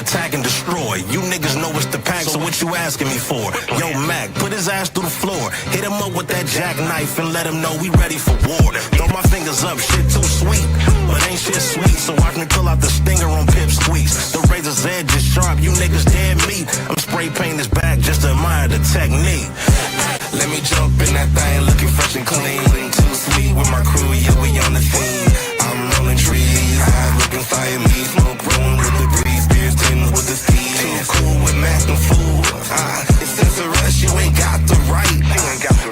attack and destroy. You niggas know it's the pack, so what you asking me for? Yo, Mac, put his ass through the floor. Hit him up with that jackknife and let him know we ready for war. Throw my fingers up, shit too sweet, but ain't shit sweet, so watch me pull out the stinger on Pip Squeeze. The razor's edge is sharp, you niggas dead meat. I'm spray painting his back just to admire the technique. Let me jump in that thing looking fresh and clean. Too sweet with my crew, yeah, we on the theme. I'm rolling trees, high looking fire me. Smoke room with the breeze, beers tin with the steam. Too cool with Mac and fool. It's since a rush, you ain't got the right.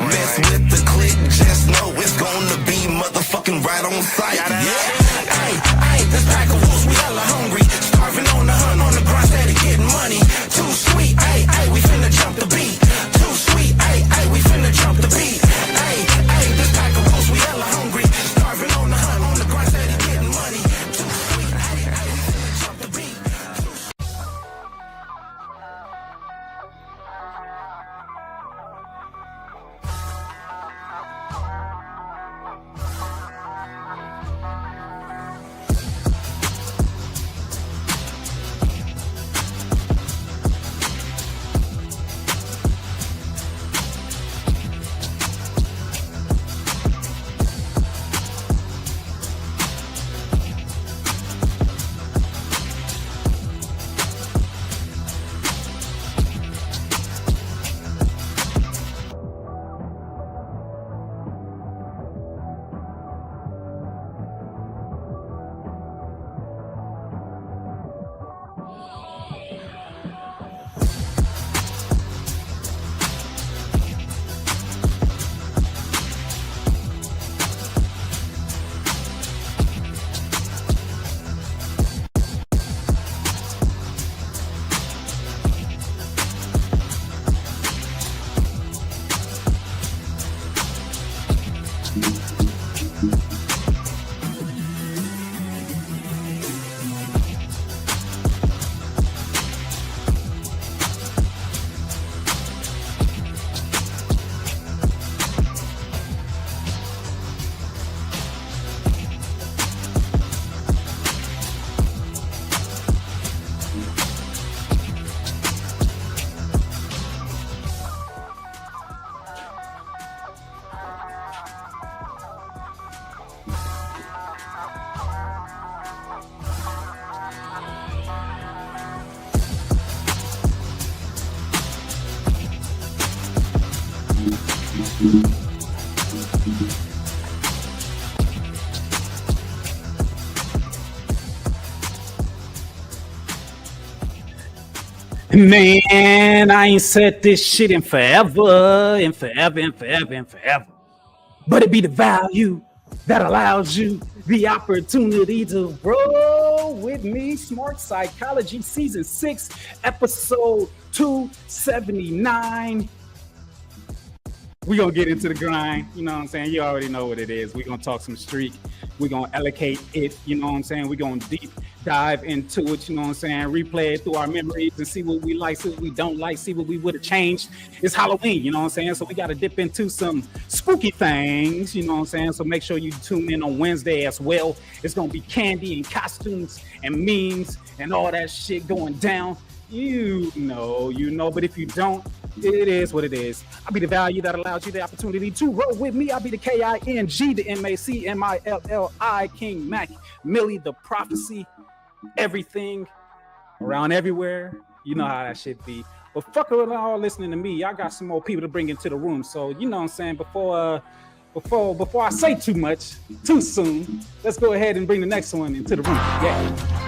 Mess with the click, just know it's gonna be motherfucking right on sight. Yeah, ay, this pack of wolves, we hella hungry. Starving on the hunt, on the grind, steady getting money. Too sweet, ay, we finna jump the beat. Too sweet, ay, we finna jump the beat. Ay, this pack of wolves, we hella hungry. Starving on the hunt, on the grind, steady getting money. Too sweet, ay, we finna jump the beat. Man, I ain't said this shit in forever and forever and forever and forever. But it be the value that allows you the opportunity to roll with me. Smart Psychology Season 6, Episode 279. We're going to get into the grind. You know what I'm saying? You already know what it is. We're going to talk some streak. We're going to allocate it. You know what I'm saying? We're going to deep dive into it. You know what I'm saying? Replay it through our memories and see what we like, see what we don't like, see what we would have changed. It's Halloween. You know what I'm saying? So we got to dip into some spooky things. You know what I'm saying? So make sure you tune in on Wednesday as well. It's going to be candy and costumes and memes and all that shit going down. You know, but if you don't, it is what it is. I'll be the value that allows you the opportunity to roll with me. I'll be the KING, the MACMILLI, King Mac, MILLI, the prophecy, everything around everywhere. You know how that shit be. But fuck with all listening to me. I got some more people to bring into the room. So you know what I'm saying? Before I say too much, too soon, let's go ahead and bring the next one into the room. Yeah.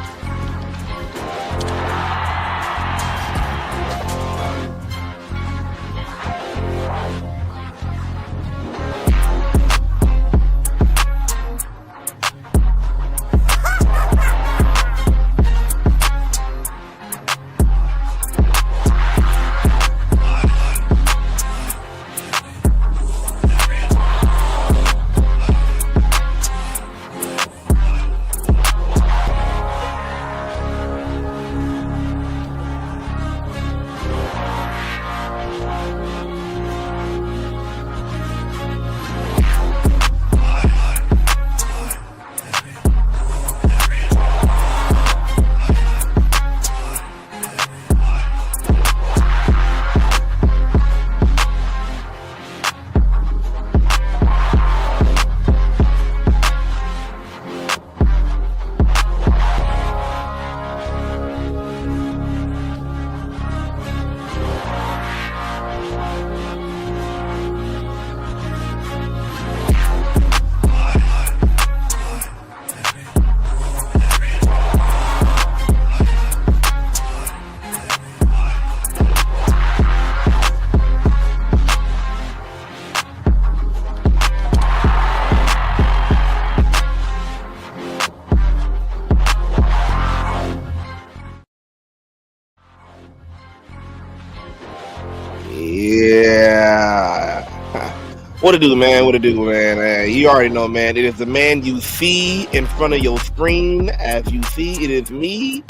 What it do, man? What it do, man? You already know, man. It is the man you see in front of your screen. As you see, it is me,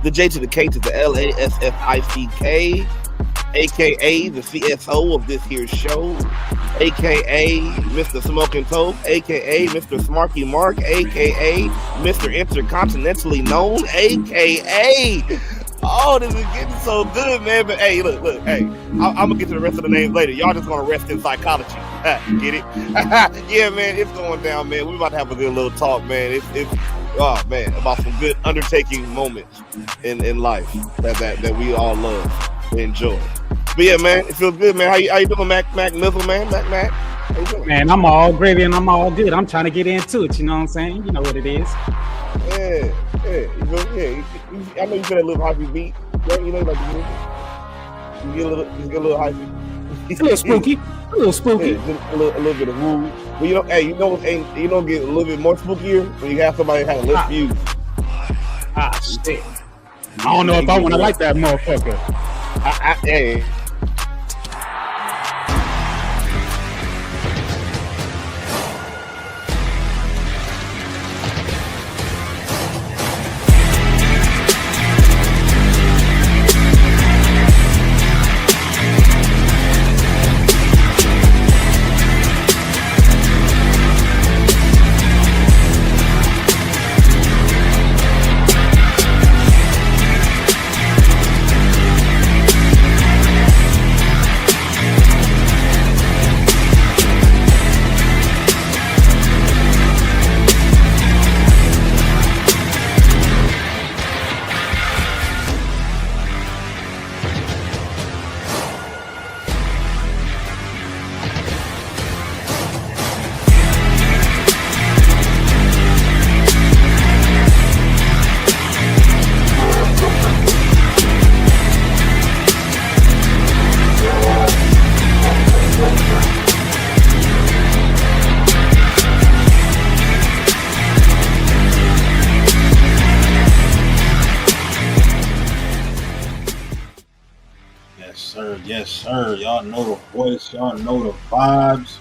the J to the K to the LASSICK, aka the CSO of this here show, aka Mr. Smoking Tope, aka Mr. Smarky Mark, aka Mr. Intercontinentally known, aka. Oh, this is getting so good, man. But hey, look, hey, I'm gonna get to the rest of the names later. Y'all just gonna rest in psychology. Get it? Yeah, man, it's going down, man. We about to have a good little talk, man. It's oh man, about some good undertaking moments in life that we all love and enjoy. But yeah, man, it feels good, man. How you doing, Mac Mizzle, man? Mac? How you doing? Man, I'm all gravy and I'm all good. I'm trying to get into it, you know what I'm saying? You know what it is. Yeah. I know you feel that little hypey beat. Yeah, you know you like the music. You get a little hypey. It's a little spooky. Yeah, just a little bit of woo. But you know, hey, you know get a little bit more spookier when you have somebody that has a little fuse. Shit. I don't know if I want to like that motherfucker. Hey. Yes, sir. Y'all know the voice. Y'all know the vibes.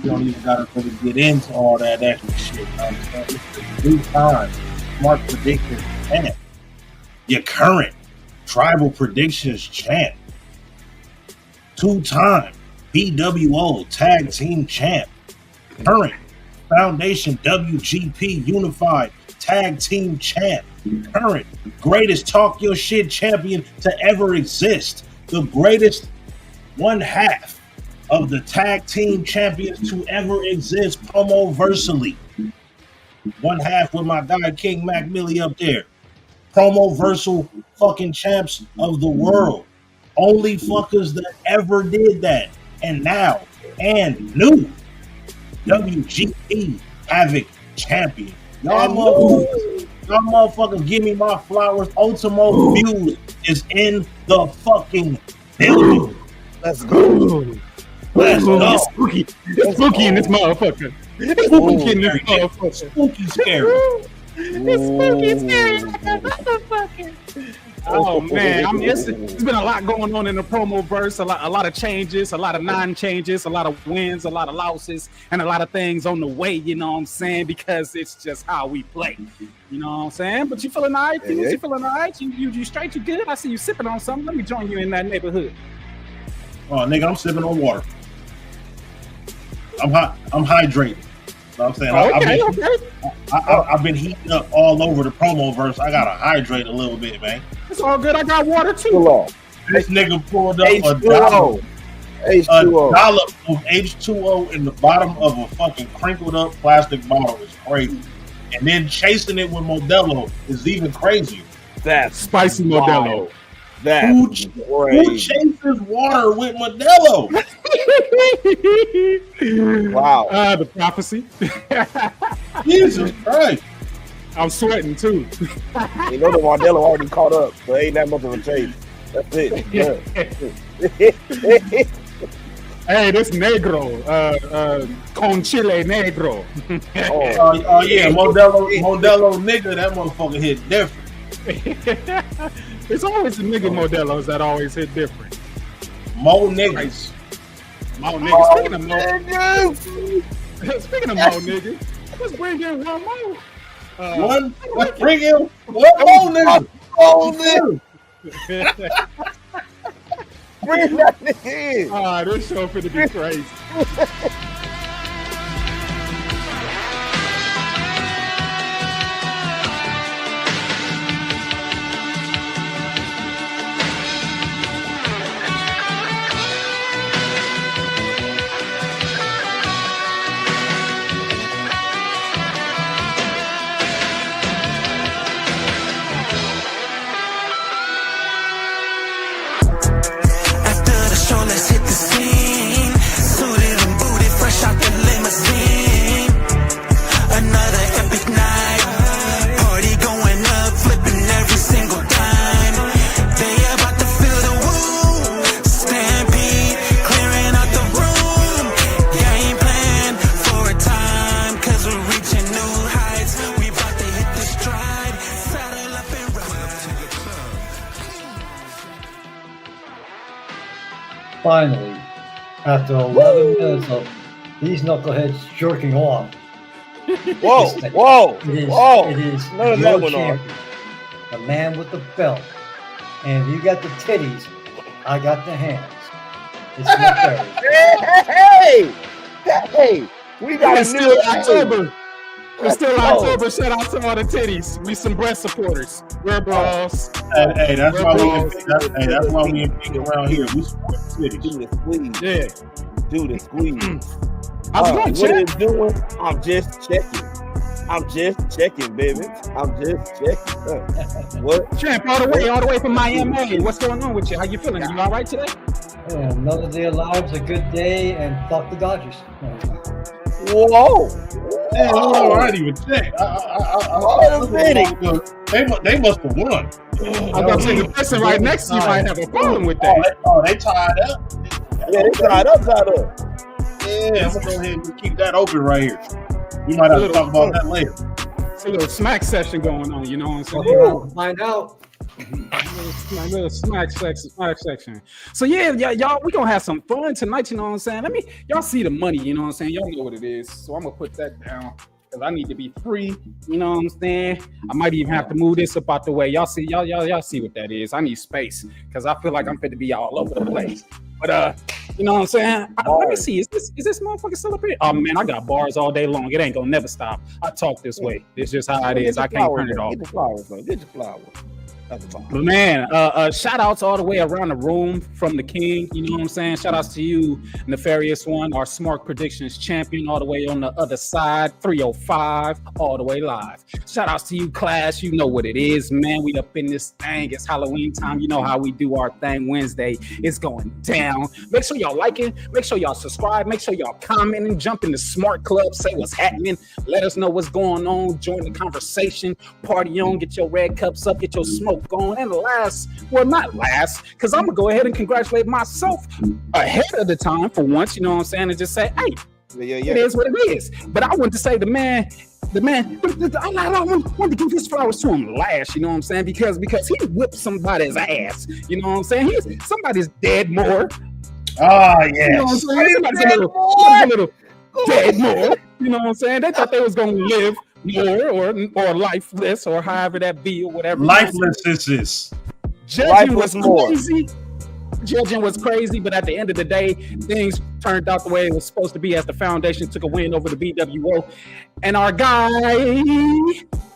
You don't even gotta really get into all that extra shit. You know what I'm saying? It's the two-time Smart Predictions champ. Your current Tribal Predictions champ. Two-time BWO Tag Team champ. Current Foundation WGP Unified Tag Team champ. Current greatest Talk Your Shit champion to ever exist. The greatest one half of the tag team champions to ever exist, promo-versally. One half with my guy King Mac MILLI up there. Promo-versal fucking champs of the world. Only fuckers that ever did that. And now, and new WGP Havoc champion. Y'all motherfuckers give me my flowers. Ultimo Views is in the fucking building. Let's go. It's spooky. It's spooky in this motherfucker. It's spooky in this motherfucker. Spooky scary. It's spooky scary motherfucker. Oh man, it's been a lot going on in the promo verse. A lot of changes, a lot of non-changes, a lot of wins, a lot of losses, and a lot of things on the way. You know what I'm saying? Because it's just how we play. You know what I'm saying? But you feeling all right? You feeling all right? You straight? You good? I see you sipping on something. Let me join you in that neighborhood. Oh, nigga, I'm sipping on water. I'm hydrated. You know what I'm saying? I've been heating up all over the promo verse. I gotta hydrate a little bit, man. It's all good. I got water too. This nigga pulled up H2O. a dollop of H2O in the bottom of a fucking crinkled up plastic bottle is crazy. And then chasing it with Modelo is even crazier. That's spicy Modelo. Who chases water with Modelo? Wow. The prophecy. Jesus Christ. I'm sweating too. You know the Modelo already caught up, so ain't that much of a chase. That's it. Yeah. Hey, this negro, con chile negro. Oh yeah, Modelo nigga, that motherfucker hit different. It's always the nigga Modelos that always hit different. Mo niggas. Mo niggas. Speaking of Mo, Niggas. speaking of Mo niggas, let's bring in one more. Let's bring in one more nigga. Oh, nigga. Bring that nigga in. This show finna be crazy. After the show, let's hit the scene. Suited and booted, fresh out the limousine. Another epic night. Party going up, flipping every single dime. They about to fill the room. Stampede, clearing out the room. Game plan for a time, cause we're reaching new heights. We about to hit the stride. Saddle up and ride. Finally, after 11 minutes of these knuckleheads jerking off, Whoa, it is, whoa. it is None of your that went on. champion, the man with the belt. And you got the titties, I got the hands. It's Nefarious. Hey, we got a It's new still October. It's still October. Shout out to all the titties. We some breast supporters. We're balls. Hey, that's why we in big around here. We support cities. Do the squeeze. Yeah. Do the squeeze. How's it going, What champ? it's doing? I'm just checking, baby. I'm just checking. What? Champ, all the way from Miami. What's going on with you? How you feeling? You all right today? Yeah, another day alive is a good day, and fuck the Dodgers. Whoa. Hey, alrighty with that. They must have won. I was about to say the person right next to you might have a problem with that. They tied up. Yeah, they tied up. Yeah, I'm gonna go ahead and keep that open right here. We might have to talk about that later. It's a little smack session going on, you know what I'm saying? We'll find out. A little smack section. So yeah, y'all, we gonna have some fun tonight, you know what I'm saying? Y'all see the money, you know what I'm saying? Y'all know what it is. So I'm gonna put that down because I need to be free, you know what I'm saying? I might even have to move this up out the way. Y'all see what that is. I need space because I feel like I'm fit to be all over the place. But you know what I'm saying? Let me see. Is this motherfucker still up here? Oh man, I got bars all day long. It ain't gonna never stop. I talk this way. It's just how it is. I can't turn it off. Get the flowers, man. Get the flowers. But man, shout outs all the way around the room from the king. You know what I'm saying? Shout outs to you, Nefarious One, our Smark Predictions champion, all the way on the other side, 305, all the way live. Shout outs to you, Clash. You know what it is, man. We up in this thing. It's Halloween time. You know how we do our thing Wednesday. It's going down. Make sure y'all like it. Make sure y'all subscribe. Make sure y'all comment and jump in the Smart Club. Say what's happening. Let us know what's going on. Join the conversation. Party on. Get your red cups up. Get your smoke going. And not last, because I'm gonna go ahead and congratulate myself ahead of the time for once, you know what I'm saying, and just say, hey, it is what it is. But I want to say the man, I want to give his flowers to him last, you know what I'm saying, because he whipped somebody's ass, you know what I'm saying. He's somebody's dead more. Oh yes. You know what I'm saying? Somebody's a little dead more. You know what I'm saying? They thought they was gonna live more or lifeless or however that be or whatever. Lifeless is. Judging was crazy. Judging was crazy, but at the end of the day, things turned out the way it was supposed to be as the foundation took a win over the BWO. And our guy,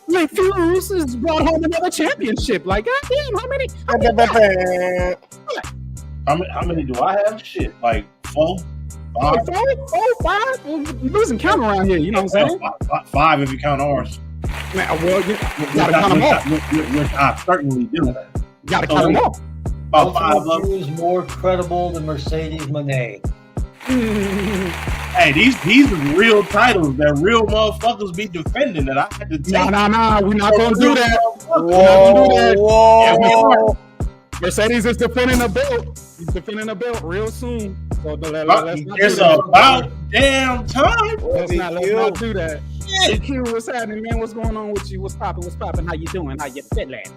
Nick Fuse, has brought home another championship. Like, goddamn, how many? How many do I have? Shit, like 4? 5? We're losing count around here, you know what I'm saying? 5 if you count ours. Man, well, you gotta count them off. I certainly do. Gotta count them off. About 5 of them. Is more credible than Mercedes Monet. Hey, these are real titles that real motherfuckers be defending that I had to take. No, we're not gonna do that. Whoa. Mercedes is defending a belt. He's defending a belt real soon. So it's about damn time. Let's not do that. Hey, Q, what's happening, man? What's going on with you? What's popping? How you doing? How you feeling?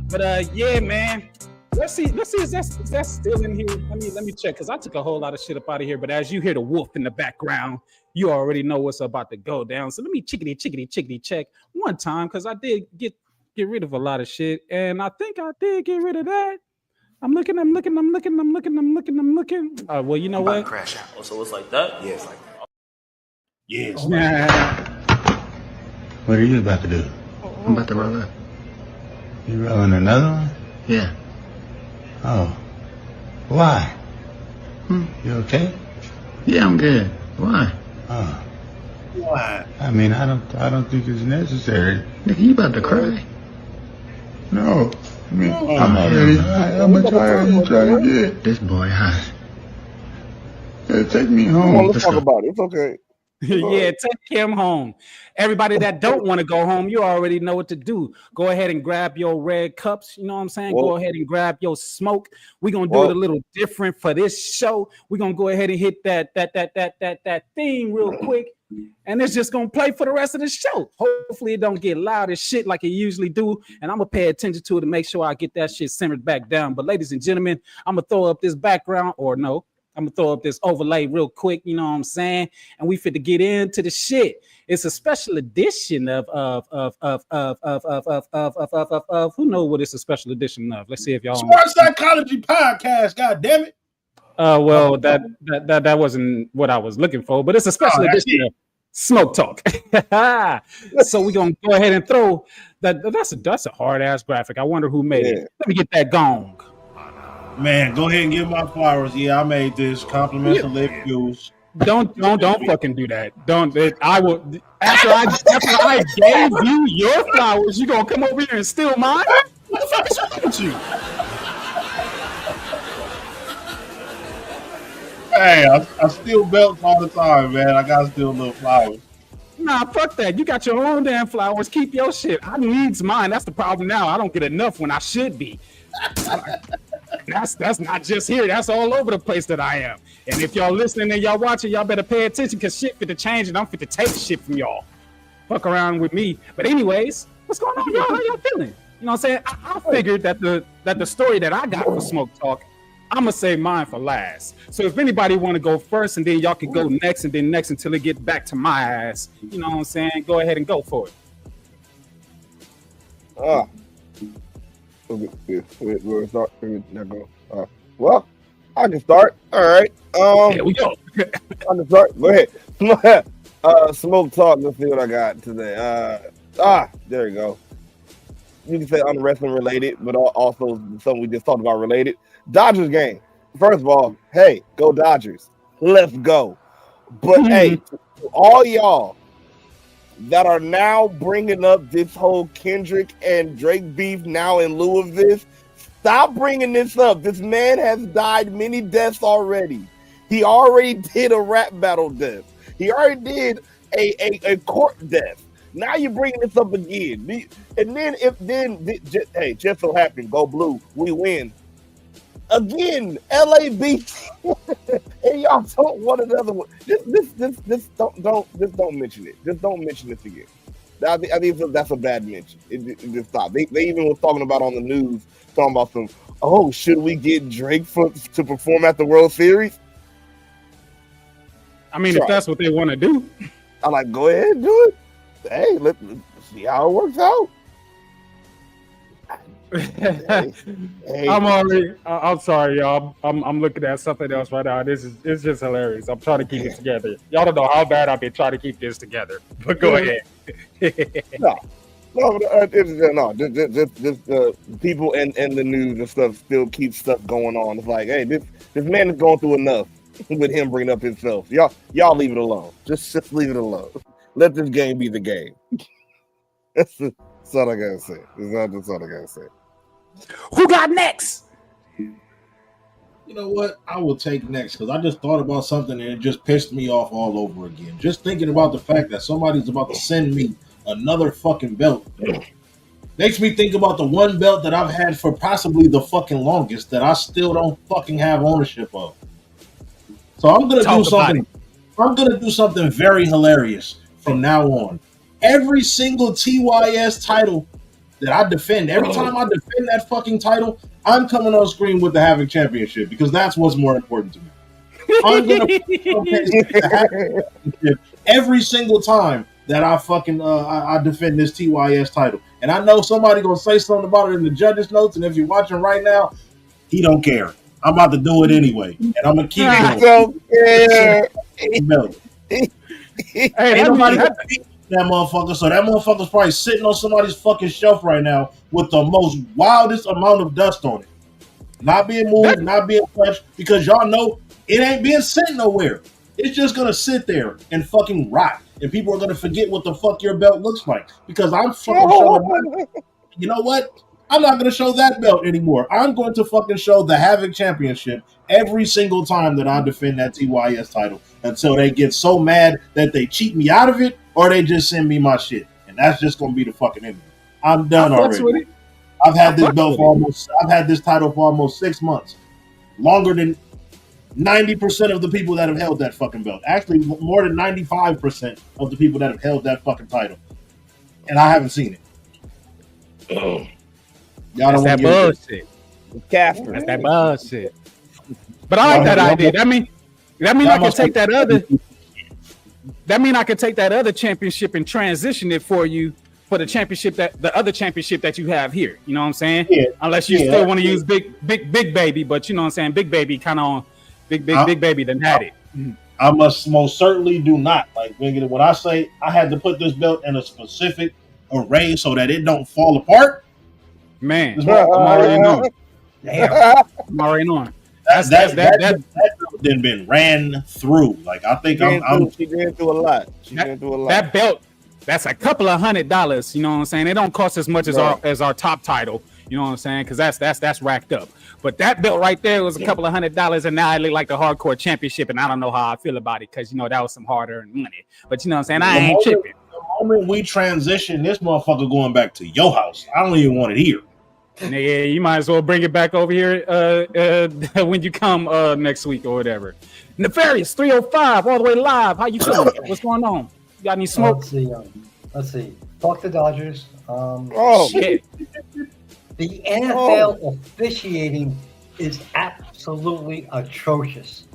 But yeah, man. Let's see. Is that still in here? Let me check because I took a whole lot of shit up out of here. But as you hear the wolf in the background, you already know what's about to go down. So let me chickity check one time because I did get rid of a lot of shit, and I think I did get rid of that. I'm looking. Well, you know what? Crash out. Oh, so it's like that? Yeah, it's like that. Yes. What are you about to do? I'm about to roll up. You rolling another one? Yeah. Oh. Why? You okay? Yeah, I'm good. Why? Oh. Why? I mean, I don't think it's necessary. Nigga, you about to cry? No. I mean, I'm already high. How much higher are you trying to get? This boy high. Yeah, take me Come on, home. let's talk about it. It's okay. Yeah, take him home. Everybody that don't want to go home, you already know what to do. Go ahead and grab your red cups. You know what I'm saying? Whoa. Go ahead and grab your smoke. We're gonna do it a little different for this show. We're gonna go ahead and hit that theme real quick, and it's just gonna play for the rest of the show. Hopefully, it don't get loud as shit like it usually do, and I'm gonna pay attention to it to make sure I get that shit simmered back down. But ladies and gentlemen, I'm gonna throw up this background, or no. I'm gonna throw up this overlay real quick, you know what I'm saying? And we fit to get into the shit. It's a special edition of who knows what it's a special edition of? Let's see if y'all Smart Psychology Podcast, god damn it. Well that wasn't what I was looking for, but it's a special edition of Smoke Talk. So we're gonna go ahead and throw that. That's a hard ass graphic. I wonder who made it. Let me get that gong. Man, go ahead and give my flowers. Yeah, I made this. Compliments of Live Views. Don't fucking do that. I will after I gave you your flowers, you gonna come over here and steal mine? What the fuck is wrong with you? Hey, I steal belts all the time, man. I gotta steal little flowers. Nah, fuck that. You got your own damn flowers. Keep your shit. I needs mine. That's the problem now. I don't get enough when I should be. That's not just here. That's all over the place that I am. And if y'all listening and y'all watching, y'all better pay attention because shit fit to change and I'm fit to take shit from y'all. Fuck around with me. But anyways, what's going on, y'all? How y'all feeling? You know what I'm saying? I figured that the story that I got for Smoke Talk, I'm gonna save mine for last. So if anybody want to go first, and then y'all can go next, and then next until it gets back to my ass. You know what I'm saying? Go ahead and go for it. We'll start. Well, I can start. All right. Here we go. I can start. Go ahead. Smoke Talk. Let's see what I got today. There you go. You can say unwrestling related, but also something we just talked about related. Dodgers game. First of all, hey, go Dodgers. Let's go. But hey, to all y'all that are now bringing up this whole Kendrick and Drake beef now in lieu of this, stop bringing this up. This man has died many deaths already. He already did a rap battle death. He already did a court death. Now you're bringing this up again. And then hey, just so happened, go blue, we win. Again, LA beats, and y'all don't want another one. Just don't mention it. Just don't mention this again. I think that's a bad mention. It just stop. They even was talking about on the news, talking about should we get Drake to perform at the World Series? I mean, if that's what they want to do, I like go ahead and do it. Hey, let's see how it works out. Hey. I'm sorry, y'all. I'm looking at something else right now. It's just hilarious. I'm trying to keep it together. Y'all don't know how bad I've been trying to keep this together. But go ahead. Just people and the news and stuff still keep stuff going on. It's like, hey, this man is going through enough with him bringing up himself. Y'all leave it alone. Just leave it alone. Let this game be the game. That's all I gotta say. That's all I gotta say. Who got next? You know what? I will take next because I just thought about something and it just pissed me off all over again. Just thinking about the fact that somebody's about to send me another fucking belt makes me think about the one belt that I've had for possibly the fucking longest that I still don't fucking have ownership of. So I'm gonna do something. I'm gonna do something very hilarious from now on. Every single TYS title that I defend. Every time I defend that fucking title, I'm coming on screen with the Havoc Championship because that's what's more important to me. I'm gonna showcase the Havoc Championship every single time that I fucking I defend this TYS title. And I know somebody gonna say something about it in the judges' notes. And if you're watching right now, he don't care. I'm about to do it anyway, and I'm gonna keep doing it. Hey, Ain't nobody gonna beat that motherfucker. So that motherfucker's probably sitting on somebody's fucking shelf right now with the most wildest amount of dust on it, not being moved, not being touched, because y'all know it ain't being sent nowhere. It's just gonna sit there and fucking rot, and people are gonna forget what the fuck your belt looks like because I'm fucking showing. You know what? I'm not gonna show that belt anymore. I'm going to fucking show the Havoc Championship every single time that I defend that TYS title until they get so mad that they cheat me out of it or they just send me my shit, and that's just gonna be the fucking end of it. I'm done already. I've had this belt for almost. I've had this title for almost 6 months, longer than 90% of the people that have held that fucking belt. Actually, more than 95% of the people that have held that fucking title, and I haven't seen it. Y'all That's that bullshit. Casper. That's that bullshit. But I like that idea. That mean I can take that other. That mean I can take that other championship and transition it for you for the championship the other championship that you have here. You know what I'm saying? Yeah. Unless you still want to use big baby, but you know what I'm saying? Big baby kind of on big baby done had it. I must most certainly do not. Like when I say I had to put this belt in a specific array so that it don't fall apart. Man, I'm already knowing. Damn, I'm already knowing. That then been ran through. Like I think she ran through a lot. That belt, that's a couple of $100. You know what I'm saying? It don't cost as much as our top title. You know what I'm saying? Because that's racked up. But that belt right there was a couple of $100, and now I look like the hardcore championship, and I don't know how I feel about it because that was some hard-earned money. But you know what I'm saying? I ain't tripping. The moment we transition, this motherfucker going back to your house. I don't even want it here. Yeah, you might as well bring it back over here when you come next week or whatever. Nefarious 305 all the way live. How you feeling? What's going on? You got any smoke? Let's see. Fuck the Dodgers. Shit. The NFL officiating is absolutely atrocious.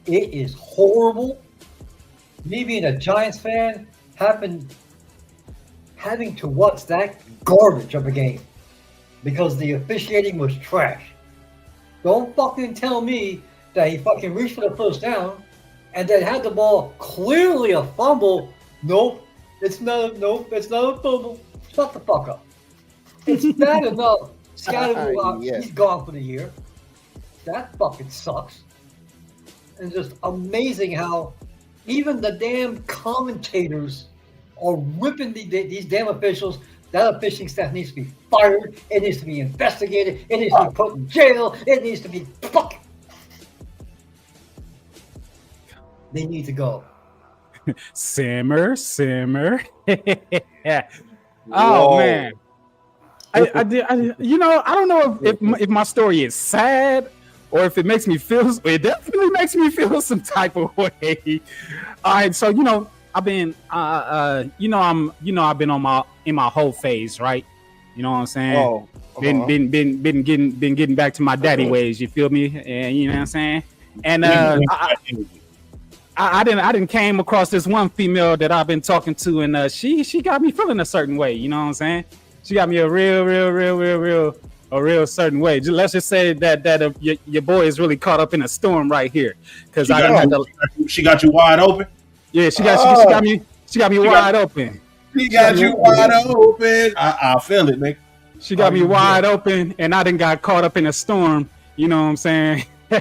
It is horrible. Me being a Giants fan, having to watch that garbage of a game because the officiating was trash. Don't fucking tell me that he fucking reached for the first down and then had the ball clearly a fumble. Nope, it's not a fumble. Shut the fuck up. It's bad enough. Scatterable, he's gone for the year. That fucking sucks. And just amazing how even the damn commentators are ripping these damn officials. That officiating staff needs to be fired. It needs to be investigated. It needs to be put in jail. It needs to be fucking. They need to go. Simmer. Oh man. I don't know if my story is sad or if it makes me feel. It definitely makes me feel some type of way. All right, so I've been I've been in my whole phase, right? You know what I'm saying? Been getting back to my daddy ways. You feel me? And you know what I'm saying? And I didn't came across this one female that I've been talking to, and she got me feeling a certain way. You know what I'm saying? She got me a real certain way. Let's just say that your boy is really caught up in a storm right here because I didn't have to. She got you wide open. Yeah, she got me wide open. She got you wide open. I feel it, man. She got me wide open, and I done got caught up in a storm. You know what I'm saying? So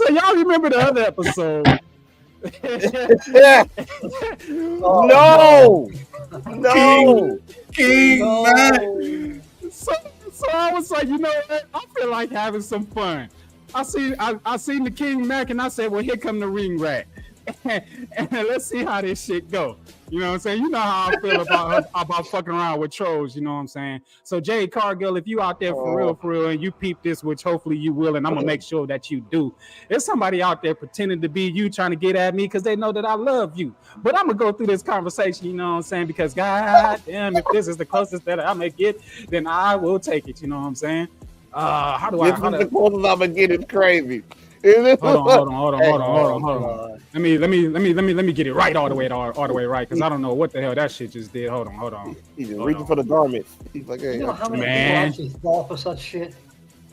y'all remember the other episode? No, King man. So I was like, you know what? I feel like having some fun. I seen the King Mac, and I said, well, here come the ring rat. and let's see how this shit go. You know what I'm saying? You know how I feel about fucking around with trolls. You know what I'm saying? So Jade Cargill, if you out there for real, and you peep this, which hopefully you will, and I'm gonna make sure that you do. There's somebody out there pretending to be you, trying to get at me because they know that I love you. But I'm gonna go through this conversation. You know what I'm saying? Because goddamn, if this is the closest that I'm gonna get, then I will take it. You know what I'm saying? How do I? This is the closest I'm gonna get. It's crazy. Hold on. Let me get it right all the way right, because I don't know what the hell that shit just did. Hold on. He's just reaching for the garments. He's like, hey, You know how many man. people actually fall for such shit?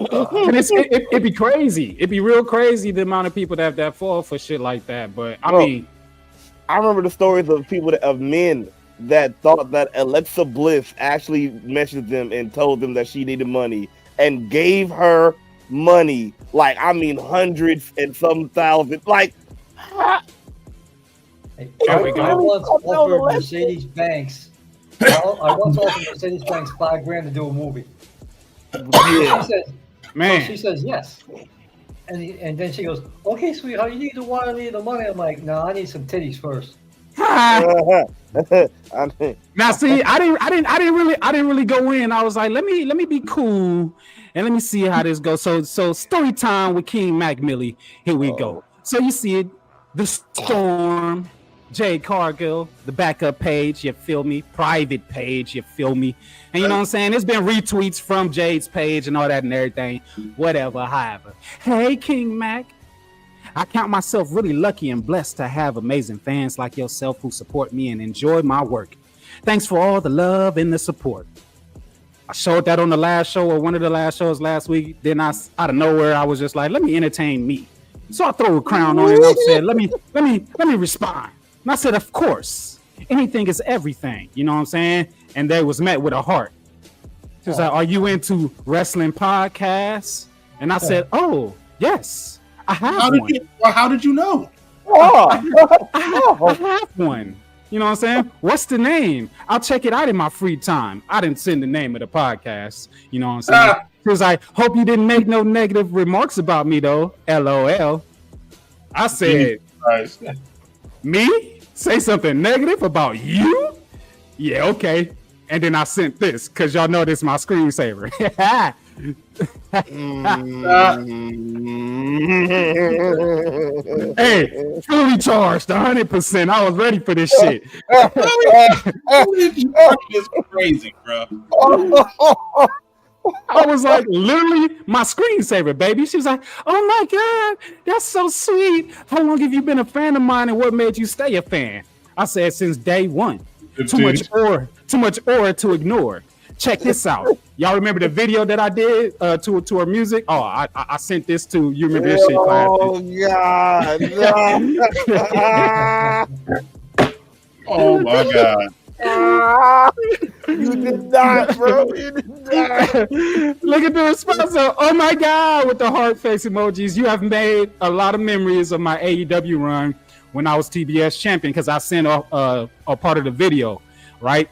It'd be crazy. It'd be real crazy the amount of people that fall for shit like that. But I mean, I remember the stories of of men that thought that Alexa Bliss actually messaged them and told them that she needed money and gave her money, like I mean hundreds and some thousands. Like, Hey, I once offered Mercedes Banks. I once offered Mercedes Banks $5,000 to do a movie. yeah. She says yes. And then she goes, okay, sweetheart, you need the money. I'm like, no, I need some titties first. now see, I didn't really go in. I was like, let me be cool and let me see how this goes. So story time with King Mac MILLI. Here we go. So you see it, the storm, Jade Cargill, the backup page, you feel me? Private page, you feel me? And you know what I'm saying? There's been retweets from Jade's page and all that and everything. Whatever, however. Hey, King Mac. I count myself really lucky and blessed to have amazing fans like yourself who support me and enjoy my work. Thanks for all the love and the support. I showed that on the last show or one of the last shows last week. Then out of nowhere, I was just like, let me entertain me. So I throw a crown on it and I said, let me respond. And I said, of course, anything is everything. You know what I'm saying? And they was met with a heart. She was like, are you into wrestling podcasts? And I said, oh, yes. I have one. How did you know? I have one. You know what I'm saying? What's the name? I'll check it out in my free time. I didn't send the name of the podcast. You know what I'm saying? She was like, hope you didn't make no negative remarks about me, though. LOL. I said, me? Say something negative about you? Yeah, okay. And then I sent this, because y'all know this is my screensaver. Hey, fully charged 100%. I was ready for this shit. It's crazy, bro. I was like, literally my screensaver, baby. She was like, oh my God, that's so sweet. How long have you been a fan of mine and what made you stay a fan? I said, since day one. Too much aura to ignore. Check this out. Y'all remember the video that I did to her music? Oh, I sent this to you. Remember this shit, class? Oh God! Oh my God! You did not, bro. You did not. Look at the response. Oh my God! With the heart face emojis. You have made a lot of memories of my AEW run when I was TBS champion, because I sent a part of the video, right?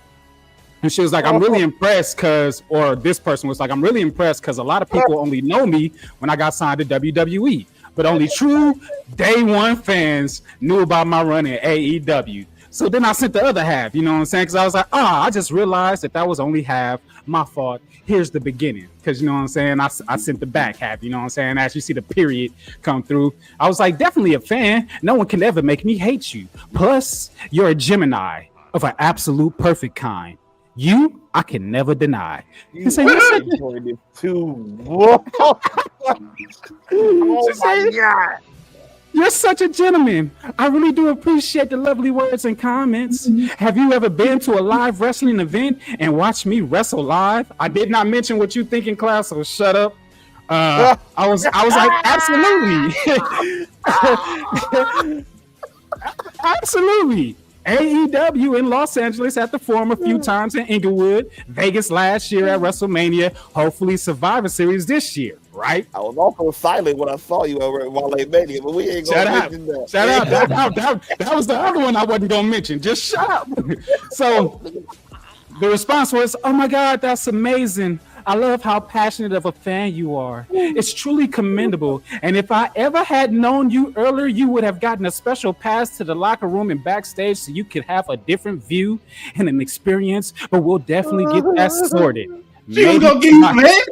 And she was like, I'm really impressed this person was like, I'm really impressed because a lot of people only know me when I got signed to WWE, but only true day one fans knew about my run in AEW. So then I sent the other half, you know what I'm saying? Because I was like, I just realized that was only half my fault. Here's the beginning. Because, you know what I'm saying? I sent the back half, you know what I'm saying? As you see the period come through, I was like, definitely a fan. No one can ever make me hate you. Plus, you're a Gemini of an absolute perfect kind. You, I can never deny. You say, Oh my God. You're such a gentleman. I really do appreciate the lovely words and comments. Have you ever been to a live wrestling event and watched me wrestle live? I did not mention what you think in class, so shut up. I was like, absolutely. Absolutely. AEW in Los Angeles at the Forum a few times in Inglewood, Vegas last year at WrestleMania, hopefully Survivor Series this year, right? I was also silent when I saw you over at Wale Mania, but we ain't gonna mention that. Shut up. That was the other one I wasn't gonna mention. Just shut up. So the response was, oh my God, that's amazing. I love how passionate of a fan you are. It's truly commendable. And if I ever had known you earlier, you would have gotten a special pass to the locker room and backstage so you could have a different view and an experience. But we'll definitely get that sorted. She was gonna give you some head,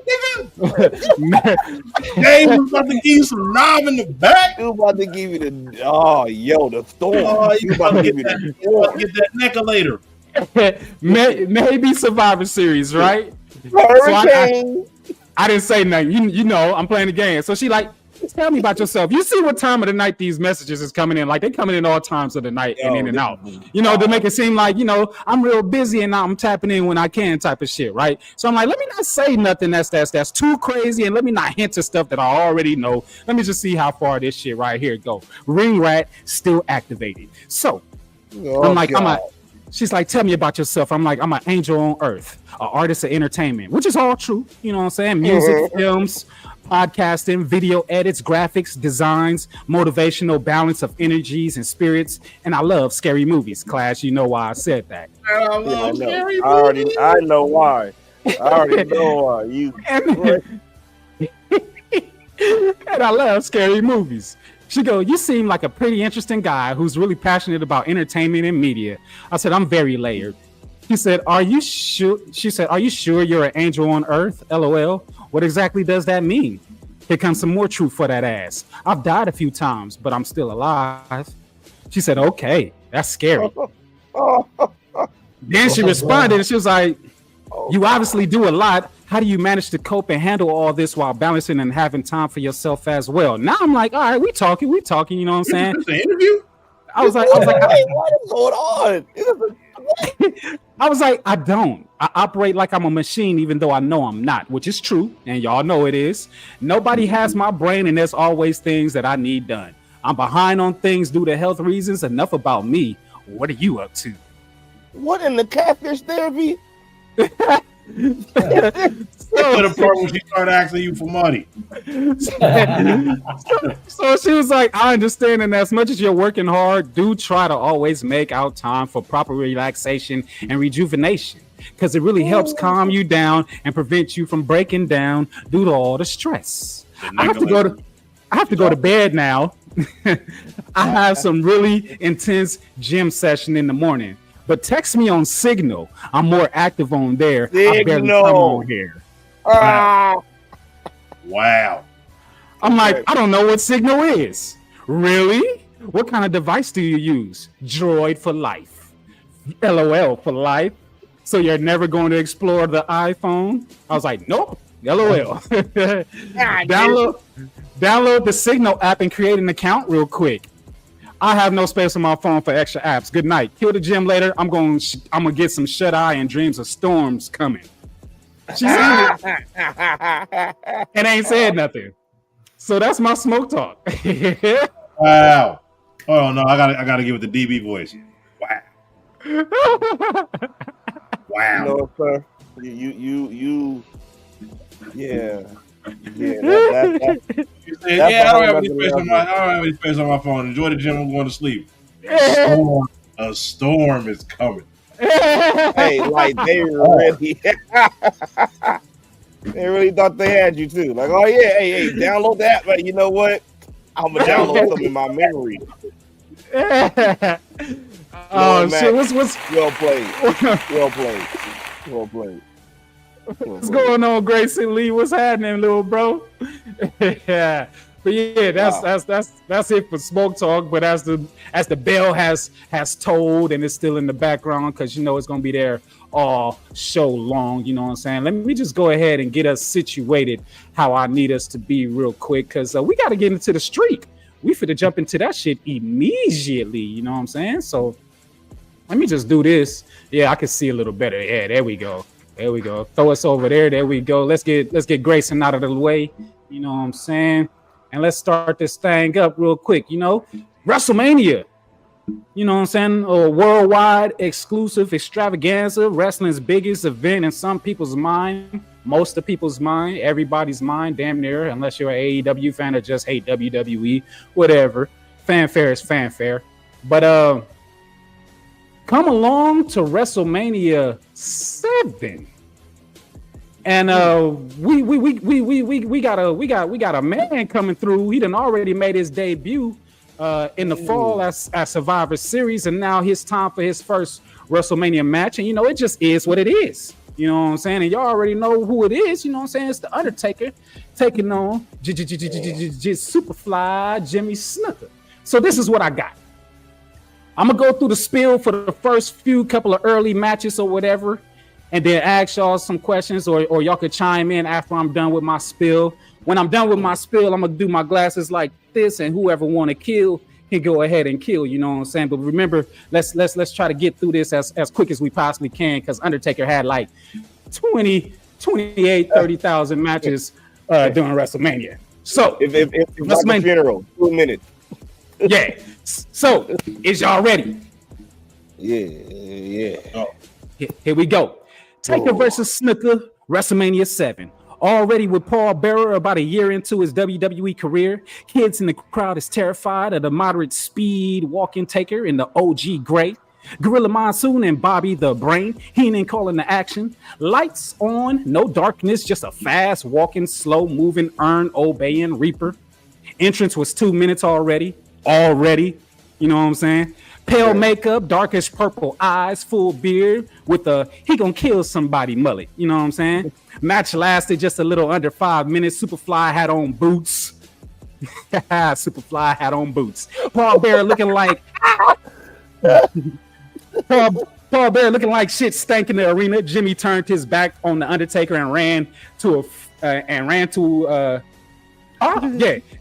nigga. Dave was about to give you some knob in the back. You about to give you the the storm. Oh, You about to give you the storm. Get that neckulator. Maybe Survivor Series, right? Hurricane. I didn't say nothing. You know, I'm playing the game. So she like, tell me about yourself. You see what time of the night these messages is coming in. Like they coming in all times of the night and in and out. You know, to make it seem like, you know, I'm real busy and I'm tapping in when I can type of shit, right? So I'm like, let me not say nothing that's too crazy and let me not hint to stuff that I already know. Let me just see how far this shit right here go. Ring rat still activated. So I'm like, she's like, tell me about yourself. I'm like, I'm an angel on earth, an artist of entertainment, which is all true. You know what I'm saying? Music, films, podcasting, video edits, graphics, designs, motivational balance of energies and spirits. And I love scary movies. Class, you know why I said that. I know why. I already know why. And I love scary movies. She go, you seem like a pretty interesting guy who's really passionate about entertainment and media. I said, I'm very layered. He said, are you sure? She said, are you sure you're an angel on earth? LOL. What exactly does that mean? Here comes some more truth for that ass. I've died a few times, but I'm still alive. She said, okay, that's scary. Then she responded and she was like, you obviously do a lot. How do you manage to cope and handle all this while balancing and having time for yourself as well? Now I'm like, all right, we talking, you know what I'm saying? This is an interview? I was like, what is going on? I was like, I don't. I operate like I'm a machine, even though I know I'm not, which is true. And y'all know it is. Nobody has my brain, and there's always things that I need done. I'm behind on things due to health reasons. Enough about me. What are you up to? What in the catfish therapy? So the part when she started asking you for money. So she was like, I understand, and as much as you're working hard, do try to always make out time for proper relaxation and rejuvenation, because it really helps calm you down and prevent you from breaking down due to all the stress. I have to go to bed now. I have some really intense gym session in the morning. But text me on Signal. I'm more active on there. I barely come on here. Wow. I'm like, I don't know what Signal is. Really? What kind of device do you use? Droid for life. LOL for life. So you're never going to explore the iPhone? I was like, nope. LOL. Download the Signal app and create an account real quick. I have no space on my phone for extra apps. Good night. Kill the gym later. I'm gonna get some shut eye and dreams of storms coming. She said it and ain't said nothing. So that's my smoke talk. Wow. Oh no, I gotta give it the DB voice. Wow. Wow. You know, sir. You. Yeah. Yeah. I don't have any space on my phone. Enjoy the gym. I'm going to sleep. A storm is coming. Hey, like they really thought they had you too. Like, oh yeah, hey, download that. But you know what? I'm gonna download something in my memory. Oh shit! What's well played? Well played. What's going on, Grayson Lee? What's happening, little bro? Yeah, but yeah, that's it for smoke talk. But as the bell has tolled and it's still in the background, because you know it's gonna be there all show long. You know what I'm saying? Let me just go ahead and get us situated how I need us to be real quick, because we got to get into the streak. We finna jump into that shit immediately. You know what I'm saying? So let me just do this. Yeah, I can see a little better. Yeah, there we go. There we go. Throw us over there. There we go. Let's get Grayson out of the way. You know what I'm saying? And let's start this thing up real quick. You know, WrestleMania. You know what I'm saying? A worldwide exclusive extravaganza, wrestling's biggest event in some people's mind, most of people's mind, everybody's mind, damn near, unless you're an AEW fan or just hate WWE, whatever. Fanfare is fanfare. But come along to WrestleMania 7. And we got a man coming through. He done already made his debut in the fall at Survivor Series, and now it's time for his first WrestleMania match. And you know, it just is what it is. You know what I'm saying? And y'all already know who it is. You know what I'm saying? It's the Undertaker taking on Superfly Jimmy Snuka. So this is what I got. I'm gonna go through the spiel for the first few couple of early matches or whatever, and then ask y'all some questions, or y'all could chime in after I'm done with my spiel. When I'm done with my spiel, I'm gonna do my glasses like this, and whoever want to kill can go ahead and kill. You know what I'm saying? But remember, let's try to get through this as quick as we possibly can, because Undertaker had like 30,000 matches during WrestleMania. So if like a funeral, 2 minutes. Yeah. So is y'all ready? Yeah. Oh. Here we go. Taker versus Snuka, WrestleMania 7. Already with Paul Bearer about a year into his WWE career, kids in the crowd is terrified of the moderate speed walking Taker in the OG gray. Gorilla Monsoon and Bobby the Brain, Heenan calling the action. Lights on, no darkness, just a fast walking, slow moving, obeying Reaper. Entrance was 2 minutes already. You know what I'm saying? Pale makeup, darkish purple eyes, full beard with a he gonna kill somebody mullet. You know what I'm saying? Match lasted just a little under 5 minutes. Superfly had on boots. Superfly had on boots. Paul Bearer looking like Paul Bearer looking like shit stank in the arena. Jimmy turned his back on the Undertaker and ran to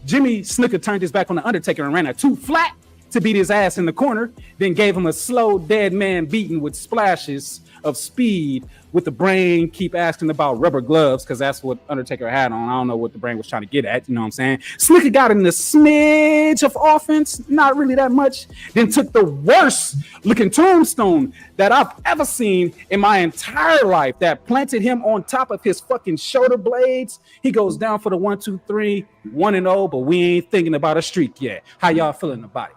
Jimmy Snuka turned his back on the Undertaker and ran a 2 flat to beat his ass in the corner, then gave him a slow dead man beating with splashes of speed, with the Brain keep asking about rubber gloves, because that's what Undertaker had on. I don't know what the Brain was trying to get at, you know what I'm saying? Snuka got in the smidge of offense, not really that much, then took the worst looking tombstone that I've ever seen in my entire life, that planted him on top of his fucking shoulder blades. He goes down for the 1, 2, 3, 1-0, but we ain't thinking about a streak yet. How y'all feeling about it?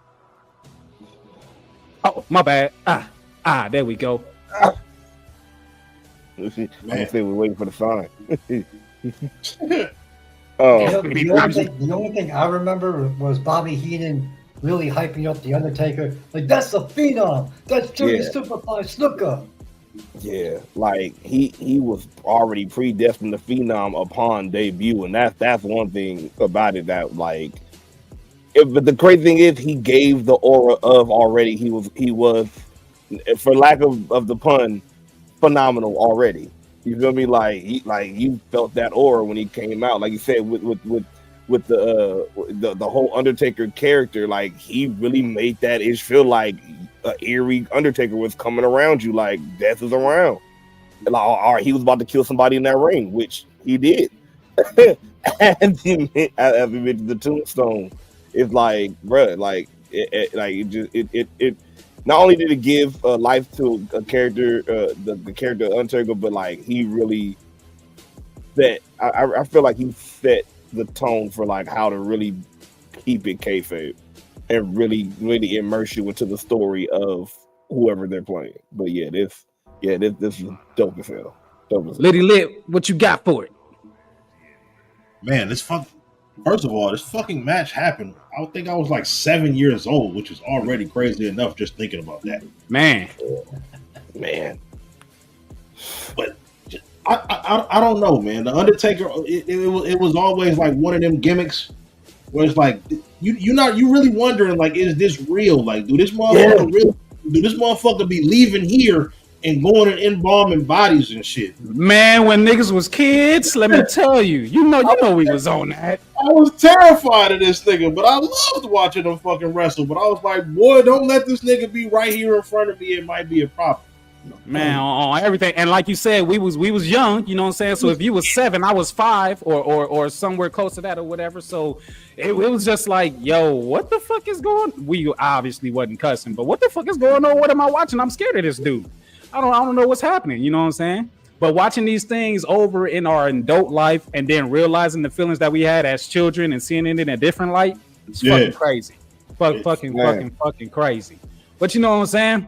Oh, my bad. There we go. I say we're waiting for the sign. The only thing I remember was Bobby Heenan really hyping up the Undertaker. Like, that's a phenom. That's Jimmy Superfly Snuka. Yeah, like he was already predestined to phenom upon debut, and that's one thing about it that like. But the crazy thing is, he gave the aura of already. He was, for lack of the pun, phenomenal already. You feel me? Like you felt that aura when he came out. Like you said, with the whole Undertaker character, like he really made that ish feel like an eerie Undertaker was coming around you, like death is around. And like, all right, he was about to kill somebody in that ring, which he did. And then, as we mentioned, the tombstone. It's like, bruh, like it not only did it give life to a character, the character Undertaker, but like he really set. I feel like he set the tone for like how to really keep it kayfabe and really immerse you into the story of whoever they're playing. But this is dope as hell. Liddy Lit, what you got for it? Man, first of all, this fucking match happened. I think I was like 7 years old, which is already crazy enough just thinking about that. Man. But I don't know, man. The Undertaker, it was always like one of them gimmicks where it's like you really wondering, like, is this real? Like, do this motherfucker be leaving here and going and embalming bodies and shit? Man, when niggas was kids, let me tell you, you know we was on that. I was terrified of this nigga, but I loved watching him fucking wrestle. But I was like, boy, don't let this nigga be right here in front of me. It might be a problem. Man, on everything. And like you said, we was young, you know what I'm saying? So if you was 7, I was 5 or somewhere close to that or whatever. So it was just like, yo, what the fuck is going on? We obviously wasn't cussing, but what the fuck is going on? What am I watching? I'm scared of this dude. I don't know what's happening, you know what I'm saying? But watching these things over in our adult life and then realizing the feelings that we had as children and seeing it in a different light, it's fucking crazy. Fucking crazy. But you know what I'm saying?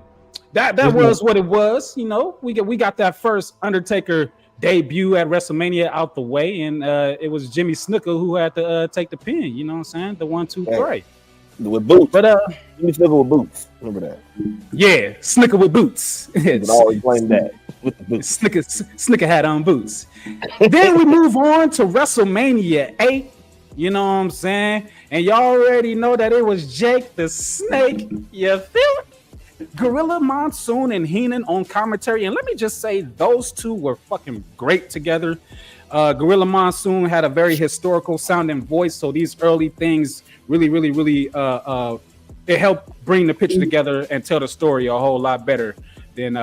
That was what it was, you know. We got that first Undertaker debut at WrestleMania out the way, and it was Jimmy Snuka who had to take the pin. You know what I'm saying? The 1, 2, 3. With boots. But Jimmy Snuka with boots. Remember that? yeah, Snuka with boots. But always blame that with the boots. Snuka had on boots. Then we move on to WrestleMania 8. You know what I'm saying? And y'all already know that it was Jake the Snake. You feel it? Gorilla Monsoon and Heenan on commentary. And let me just say, those two were fucking great together. Gorilla Monsoon had a very historical sounding voice. So these early things really it helped bring the picture together and tell the story a whole lot better than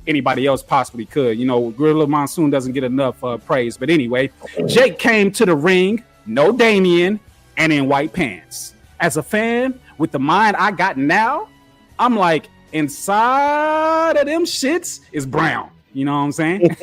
anybody else possibly could. You know, Gorilla Monsoon doesn't get enough praise. But anyway, Jake came to the ring, no Damien, and in white pants. As a fan, with the mind I got now, I'm like, inside of them shits is brown. You know what I'm saying?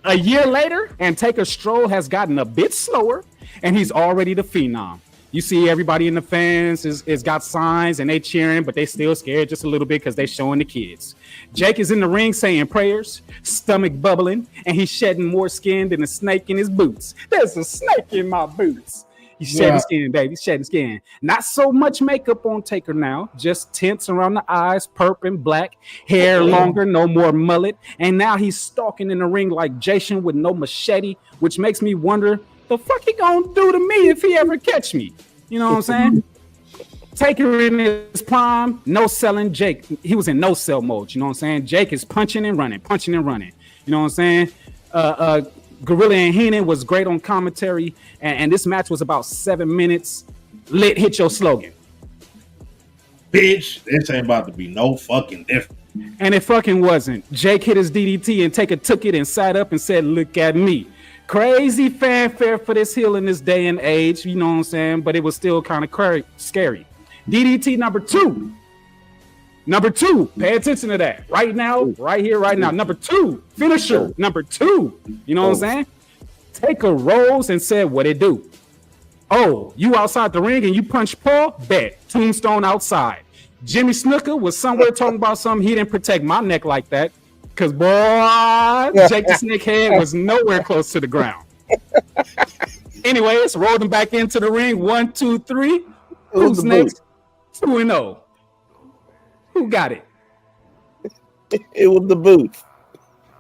A year later, and Taker Stroll has gotten a bit slower, and he's already the phenom. You see everybody in the fans is got signs, and they cheering, but they still scared just a little bit because they showing the kids. Jake is in the ring saying prayers, stomach bubbling, and he's shedding more skin than a snake in his boots. There's a snake in my boots. He's shedding skin, baby. He's shedding skin. Not so much makeup on Taker now. Just tints around the eyes, purple and black. Hair longer, no more mullet. And now he's stalking in the ring like Jason with no machete, which makes me wonder, the fuck he gonna do to me if he ever catch me? You know what I'm saying? Taker in his prime, no selling Jake. He was in no sell mode. You know what I'm saying? Jake is punching and running. You know what I'm saying? Gorilla and Heenan was great on commentary, and this match was about 7 minutes. Lit, hit your slogan. Bitch, this ain't about to be no fucking different. And it fucking wasn't. Jake hit his DDT and Taker took it and sat up and said, look at me. Crazy fanfare for this heel in this day and age, you know what I'm saying? But it was still kind of scary. DDT number 2. Number 2, pay attention to that. Right now, right here, right now. Number 2, finisher. Number 2. You know what I'm saying? Taker rose and said, what it do? Oh, you outside the ring and you punch Paul? Bet. Tombstone outside. Jimmy Snuka was somewhere talking about something. He didn't protect my neck like that. Because, boy, Jake the Snake head was nowhere close to the ground. Anyways, rolled him back into the ring. 1, 2, 3. Who's next? 2-0. Who got it? It was the boots.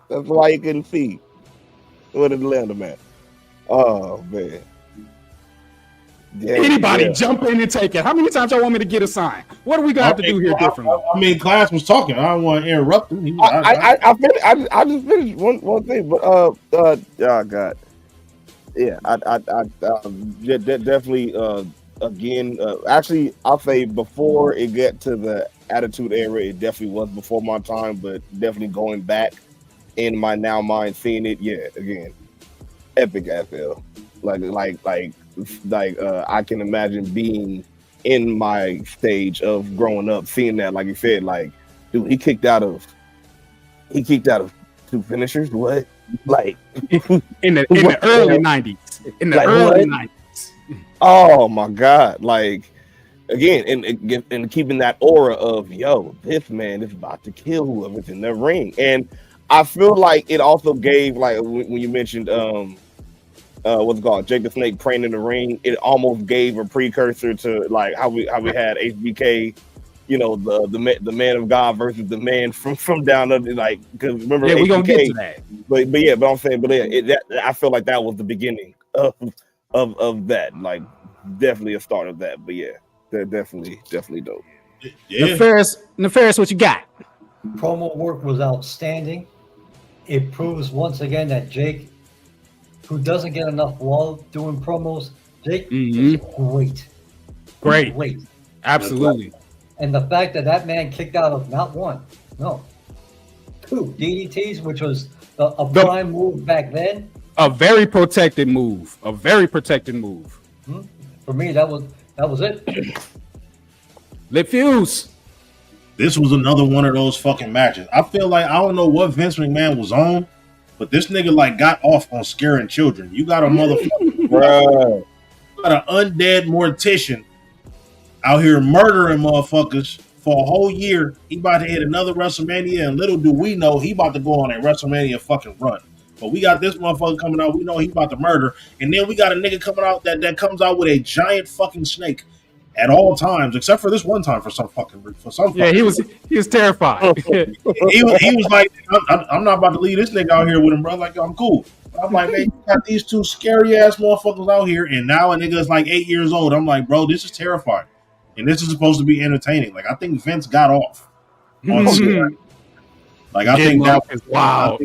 That's why you couldn't see what Atlanta man. Oh man. Yeah, Anybody jump in and take it. How many times y'all want me to get a sign? What are we gonna have to do here differently? I mean, Class was talking. I don't want to interrupt him. I just finished one thing, but oh god, yeah, I definitely again, actually, I'll say before it get to the Attitude Era, it definitely was before my time, but definitely going back in my now mind, seeing it, yeah, again, epic FL. Like I can imagine being in my stage of growing up, seeing that, like you said, like, dude, he kicked out of 2 finishers. What? Like in the early 90s. In the early 90s. Oh my God! Like again, and keeping that aura of yo, this man is about to kill whoever's in the ring, and I feel like it also gave, like when you mentioned what's it called, Jake the Snake praying in the ring, it almost gave a precursor to like how we had HBK, you know, the man of God versus the man from down under, like, because remember, we're gonna get to that. But I'm saying, I feel like that was the beginning of that, like definitely a start of that. But yeah, they're definitely dope. Yeah. Nefarious, what you got? Promo work was outstanding. It proves once again that Jake, who doesn't get enough love doing promos, Jake is great. Absolutely. And the fact that man kicked out of not 1, no, 2 DDTs, which was a prime move back then. A very protected move. For me, that was it. Lit Fuse. This was another one of those fucking matches. I feel like, I don't know what Vince McMahon was on, but this nigga like got off on scaring children. You got a motherfucker, Bro. got an undead mortician out here murdering motherfuckers for a whole year. He about to hit another WrestleMania, and little do we know he about to go on a WrestleMania fucking run. But we got this motherfucker coming out. We know he about to murder, and then we got a nigga coming out that comes out with a giant fucking snake at all times, except for this one time for some. Yeah, he was terrified. he was like, I'm not about to leave this nigga out here with him, bro. Like, I'm cool. I'm like, man, you got these two scary ass motherfuckers out here, and now a nigga is like 8 years old. I'm like, bro, this is terrifying, and this is supposed to be entertaining. Like, I think Vince got off on Smark. Like, I think that was wow.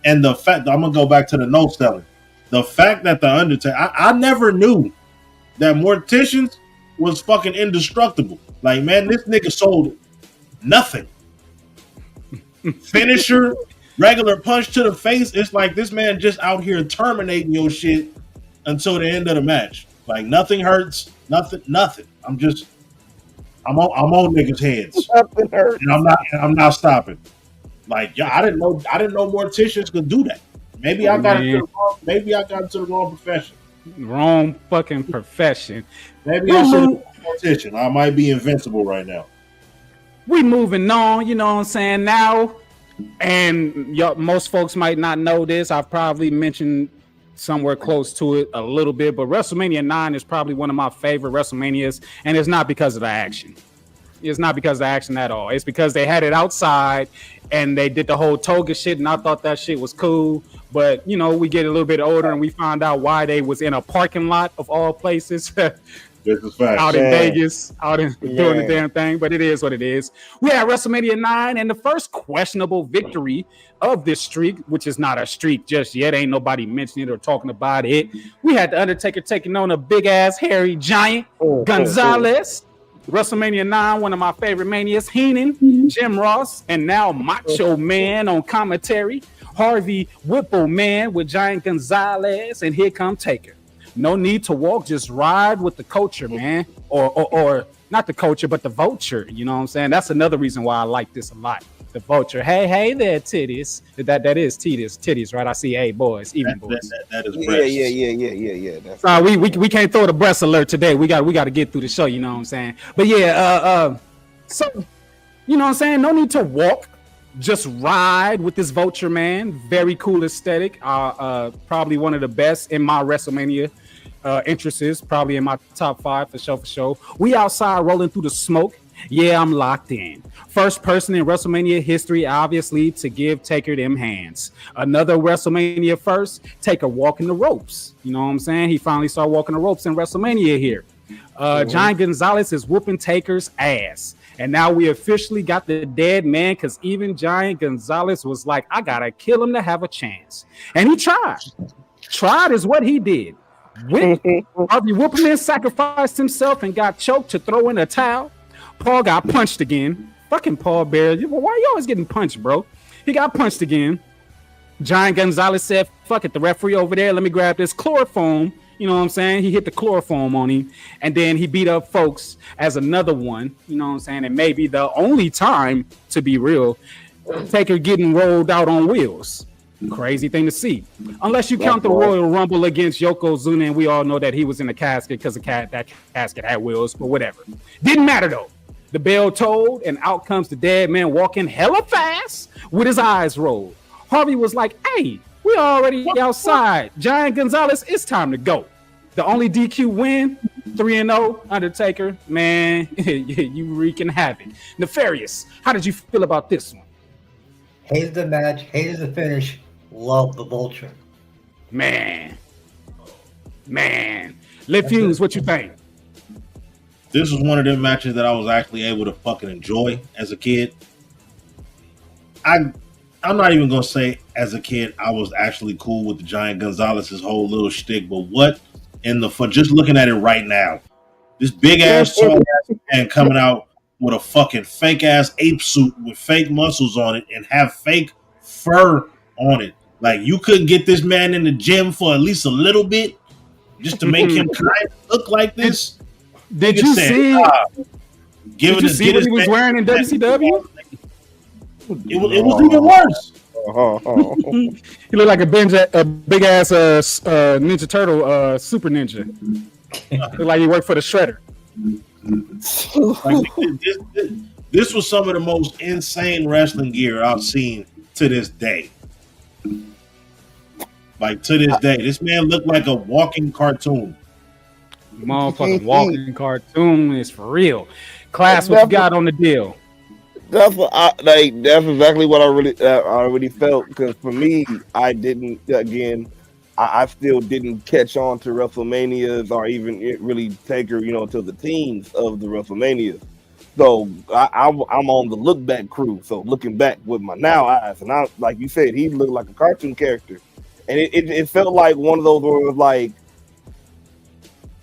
And the fact that I'm gonna go back to the no selling. The fact that the Undertaker, I never knew that Morticians was fucking indestructible. Like, man, this nigga sold nothing. Finisher, regular punch to the face. It's like this man just out here terminating your shit until the end of the match. Like, nothing hurts, nothing. I'm on niggas' heads. Nothing hurts. And I'm not stopping. Like, yeah, I didn't know Morticians could do that. Maybe I got into the wrong profession. Wrong fucking profession. Maybe I should have been a mortician. I might be invincible right now. We moving on, you know what I'm saying, now. And most folks might not know this. I've probably mentioned somewhere close to it a little bit, but WrestleMania 9 is probably one of my favorite WrestleManias, and it's not because of the action. It's not because of the action at all. It's because they had it outside and they did the whole toga shit, and I thought that shit was cool. But, you know, we get a little bit older and we find out why they was in a parking lot of all places. This is fact. Out in Vegas, doing the damn thing, but it is what it is. We had WrestleMania 9 and the first questionable victory of this streak, which is not a streak just yet. Ain't nobody mentioning it or talking about it. We had The Undertaker taking on a big-ass hairy giant, Gonzalez. WrestleMania 9, one of my favorite manias, Heenan, Jim Ross, and now Macho Man on commentary, Harvey Whipple Man with Giant Gonzalez, and here come Taker. No need to walk, just ride with the culture, man. Or not the culture, but the vulture. You know what I'm saying? That's another reason why I like this a lot. The vulture. Hey there, titties. That is titties, right? I see, hey, boys, even boys. That is breasts. Yeah. That's we can't throw the breast alert today. We got to get through the show. You know what I'm saying? But yeah, so you know what I'm saying? No need to walk. Just ride with this vulture, man. Very cool aesthetic. Probably one of the best in my WrestleMania interests. Probably in my top 5 for sure. We outside rolling through the smoke. Yeah, I'm locked in. First person in WrestleMania history, obviously, to give Taker them hands. Another WrestleMania first, Taker walking the ropes. You know what I'm saying? He finally started walking the ropes in WrestleMania here. Giant Gonzalez is whooping Taker's ass. And now we officially got the dead man, because even Giant Gonzalez was like, I got to kill him to have a chance. And he tried. Tried is what he did. Harvey Whippleman sacrificed himself and got choked to throw in a towel. Paul got punched again. Fucking Paul Bear. Why you always getting punched, bro? He got punched again. Giant Gonzalez said, fuck it, the referee over there, let me grab this chloroform. You know what I'm saying? He hit the chloroform on him, and then he beat up folks as another one. You know what I'm saying? And maybe the only time, to be real, Taker getting rolled out on wheels. Crazy thing to see. Unless you count the Royal Rumble against Yokozuna, and we all know that he was in the casket because that casket had wheels, but whatever. Didn't matter, though. The bell tolled, and out comes the dead man walking hella fast with his eyes rolled. Harvey was like, hey, we already outside. Giant Gonzalez, it's time to go. The only DQ win, 3-0, Undertaker. Man, you wreaking havoc. Nefarious, how did you feel about this one? Hated the match, hated the finish, loved the vulture. Man. Lip Fuse, what you think? This was one of them matches that I was actually able to fucking enjoy as a kid. I'm not even gonna say as a kid I was actually cool with the Giant Gonzalez's whole little shtick, but what in the fun? Just looking at it right now, this big ass tall ass man coming out with a fucking fake ass ape suit with fake muscles on it and have fake fur on it. Like, you couldn't get this man in the gym for at least a little bit just to make him kind of look like this. Did you see what he was wearing in WCW? It was even worse. He looked like a big ass Ninja Turtle, Super Ninja. Looked like he worked for the Shredder. Like, this was some of the most insane wrestling gear I've seen to this day. Like, to this day, this man looked like a walking cartoon. Motherfucking walking cartoon is for real. Class, what you got on the deal? That's what that's exactly what I really felt. Because for me, I didn't. Again, I still didn't catch on to WrestleManias or even really take her, to the teens of the WrestleManias. So I'm on the look back crew. So looking back with my now eyes, and I, like you said, he looked like a cartoon character, and it felt like one of those where it was like,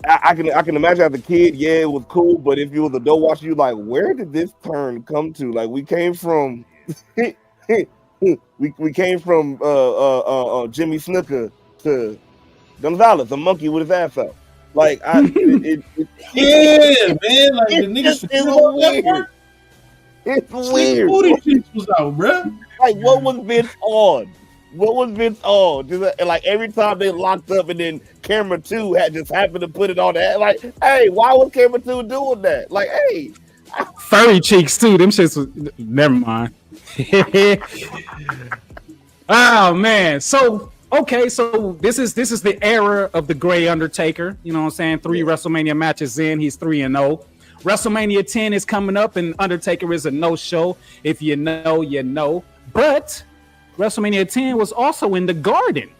I can imagine as a kid, yeah, it was cool, but if you was a adult watching, you like, where did this turn come to? Like, we came from we came from Jimmy Snooker to Gonzalez, a monkey with his ass out. Like, yeah, man, like the niggas so weird. It's weird. Booty was out, bro. Like, what was Vince on? What was Vince on? Just, like, every time they locked up and then camera 2 had just happened to put it on that. Like, hey, why was camera 2 doing that? Like, hey. Furry cheeks too. Them shits was, never mind. Oh man. So okay, so this is the era of the Gray Undertaker. You know what I'm saying? 3 WrestleMania matches in, he's 3-0. WrestleMania 10 is coming up, and Undertaker is a no-show. If you know, you know. But WrestleMania 10 was also in the Garden.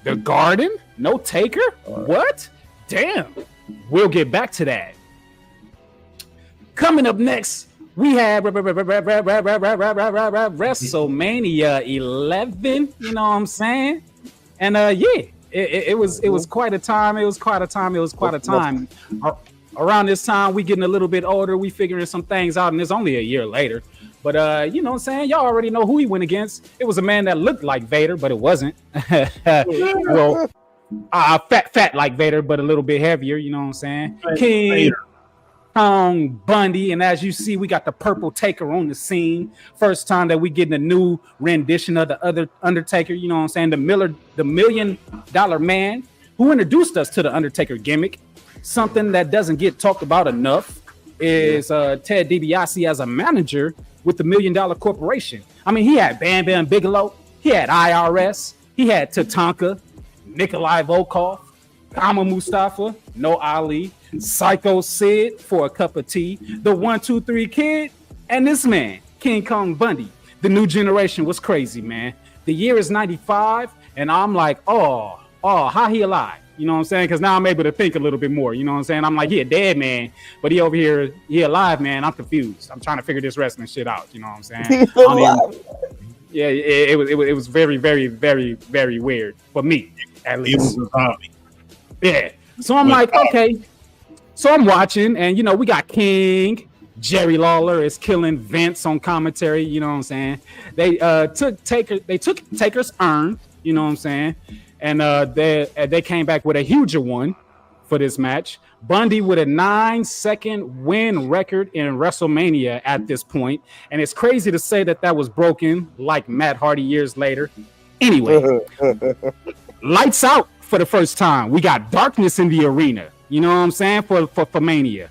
The Garden? No Taker? What? Damn. We'll get back to that. Coming up next, we have WrestleMania 11. You know what I'm saying? And it was quite a time. It was quite a time. Around this time, we getting a little bit older. We figuring some things out, and it's only a year later. But you know what I'm saying? Y'all already know who he went against. It was a man that looked like Vader, but it wasn't. Well, fat like Vader, but a little bit heavier. You know what I'm saying? King Kong Bundy, and as you see, we got the purple Taker on the scene. First time that we getting a new rendition of the other Undertaker. You know what I'm saying? The $1 million man who introduced us to the Undertaker gimmick. Something that doesn't get talked about enough is Ted DiBiase as a manager with the $1 Million Corporation. I mean, he had Bam Bam Bigelow, he had IRS, he had Tatanka, Nikolai Volkov, Kama Mustafa, No Ali, Psycho Sid for a cup of tea, the 1, 2, 3 Kid, and this man, King Kong Bundy. The new generation was crazy, man. The year is 95, and I'm like, oh, how he alive? You know what I'm saying? Because now I'm able to think a little bit more. You know what I'm saying? I'm like, he a dead man, but he over here, he alive, man. I'm confused. I'm trying to figure this wrestling shit out. You know what I'm saying? It was very, very, very, very weird for me, at least. It was a zombie. Yeah. So I'm like, okay. So I'm watching, and we got King. Jerry Lawler is killing Vince on commentary. You know what I'm saying? They took Taker's urn. You know what I'm saying? And they came back with a huger one for this match. Bundy with a 9-second win record in WrestleMania at this point. And it's crazy to say that was broken like Matt Hardy years later. Anyway, lights out for the first time. We got darkness in the arena. You know what I'm saying? For Mania.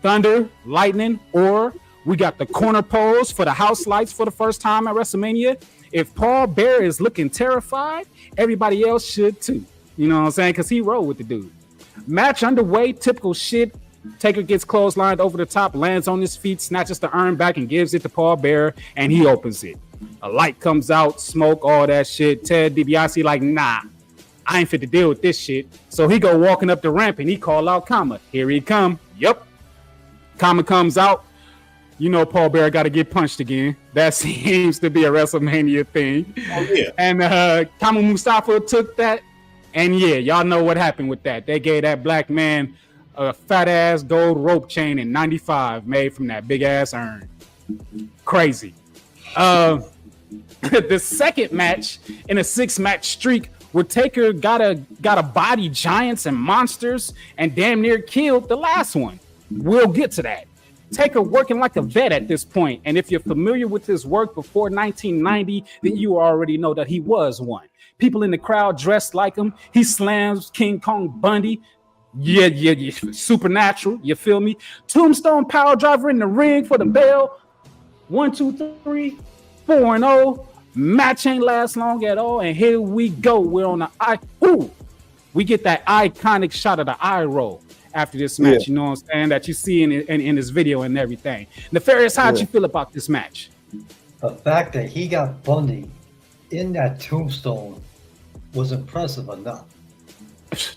Thunder, lightning, or we got the corner pose for the house lights for the first time at WrestleMania. If Paul Bearer is looking terrified, everybody else should too. You know what I'm saying? Because he rolled with the dude. Match underway, typical shit. Taker gets clotheslined over the top, lands on his feet, snatches the urn back and gives it to Paul Bearer, and he opens it. A light comes out, smoke, all that shit. Ted DiBiase like, nah, I ain't fit to deal with this shit. So he go walking up the ramp and he call out Kama. Here he come. Yep. Kama comes out. You know Paul Bearer got to get punched again. That seems to be a WrestleMania thing. Oh, yeah. And Kama Mustafa took that. And yeah, y'all know what happened with that. They gave that black man a fat-ass gold rope chain in 95 made from that big-ass urn. Crazy. The second match in a 6-match streak where Taker got a body giants and monsters and damn near killed the last one. We'll get to that. Taker working like a vet at this point, and if you're familiar with his work before 1990, then you already know that he was one. People in the crowd dressed like him. He slams King Kong Bundy. Yeah, supernatural. You feel me? Tombstone power driver in the ring for the bell. 1, 2, 3, 4-0. Match ain't last long at all. And here we go. We're on the eye. Ooh, we get that iconic shot of the eye roll after this match. You know what I'm saying? That you see in this video and everything. Nefarious, how'd you feel about this match? The fact that he got Bundy in that tombstone was impressive enough.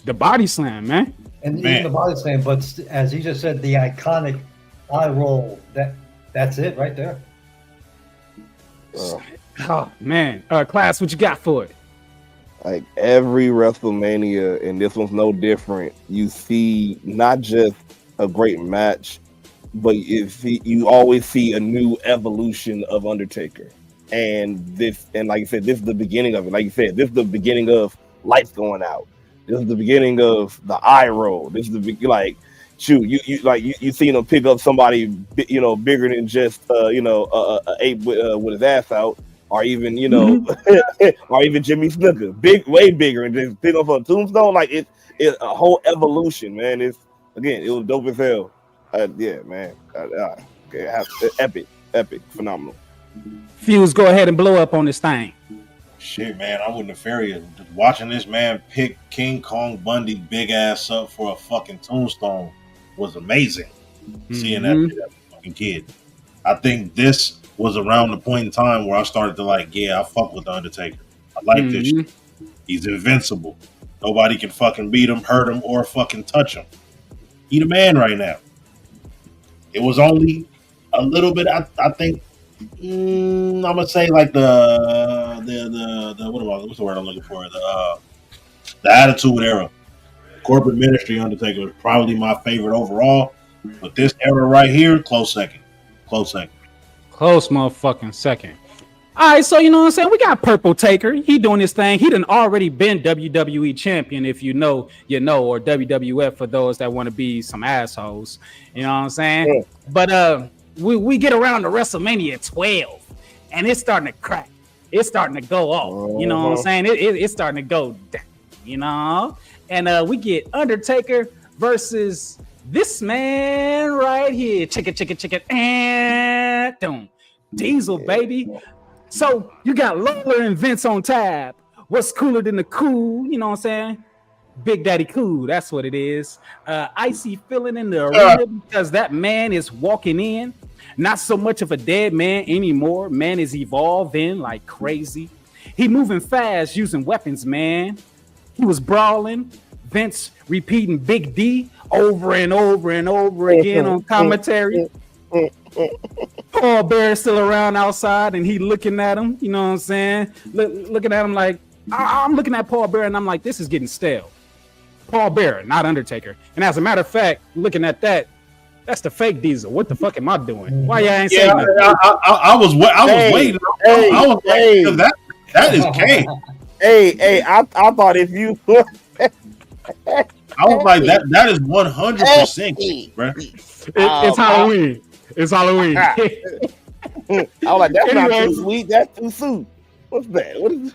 The body slam, man. And even the body slam, but as he just said, the iconic eye roll. That's it right there. Oh man, Class, what you got for it? Like every WrestleMania, and this one's no different. You see not just a great match, but you always see a new evolution of Undertaker. And like you said, this is the beginning of it. Like you said, this is the beginning of lights going out. This is the beginning of the eye roll. This is the shoot, you seen him pick up somebody, bigger than just ape with his ass out, or even or even Jimmy Snuka, way bigger, and just pick up a tombstone. Like it's a whole evolution, man. It was dope as hell. Yeah, man. Epic, phenomenal. Fuse, go ahead and blow up on this thing. Shit, man, I wouldn't nefarious. Watching this man pick King Kong Bundy big ass up for a fucking tombstone was amazing. Seeing that fucking kid. I think this was around the point in time where I started to I fuck with the Undertaker. I like this shit. He's invincible. Nobody can fucking beat him, hurt him, or fucking touch him. He the man right now. It was only a little bit. I think I'm gonna say like the what's the word I'm looking for? The Attitude Era. Corporate Ministry Undertaker was probably my favorite overall, but this era right here, close second. Close motherfucking second. All right, so you know what I'm saying? We got Purple Taker. He doing his thing. He done already been WWE champion, if you know, or WWF for those that want to be some assholes. You know what I'm saying? Yeah. But we get around to WrestleMania 12, and it's starting to crack. It's starting to go off. You know what I'm saying? It's starting to go down, And we get Undertaker versus this man right here. Chicken, and boom. Diesel, baby. So you got Lawler and Vince on tab. What's cooler than the cool? You know what I'm saying? Big Daddy Cool. That's what it is. Icy feeling in the arena because that man is walking in. Not so much of a dead man anymore. Man is evolving like crazy. He moving fast using weapons, man. He was brawling. Vince repeating Big D over and over and over again on commentary. Paul Bear still around outside, and he looking at him. You know what I'm saying? Looking at him like I'm looking at Paul Bear, and I'm like, this is getting stale. Paul Bear, not Undertaker. And as a matter of fact, looking at that, that's the fake Diesel. What the fuck am I doing? Why y'all ain't saying nothing? I was waiting. I was waiting. That is Kane. I thought if you. I was like that is 100%, bro. It's Halloween. It's Halloween. I was like, that's not too sweet. That's too soon. What's that? What is it?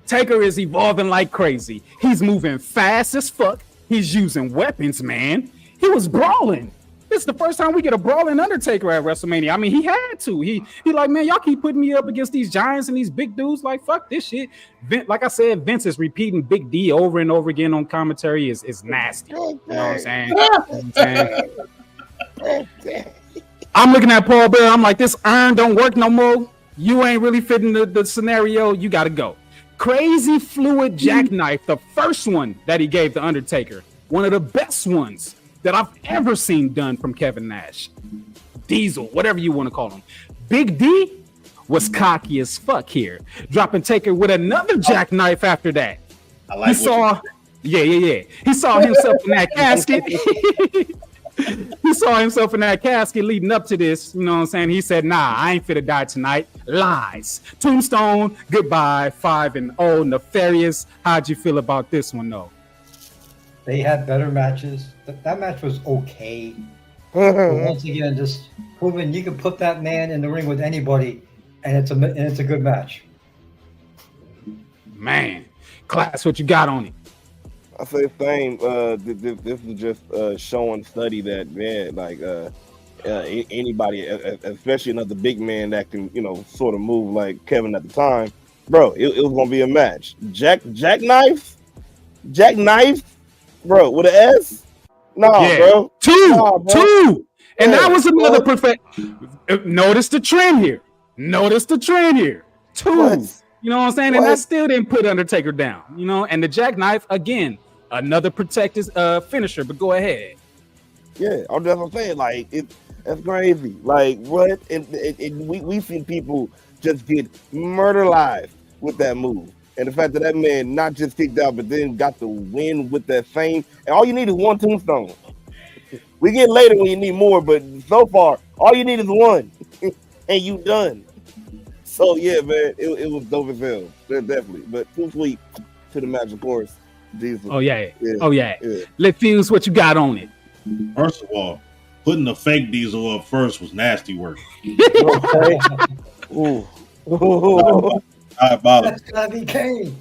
Taker is evolving like crazy. He's moving fast as fuck. He's using weapons, man. He was brawling. This is the first time we get a brawling Undertaker at WrestleMania. I mean, he had to. He like, man, y'all keep putting me up against these giants and these big dudes. Like, fuck this shit. Like I said, Vince is repeating Big D over and over again on commentary is nasty. You know what I'm saying? I'm looking at Paul Bear. I'm like, this iron don't work no more. You ain't really fitting the scenario. You got to go. Crazy fluid jackknife, the first one that he gave the Undertaker. One of the best ones that I've ever seen done from Kevin Nash. Diesel, whatever you want to call him. Big D was cocky as fuck here. Dropping Taker with another jackknife after that. I like Yeah. He saw himself in that casket. He saw himself in that casket leading up to this. You know what I'm saying? He said, nah, I ain't fit to die tonight. Lies. Tombstone, goodbye. 5-0. Nefarious. How'd you feel about this one, though? They had better matches. That match was okay. But once again, just proving you can put that man in the ring with anybody, and it's a good match. Man, Class, what you got on it? I say same. This is just showing study that man, like anybody, especially another big man that can, sort of move like Kevin at the time, bro. It was gonna be a match. Jackknife, bro, with an S. Nah, bro. Two. And Yeah, that was another bro. perfect. Notice the trend here. Two. What? You know what I'm saying? And I still didn't put Undertaker down. And the jackknife again, another protected finisher. But go ahead. Yeah, that's what I'm saying. Like that's crazy. Like what? And we seen people just get murderized with that move. And the fact that man not just kicked out, but then got the win with that same. And all you need is one tombstone. We get later when you need more, but so far, all you need is one, and you done. So yeah, man, it was dope as hell, definitely. But too sweet to the match, of course. Diesel. Oh yeah. Let Fuse what you got on it. First of all, putting the fake Diesel up first was nasty work. Okay. Ooh. Diabolical. That's gotta be Kane.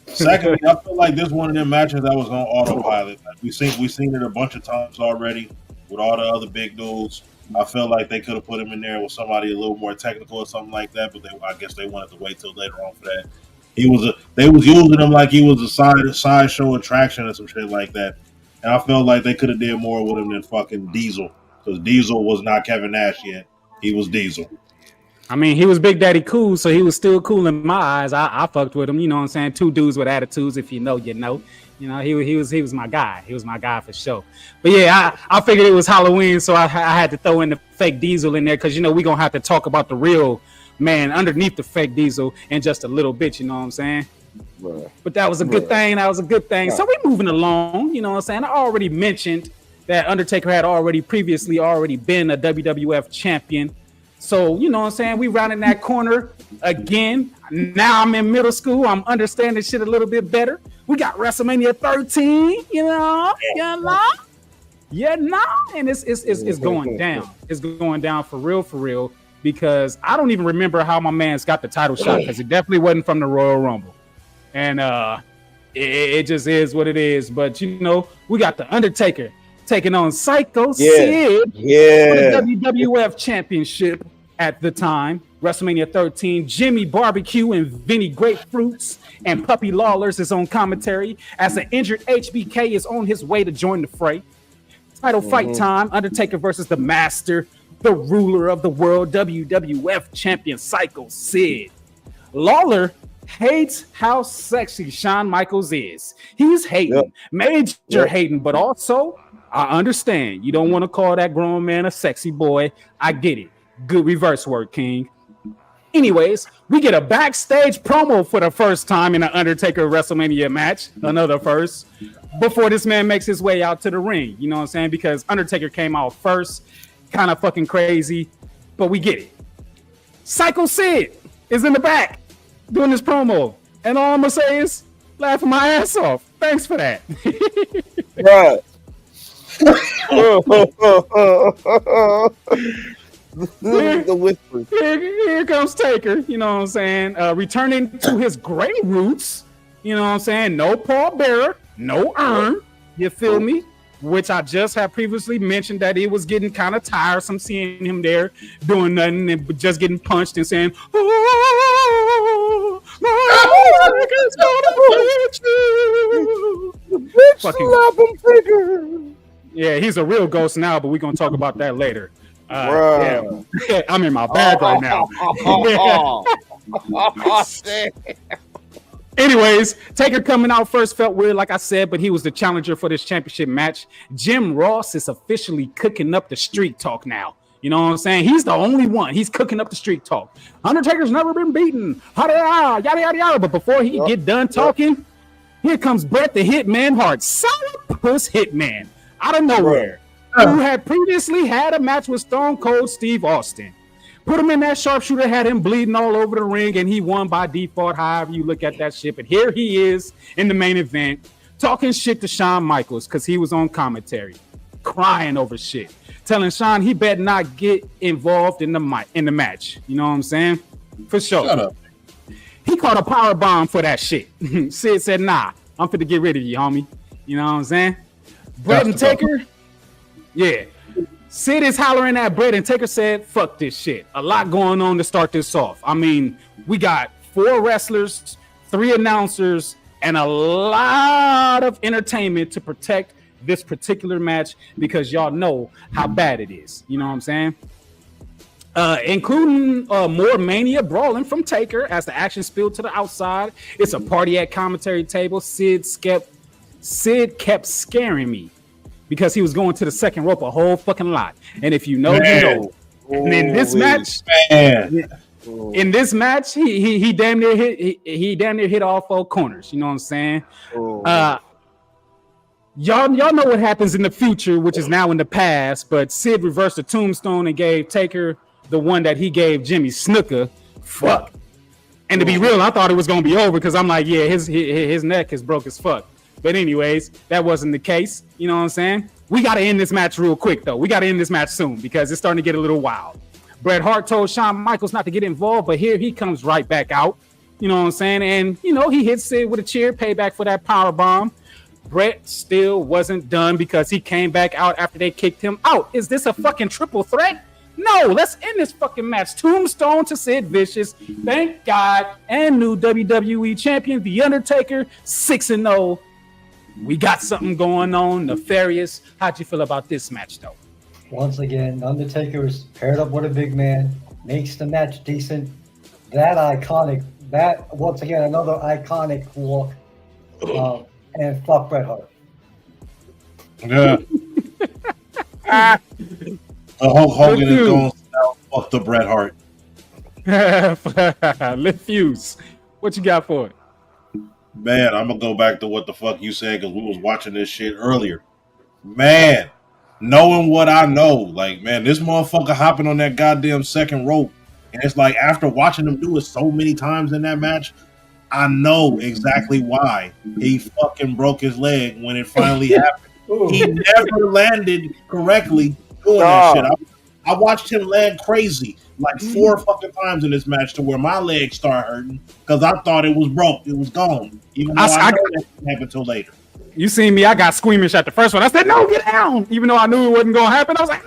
Secondly, I feel like this one of them matches that was on autopilot. Like we seen it a bunch of times already with all the other big dudes. I feel like they could have put him in there with somebody a little more technical or something like that, but I guess they wanted to wait till later on for that. They was using him like he was a sideshow attraction or some shit like that. And I felt like they could have did more with him than fucking Diesel, because Diesel was not Kevin Nash yet. He was Diesel. I mean, he was Big Daddy Cool, so he was still cool in my eyes. I fucked with him, you know what I'm saying? Two dudes with attitudes, if you know, you know. He was my guy. He was my guy for sure. But yeah, I figured it was Halloween, so I had to throw in the fake Diesel in there because, we're going to have to talk about the real man underneath the fake Diesel in just a little bit, you know what I'm saying? Right. But that was a good thing. Right. So we're moving along, you know what I'm saying? I already mentioned that Undertaker had previously been a WWF champion. So, you know what I'm saying? We rounding that corner again. Now I'm in middle school. I'm understanding shit a little bit better. We got WrestleMania 13, and it's going down. It's going down for real, because I don't even remember how my man's got the title shot, because it definitely wasn't from the Royal Rumble. And it just is what it is. But, we got the Undertaker taking on Psycho Sid for the WWF Championship at the time. WrestleMania 13, Jimmy Barbecue and Vinny Grapefruits and Puppy Lawless is on commentary as an injured HBK is on his way to join the fray. Title fight time, Undertaker versus the master, the ruler of the world, WWF champion Psycho Sid. Lawler hates how sexy Shawn Michaels is. He's hating, major hating, but also I understand. You don't want to call that grown man a sexy boy. I get it. Good reverse work, King. Anyways, we get a backstage promo for the first time in an Undertaker WrestleMania match. Another first. Before this man makes his way out to the ring. You know what I'm saying? Because Undertaker came out first. Kind of fucking crazy. But we get it. Psycho Sid is in the back doing this promo. And all I'm going to say is laughing my ass off. Thanks for that. Right. The whisper. Here comes Taker, you know what I'm saying? Returning to his gray roots, you know what I'm saying? No pallbearer, no urn, you feel me? Which I just have previously mentioned that it was getting kind of tiresome seeing him there doing nothing and just getting punched and saying, "Oh, my Taker's gonna get you." Yeah, he's a real ghost now, but we're gonna talk about that later. Yeah, I'm in my bag right now. Anyways, Taker coming out first felt weird, like I said, but he was the challenger for this championship match. Jim Ross is officially cooking up the street talk now. You know what I'm saying? He's the only one. He's cooking up the street talk. Undertaker's never been beaten. Yada, yada, yada. But before he get done talking, here comes Bret the Hitman Hart. Sourpuss Hitman out of nowhere. Who had previously had a match with Stone Cold Steve Austin. Put him in that sharpshooter, had him bleeding all over the ring, and he won by default, however you look at that shit. But here he is in the main event, talking shit to Shawn Michaels because he was on commentary, crying over shit, telling Shawn he better not get involved in the match. You know what I'm saying? For sure. Shut up. He caught a power bomb for that shit. Sid said, nah, I'm finna get rid of you, homie. You know what I'm saying? Brett and Taker, yeah. Sid is hollering at Brett, and Taker said, fuck this shit. A lot going on to start this off. I mean, we got 4 wrestlers, 3 announcers, and a lot of entertainment to protect this particular match because y'all know how bad it is. You know what I'm saying? Including more Mania brawling from Taker as the action spilled to the outside. It's a party at commentary table. Sid kept scaring me because he was going to the second rope a whole fucking lot. And if you know, you know. And in this match, he damn near hit all 4 corners. You know what I'm saying? Y'all know what happens in the future, which is now in the past. But Sid reversed the tombstone and gave Taker the one that he gave Jimmy Snuka. Fuck. And to be real, I thought it was gonna be over because I'm like, yeah, his neck is broke as fuck. But anyways, that wasn't the case. You know what I'm saying? We got to end this match real quick, though. We got to end this match soon because it's starting to get a little wild. Bret Hart told Shawn Michaels not to get involved, but here he comes right back out. You know what I'm saying? And, you know, he hits Sid with a chair, payback for that power bomb. Bret still wasn't done because he came back out after they kicked him out. Is this a fucking triple threat? No, let's end this fucking match. Tombstone to Sid Vicious. Thank God. And new WWE champion, The Undertaker, 6-0. We got something going on. Nefarious. How'd you feel about this match, though? Once again, Undertaker is paired up with a big man, makes the match decent. Once again, another iconic look. And fuck Bret Hart. Yeah. Hulk Hogan is going to fuck the Bret Hart. Lit Fuse. What you got for it? Man, I'm gonna go back to what the fuck you said because we was watching this shit earlier. Man, knowing what I know, like, man, this motherfucker hopping on that goddamn second rope, and it's like after watching him do it so many times in that match, I know exactly why he fucking broke his leg when it finally happened. He never landed correctly doing that shit. I watched him land crazy like 4 fucking times in this match to where my legs start hurting because I thought it was broke. It was gone. Even though I know that didn't happen until later. You seen me, I got squeamish at the first one. I said, no, get down. Even though I knew it wasn't going to happen, I was like,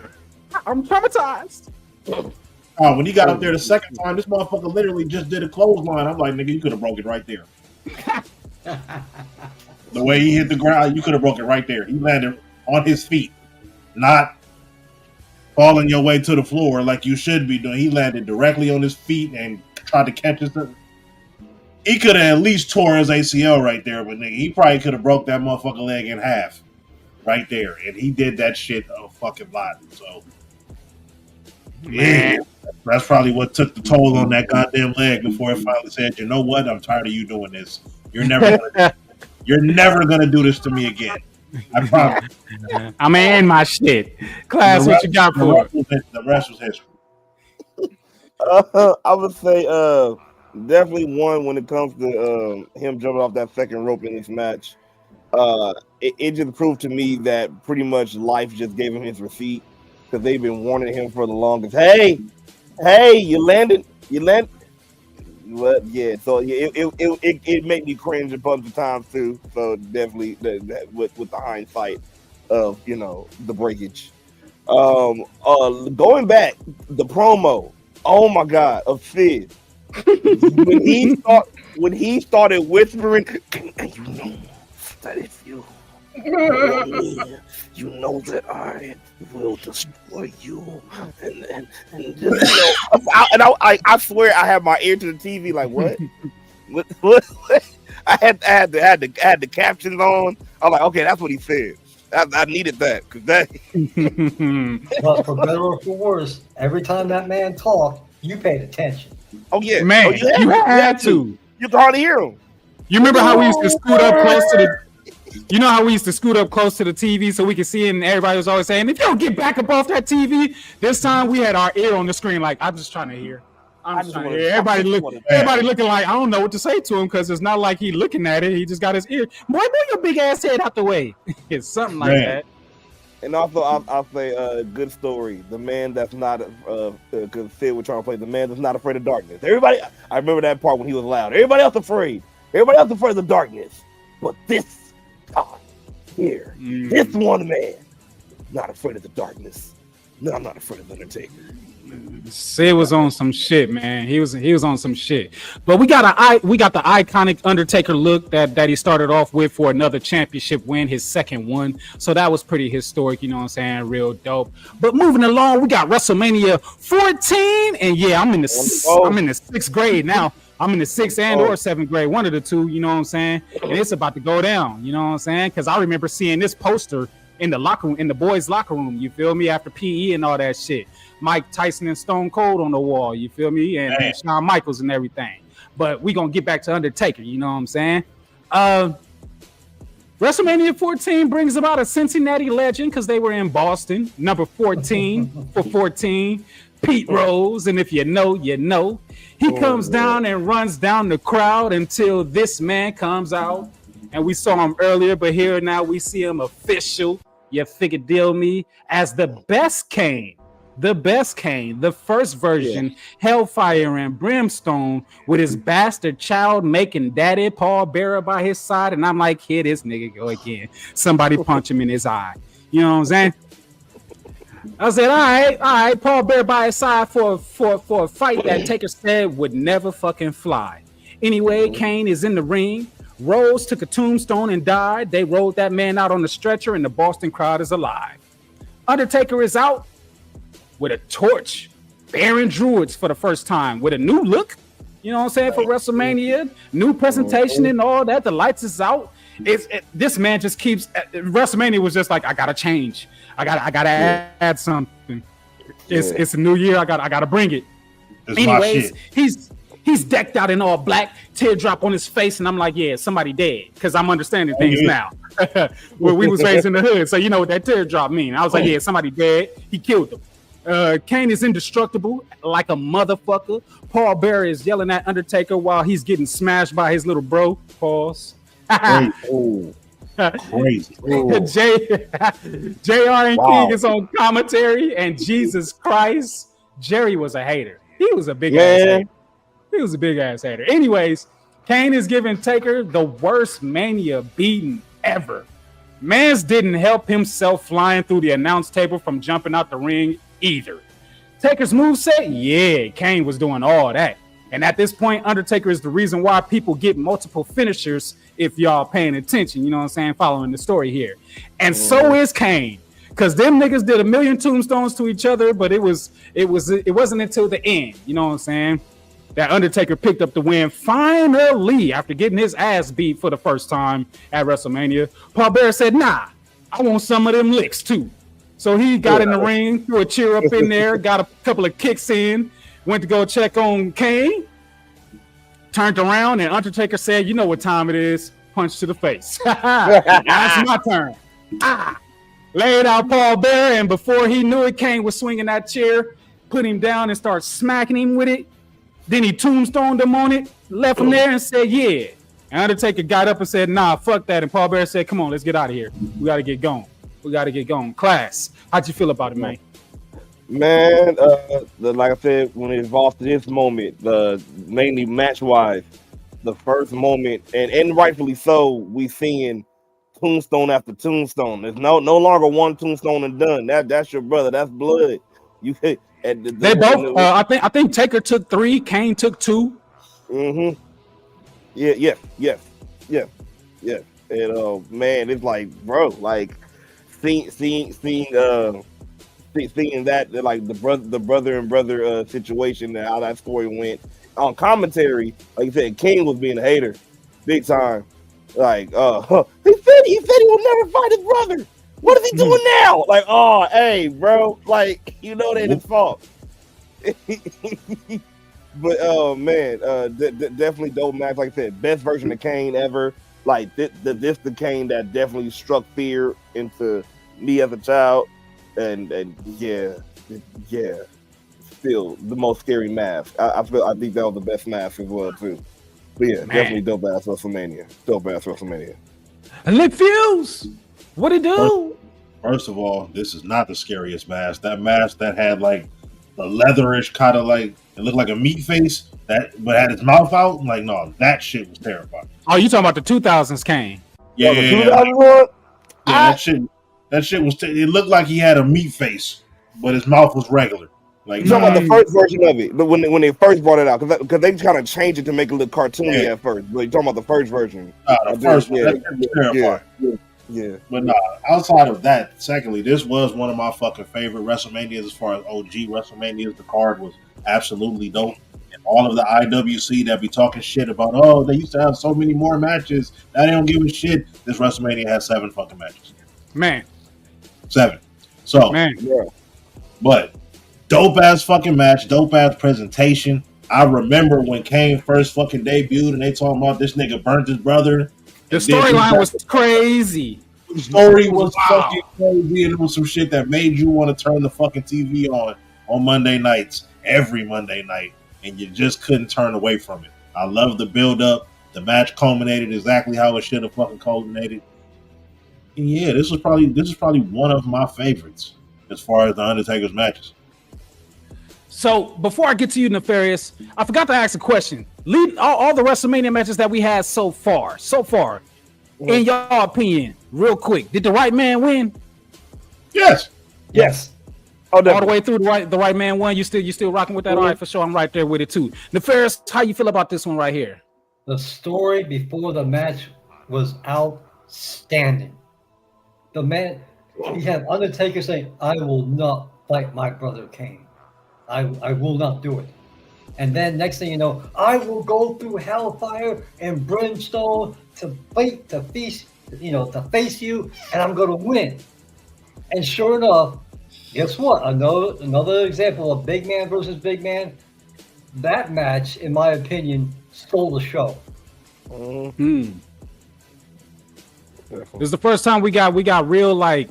I'm traumatized. Oh, when he got up there the second time, this motherfucker literally just did a clothesline. I'm like, nigga, you could have broke it right there. The way he hit the ground, you could have broke it right there. He landed on his feet, not falling your way to the floor like you should be doing. He landed directly on his feet and tried to catch his. He could have at least tore his ACL right there, but nigga, he probably could have broke that motherfucker leg in half right there. And he did that shit a fucking lot. So, yeah, that's probably what took the toll on that goddamn leg before it finally said, you know what? I'm tired of you doing this. You're never gonna do this to me again. I promise. I'm gonna end my shit. Class, what you got for it? The rest was history. I would say definitely one when it comes to him jumping off that second rope in this match. It just proved to me that pretty much life just gave him his receipt because they've been warning him for the longest. Hey, you landed. Well, yeah. So yeah, it made me cringe a bunch of times too. So definitely with the hindsight of the breakage. Going back the promo. Oh my God, of Sid when he started whispering, and you know that it's you. You know that I will destroy you, and just, I swear I had my ear to the TV like what? what? I had the captions on. I was like, okay, that's what he said. I needed that because that. But for better or for worse, every time that man talked, you paid attention. Oh yeah, man, you had to. You can hardly hear him. You remember how we used to scoot up close to the. You know how we used to scoot up close to the TV so we could see it, and everybody was always saying, if you don't get back up off that TV, this time we had our ear on the screen like, I'm just trying to hear. I'm just trying to hear. Everybody looking like, I don't know what to say to him because it's not like he looking at it. He just got his ear. Boy, move your big ass head out the way. It's something like that. And also, I'll say good story. The man that's not, because Sid was trying to play the man that's not afraid of darkness. Everybody, I remember that part when he was loud. Everybody else afraid. Everybody else afraid of the darkness. But this time here, this one man, not afraid of the darkness. No, I'm not afraid of Undertaker. Sid was on some shit, man. He was on some shit. But we got the iconic Undertaker look that he started off with for another championship win, his second one. So that was pretty historic, you know what I'm saying? Real dope. But moving along, we got WrestleMania 14, and yeah, I'm in the 6th grade now. I'm in the 6th and or 7th grade, one of the two, you know what I'm saying? And it's about to go down, you know what I'm saying? Because I remember seeing this poster in the locker room, in the boys' locker room, you feel me? After PE and all that shit. Mike Tyson and Stone Cold on the wall, you feel me? And Shawn Michaels and everything. But we gonna get back to Undertaker, you know what I'm saying? WrestleMania 14 brings about a Cincinnati legend because they were in Boston. Number 14 for 14, Pete Rose. And if you know, you know. He comes down and runs down the crowd until this man comes out. And we saw him earlier, but here now we see him official. You figure deal me as the best Kane. The best Kane, the first version, Hellfire and Brimstone, with his bastard child making daddy Paul Bearer by his side. And I'm like, here this nigga go again. Somebody punch him in his eye. You know what I'm saying? I said, all right, Paul Bearer by his side for a fight that Taker said would never fucking fly. Anyway, Kane is in the ring. Rose took a tombstone and died. They rolled that man out on the stretcher, and the Boston crowd is alive. Undertaker is out with a torch, bearing druids for the first time with a new look. You know what I'm saying? For WrestleMania, new presentation and all that. The lights is out. This man just keeps. WrestleMania was just like, I gotta change. I gotta add something. It's a new year. I gotta bring it. Anyways, he's decked out in all black, teardrop on his face, and I'm like, yeah, somebody dead, because I'm understanding things now. Where we was raised in the hood, so you know what that teardrop mean. I was like, yeah, somebody dead. He killed him. Kane is indestructible like a motherfucker. Paul Bearer is yelling at Undertaker while he's getting smashed by his little bro. Pause. Crazy. JR and King is on commentary, and Jesus Christ, Jerry was a hater. He was a big ass hater. He was a big ass hater. Anyways, Kane is giving Taker the worst Mania beating ever. Mans didn't help himself flying through the announce table from jumping out the ring either. Taker's moveset, yeah, Kane was doing all that. And at this point, Undertaker is the reason why people get multiple finishers if y'all paying attention, you know what I'm saying, following the story here. And so is Kane. Because them niggas did a million tombstones to each other, but it wasn't until the end, you know what I'm saying, that Undertaker picked up the win finally after getting his ass beat for the first time at WrestleMania. Paul Bearer said, nah, I want some of them licks too. So he got in the ring, threw a cheer up in there, got a couple of kicks in, went to go check on Kane, turned around, and Undertaker said, you know what time it is, punch to the face. That's my turn. Laid out Paul Bearer, and before he knew it, Kane was swinging that chair, put him down and started smacking him with it. Then he tombstoned him on it, left him there and said, yeah. And Undertaker got up and said, nah, fuck that. And Paul Bearer said, come on, let's get out of here. We got to get going. Class, how'd you feel about it, man? Man, like I said, when it evolved to this moment, mainly match-wise, the first moment, and rightfully so, we seeing tombstone after tombstone. There's no longer one tombstone and done. That's your brother. That's blood. You hit. They both. I think Taker took 3. Kane took 2. Mm-hmm. Yeah. And man, it's like, bro, like seeing that, like the brother and brother situation, and how that story went on commentary. Like you said, Kane was being a hater, big time. Like, he said he will never fight his brother. What is he doing now? Like, oh, hey, bro, like, you know that it's fault. But man, definitely dope match. Like I said, best version of Kane ever. Like this the Kane that definitely struck fear into me as a child, and yeah, still the most scary mask. I think that was the best mask as well too. But yeah, definitely dope ass WrestleMania. And Lick Fuse, what it do? First of all, this is not the scariest mask. That mask that had like the leatherish kind of like, it looked like a meat face but had its mouth out. I'm like, no, that shit was terrifying. Oh, you talking about the 2000s Kane? Yeah, the yeah, 2001. yeah. That shit was. It looked like he had a meat face, but his mouth was regular. Like, You talking about the first version of it, when they first brought it out, because they kind of changed it to make it look cartoony at first. But you talking about the first version? The first one, that's terrifying. Yeah. But outside of that, secondly, this was one of my fucking favorite WrestleManias as far as OG WrestleManias. The card was absolutely dope. And all of the IWC that be talking shit about, oh, they used to have so many more matches. Now they don't give a shit. This WrestleMania has 7 fucking matches. Man. 7. So, Man. Yeah. But dope ass fucking match, dope ass presentation. I remember when Kane first fucking debuted and they talking about this nigga burnt his brother. The storyline was crazy. The story was fucking crazy, and it was some shit that made you want to turn the fucking TV on Monday nights, every Monday night, and you just couldn't turn away from it. I love the build up. The match culminated exactly how it should have fucking culminated. And yeah, this is probably one of my favorites as far as the Undertaker's matches. So before I get to you, Nefarious, I forgot to ask a question. Lead all the WrestleMania matches that we had so far, in your opinion, real quick, did the right man win? Yes. All the way through the right man won. You still rocking with that? All right, for sure. I'm right there with it too. Nefarious, how you feel about this one right here? The story before the match was outstanding. The man, he had Undertaker saying, "I will not fight my brother Kane. I will not do it." And then next thing you know, I will go through hellfire and brimstone to face you, and I'm gonna win. And sure enough, guess what? Another example of big man versus big man. That match, in my opinion, stole the show. This is the first time we got real, like,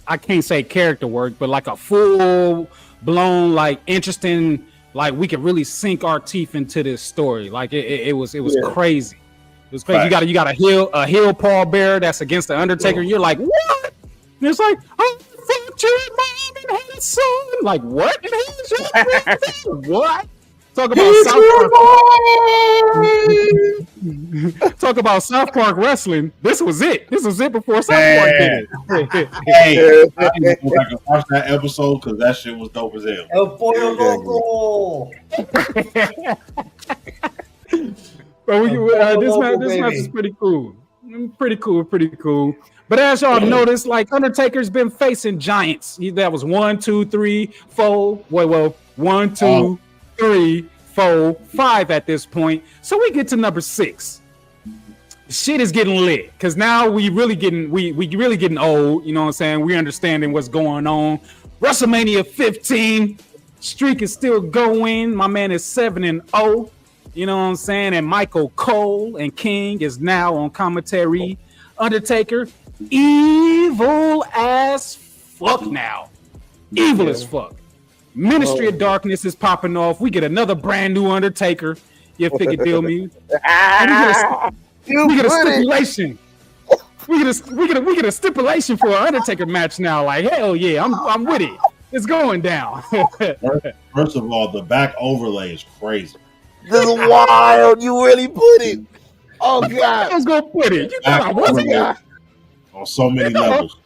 I can't say character work, but like a full blown, like, interesting, like we could really sink our teeth into this story. Like it was crazy. It was crazy. Right. You got a heel pallbearer that's against the Undertaker. You're like, what? And it's like, oh, fuck your mom and his son. Like, what? What? Talk about Talk about South Park wrestling. This was it. This was it before South Park did it. Hey, I need to go back and watch that episode because that shit was dope as hell. El Pollo Loco. But this match is pretty cool. Pretty cool. But as y'all noticed, like, Undertaker's been facing giants. That was 1, 2, 3, 4. Well, 1, 2, 3, 4, 5 at this point. So we get to number 6. Shit is getting lit because now we really getting old. You know what I'm saying? We understanding what's going on. WrestleMania 15 streak is still going. My man is 7-0. You know what I'm saying? And Michael Cole and King is now on commentary. Undertaker, evil as fuck now. Evil as fuck. Ministry of Darkness is popping off. We get another brand new Undertaker. You figure deal me. And we get a stipulation. We get a stipulation for an Undertaker match now. Like, hell yeah, I'm with it. It's going down. First of all, the back overlay is crazy. This is wild. You really put it. Oh God. I was gonna put it. You thought I wasn't. On so many levels.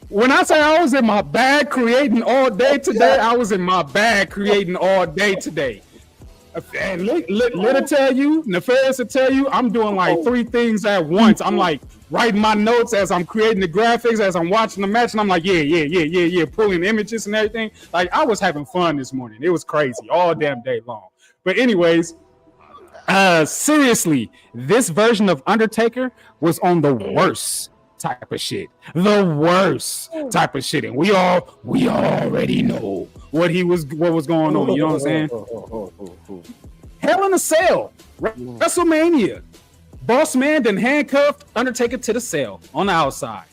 When I say I was in my bag creating all day today, I was in my bag creating all day today. And let it tell you, Nefarious will tell you, I'm doing like 3 things at once. I'm like writing my notes as I'm creating the graphics, as I'm watching the match, and I'm like, yeah, pulling images and everything. Like, I was having fun this morning. It was crazy all damn day long. But anyways, seriously, this version of Undertaker was on the worst type of shit. The worst type of shit. And we already know what was going on. You know what I'm saying? Hell in a Cell. WrestleMania. Boss Man then handcuffed Undertaker to the cell on the outside.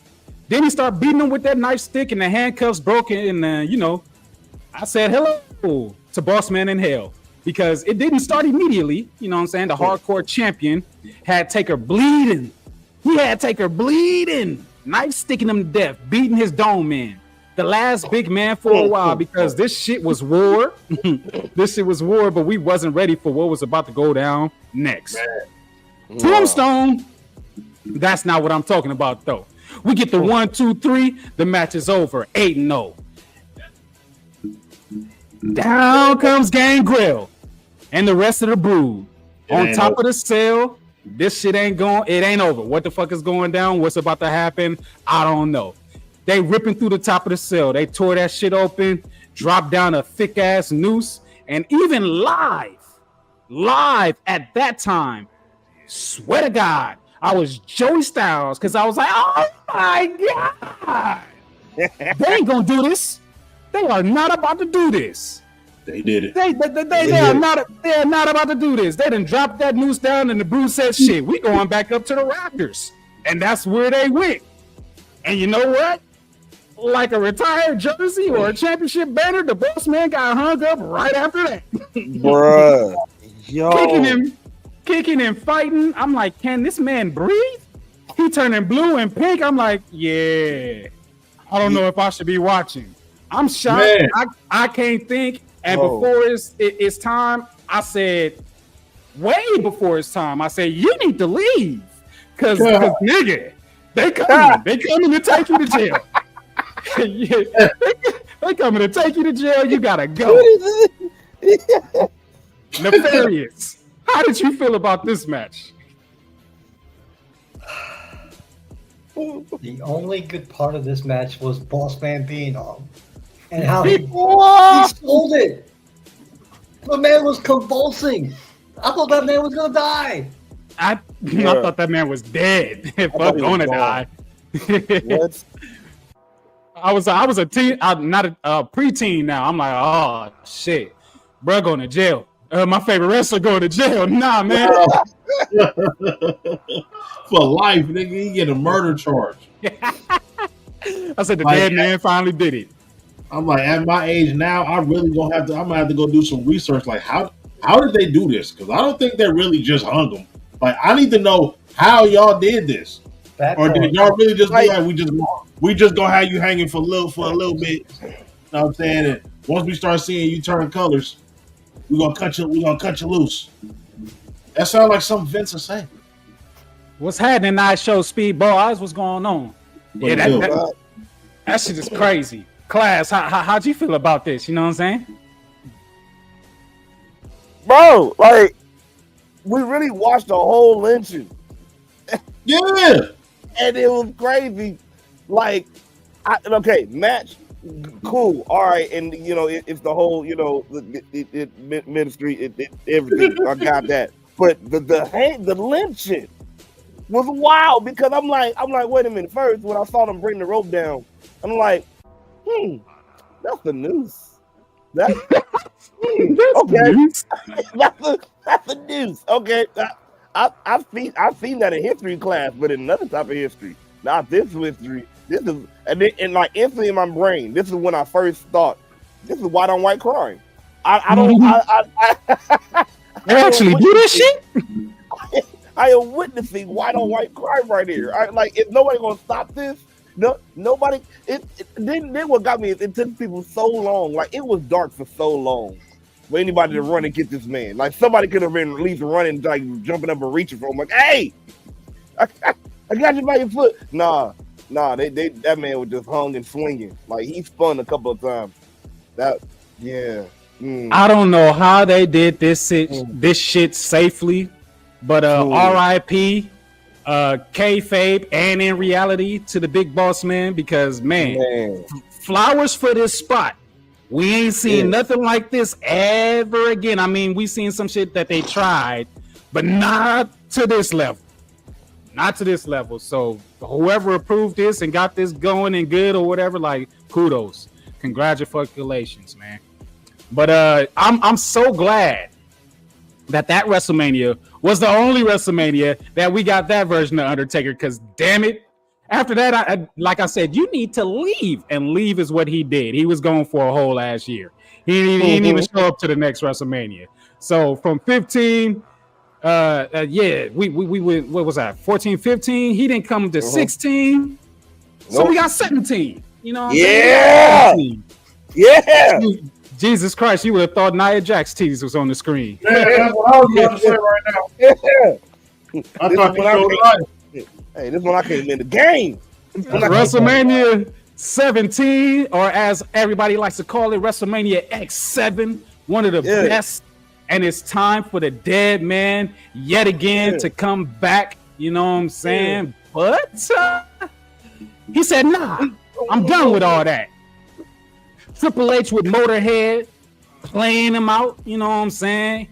Then he started beating him with that knife stick and the handcuffs broke. And I said hello to Boss Man in hell. Because it didn't start immediately. You know what I'm saying? The hardcore champion had Taker bleeding. He had Taker bleeding. Knife sticking him to death. Beating his dome in. The last big man for a while because this shit was war. This shit was war, but we wasn't ready for what was about to go down next. Tombstone. That's not what I'm talking about, though. We get the 1, 2, 3. The match is over. 8-0. Down comes Gangrel and the rest of the brood on top of the cell. This shit ain't going. It ain't over. What the fuck is going down? What's about to happen? I don't know. They ripping through the top of the cell. They tore that shit open, dropped down a thick ass noose, and even live at that time. Swear to God, I was Joey Styles because I was like, oh my God, they ain't gonna do this. They are not about to do this. They did it. They are not about to do this. They done dropped that noose down and the Brew said, shit, we going back up to the Raptors. And that's where they went. And you know what? Like a retired jersey or a championship banner, the boss man got hung up right after that. Bruh. Yo. Kicking and fighting. I'm like, can this man breathe? He turning blue and pink. I'm like, yeah. I don't know if I should be watching. I'm shocked. I can't think. And before it's time, I said, way before it's time, I said, you need to leave. Cause nigga, they coming to take you to jail. They coming to take you to jail. You gotta go. Nefarious. How did you feel about this match? The only good part of this match was Boss Man being on. And how he sold it. The man was convulsing. I thought that man was gonna die. I thought that man was dead. If I'm gonna die. What? I was a teen, not a preteen now. I'm like, oh shit, bro, going to jail. My favorite wrestler going to jail. Nah, man. For life, nigga, you get a murder charge. I said the dead man finally did it. I'm like, at my age now, I'm gonna have to go do some research. Like, how did they do this? Because I don't think they really just hung them. Like, I need to know how y'all did this. Or did y'all really just be like, we just gonna have you hanging for a little bit? You know what I'm saying? And once we start seeing you turn colors, we're gonna cut you loose. That sounds like something Vince is saying. What's happening? Night show Speedballs. What's going on? Yeah, that shit is crazy. Class, how'd you feel about this? You know what I'm saying? Bro, like, we really watched the whole lynching. Yeah. And it was crazy. Like, match, cool, all right, and you know, it's the whole, you know, ministry, everything. I got that, but the lynching was wild because I'm like, wait a minute. First, when I saw them bring the rope down, I'm like, that's the noose. That's okay. That's the noose. Okay, I've seen that in history class, but in another type of history, not this history. This is and like instantly in my brain, this is when I first thought, this is white on white crime. They actually do this shit. I am witnessing white on white crime right here. Is nobody gonna stop this? No, nobody. Then what got me is it took people so long. Like, it was dark for so long for anybody to run and get this man. Like, somebody could have been at least running, like jumping up and reaching for him. Like, hey, I got you by your foot. Nah, that man was just hung and swinging. Like, he spun a couple of times. I don't know how they did this shit safely, but R.I.P. Kayfabe and in reality to the big boss man, because man, flowers for this spot. We ain't seen nothing like this ever again. I mean, we seen some shit that they tried, but not to this level. Not to this level. So whoever approved this and got this going and good or whatever, like, kudos, congratulations, man. But I'm so glad that WrestleMania was the only WrestleMania that we got that version of Undertaker, because damn it, after that, like I said, you need to leave, and leave is what he did. He was going for a whole ass year. He didn't even show up to the next WrestleMania. So from 15, we went, what was that, 14, 15? He didn't come to 16, so we got 17. You know what I'm saying? Yeah. Jesus Christ, you would have thought Nia Jax's titties was on the screen. Yeah, that's what I was about to say right now. I thought you showed life. Hey, this one I came in the game. WrestleMania 17, or as everybody likes to call it, WrestleMania X7, one of the best. And it's time for the dead man yet again to come back. You know what I'm saying? But he said, nah, I'm done with all that. Triple H with Motorhead playing him out. You know what I'm saying?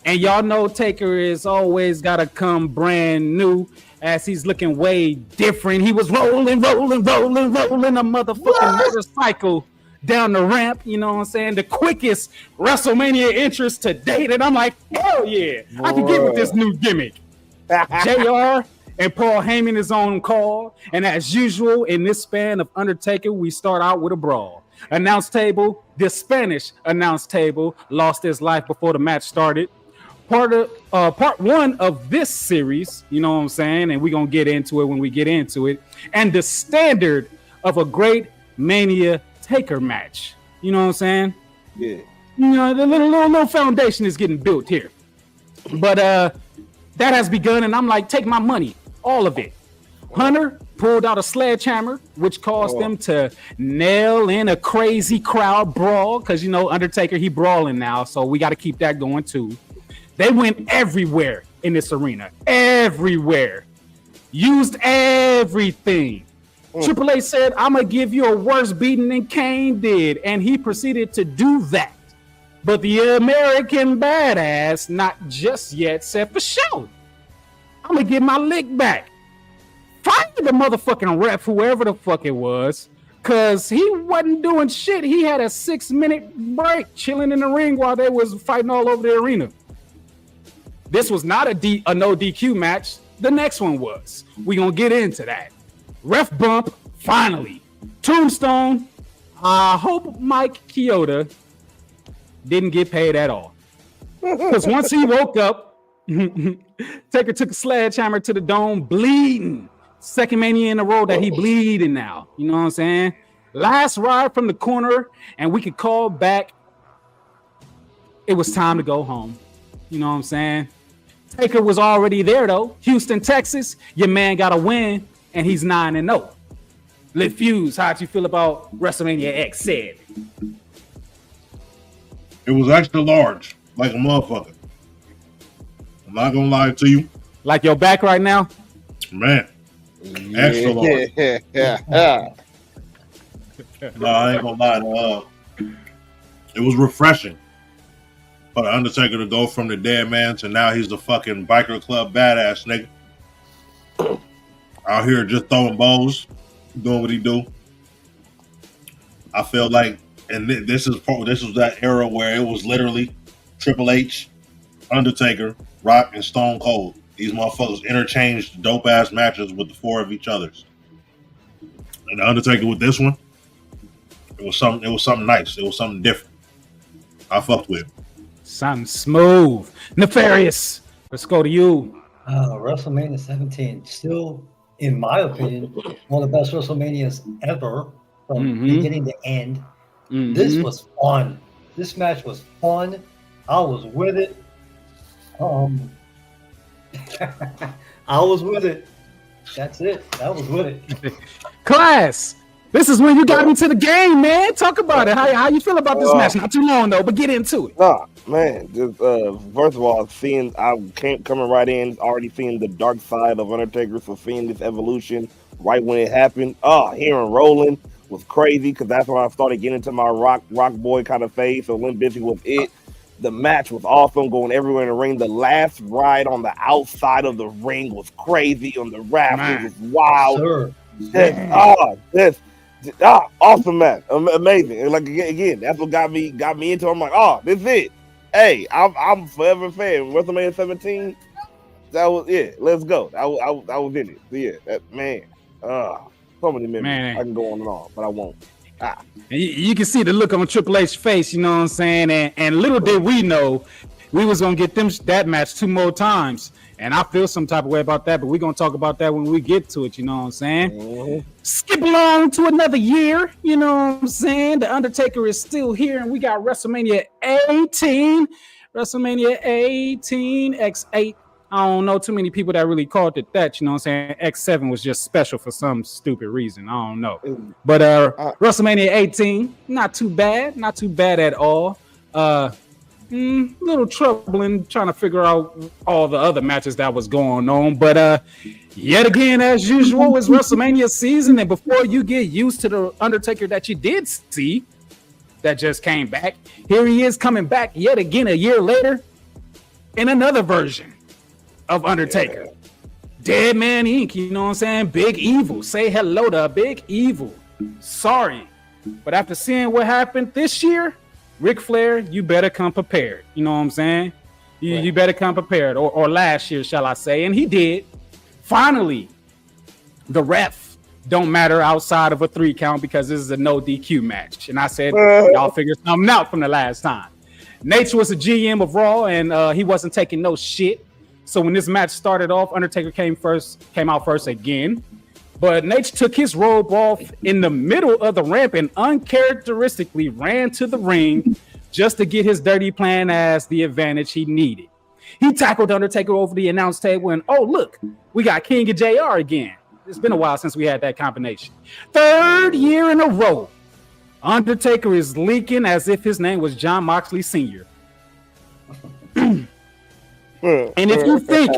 And y'all know Taker is always got to come brand new as he's looking way different. He was rolling a motherfucking motorcycle down the ramp. You know what I'm saying? The quickest WrestleMania entrance to date. And I'm like, hell yeah, I can get with this new gimmick. JR and Paul Heyman is on call. And as usual, in this span of Undertaker, we start out with a brawl. Announce table, the Spanish announce table lost his life before the match started. Part one of this series, you know what I'm saying, and we're gonna get into it when we get into it, and the standard of a great Mania Taker match. You know what I'm saying? Yeah. You know, the little foundation is getting built here. But that has begun, and I'm like, take my money, all of it. Hunter pulled out a sledgehammer, which caused them to nail in a crazy crowd brawl, because you know Undertaker, he brawling now, so we got to keep that going too. They went everywhere in this arena. Everywhere. Used everything. Triple H said, I'm going to give you a worse beating than Kane did. And he proceeded to do that. But the American Badass, not just yet, said, for sure, I'm going to get my lick back. Fire the motherfucking ref, whoever the fuck it was, because he wasn't doing shit. He had a 6-minute break chilling in the ring while they was fighting all over the arena. This was not a no DQ match. The next one was. We're going to get into that. Ref bump, finally. Tombstone. I hope Mike Chioda didn't get paid at all. Because once he woke up, Taker took a sledgehammer to the dome, bleeding. Second Mania in a row that he bleeding now. You know what I'm saying? Last ride from the corner, and we could call back. It was time to go home. You know what I'm saying? Taker was already there, though. Houston, Texas. Your man got a win, and he's 9-0. Lit Fuse, how'd you feel about WrestleMania X7? It was extra large, like a motherfucker. I'm not gonna lie to you. Like your back right now? Man, extra large. No, I ain't gonna lie. It was refreshing for the Undertaker to go from the dead man to now he's the fucking biker club badass nigga. Out here just throwing balls, doing what he do. I feel like, and this was that era where it was literally Triple H, Undertaker, Rock, and Stone Cold. These motherfuckers interchanged dope ass matches with the four of each others. And the Undertaker with this one, it was something nice. It was something different. I fucked with it. Something smooth. Nefarious. Let's go to you. WrestleMania 17, still, in my opinion, one of the best WrestleManias ever, from beginning to end. This was fun. This match was fun. I was with it. I was with it. That's it. I was with it. Class. This is when you got into the game, man. Talk about it. How you feel about this match? Not too long though, but get into it. Nah, man. Just first of all, coming right in, already seeing the dark side of Undertaker, so seeing this evolution right when it happened. Hearing Roland was crazy because that's when I started getting into my rock boy kind of phase. So Limp Bizkit was it. The match was awesome, going everywhere in the ring. The last ride on the outside of the ring was crazy on the rafters. It was wild. Awesome match, amazing. And like again, that's what got me into it. I'm like, this is it. Hey, I'm forever a fan. WrestleMania 17, that was it. Let's go. I was in it. So yeah, that man. So many memories. I can go on and on, but I won't. And you can see the look on Triple H's face. You know what I'm saying? And little did we know we was gonna get that match 2 more times. And I feel some type of way about that, but we're going to talk about that when we get to it, you know what I'm saying? Skip along to another year, you know what I'm saying? The Undertaker is still here, and we got WrestleMania 18. WrestleMania 18, X8, I don't know too many people that really called it that. You know what I'm saying? X7 was just special for some stupid reason. I don't know. But WrestleMania 18, not too bad at all. Little troubling trying to figure out all the other matches that was going on. But yet again, as usual, it's WrestleMania season, and before you get used to the Undertaker that you did see, that just came back, here he is coming back yet again a year later in another version of Undertaker. Dead Man Inc., you know what I'm saying? Big Evil. Say hello to Big Evil. Sorry. But after seeing what happened this year, Ric Flair, you better come prepared. You know what I'm saying? You better come prepared. Or last year, shall I say. And he did. Finally, the ref don't matter outside of a 3 count because this is a no DQ match. And I said, y'all figure something out from the last time. Nate was a GM of Raw, and he wasn't taking no shit. So when this match started off, Undertaker came out first again. But Nate took his robe off in the middle of the ramp and uncharacteristically ran to the ring just to get his dirty plan as the advantage he needed. He tackled Undertaker over the announce table and, oh, look, we got King and JR again. It's been a while since we had that combination. 3rd year in a row, Undertaker is leaking as if his name was John Moxley Sr. And if you think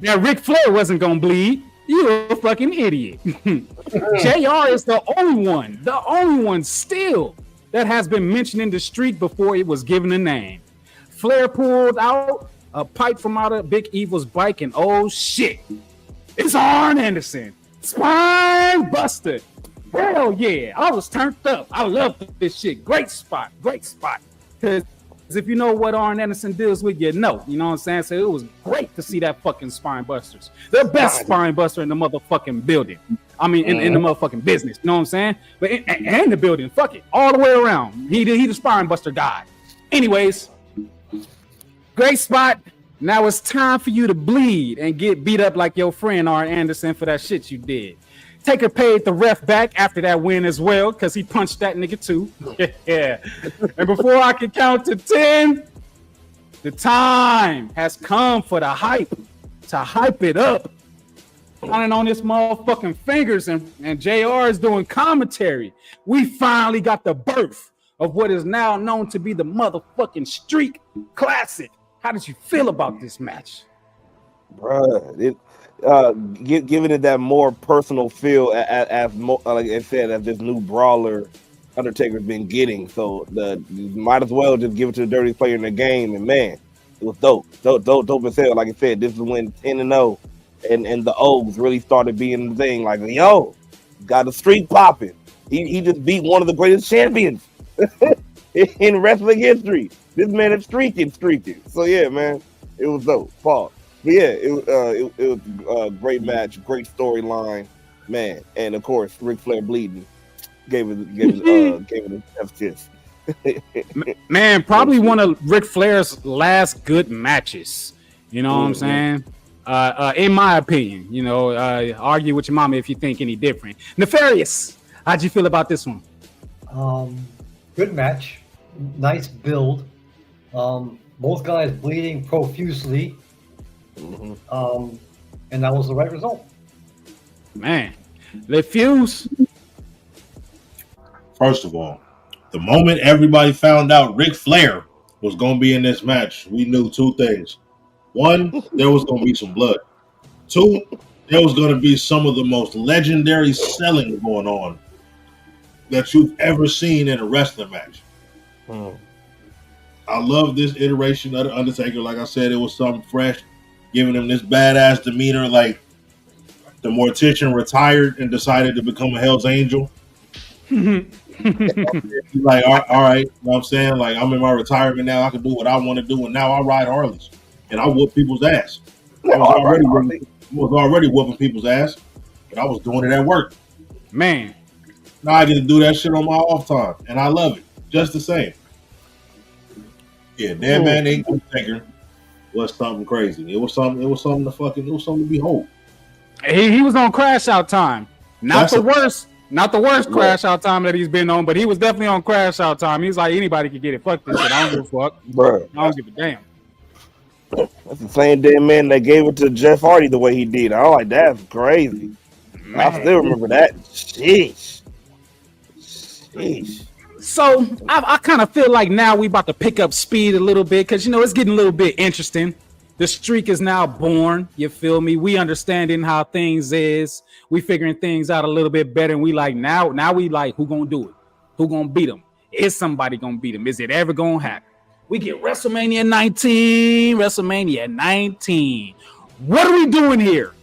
that Ric Flair wasn't going to bleed, you're a fucking idiot. JR is the only one still that has been mentioned in the street before it was given a name. Flair pulled out a pipe from out of Big Evil's bike, and oh shit, it's Arn Anderson. Spine buster. Hell yeah, I was turned up. I love this shit. Great spot. Because if you know what Arn Anderson deals with, you know what I'm saying? So it was great to see that fucking spine busters. The best spine buster in the motherfucking building. I mean, in the motherfucking business. You know what I'm saying? But in the building, fuck it, all the way around. He the spine buster guy. Anyways, great spot. Now it's time for you to bleed and get beat up like your friend Arn Anderson for that shit you did. Taker paid the ref back after that win as well because he punched that nigga too. Yeah. And before I can count to 10, the time has come for the hype to hype it up. Counting on his motherfucking fingers, and JR is doing commentary. We finally got the birth of what is now known to be the motherfucking Streak Classic. How did you feel about this match? Bruh, giving it that more personal feel as like I said, as this new brawler Undertaker's been getting. So you might as well just give it to the dirtiest player in the game. And man, it was dope as hell. Like I said, this is when 10-0 and the O's really started being the thing. Like, yo, got the streak popping. He just beat one of the greatest champions in wrestling history. This man is streaking. So yeah, man, it was dope. Pause. But yeah, it was a great match, great storyline, man, and of course Ric Flair bleeding gave it a tough kiss. Man, probably one of Ric Flair's last good matches. You know what I'm saying? In my opinion, argue with your mama if you think any different. Nefarious, how'd you feel about this one? Good match, nice build. Both guys bleeding profusely. And that was the right result. Man, let fuse. First of all, the moment everybody found out Ric Flair was going to be in this match, we knew 2 things. 1, there was going to be some blood. 2, there was going to be some of the most legendary selling going on that you've ever seen in a wrestling match. I love this iteration of the Undertaker. Like I said, it was something fresh, giving him this badass demeanor, like the mortician retired and decided to become a Hell's Angel. He's like, all right, you know what I'm saying? Like, I'm in my retirement now. I can do what I want to do, and now I ride Harleys, and I whoop people's ass. I was already whooping people's ass, but I was doing it at work. Man. Now I get to do that shit on my off time, and I love it just the same. Yeah, Dead Man ain't Undertaker was something crazy. It was something to behold. He was on Crash Out time. Not the worst Crash Out time that he's been on, but he was definitely on Crash Out time. He's like, anybody can get it. Fuck this shit. I don't give a fuck. Bro, I don't give a damn. That's the same damn man that gave it to Jeff Hardy the way he did. I was like, that's crazy. I still remember that. Sheesh. So I kind of feel like now we about to pick up speed a little bit because it's getting a little bit interesting. The streak is now born. You feel me? We understanding how things is. We figuring things out a little bit better. And we like now we like who gonna do it? Who gonna beat them? Is somebody gonna beat them? Is it ever gonna happen? We get WrestleMania 19. What are we doing here?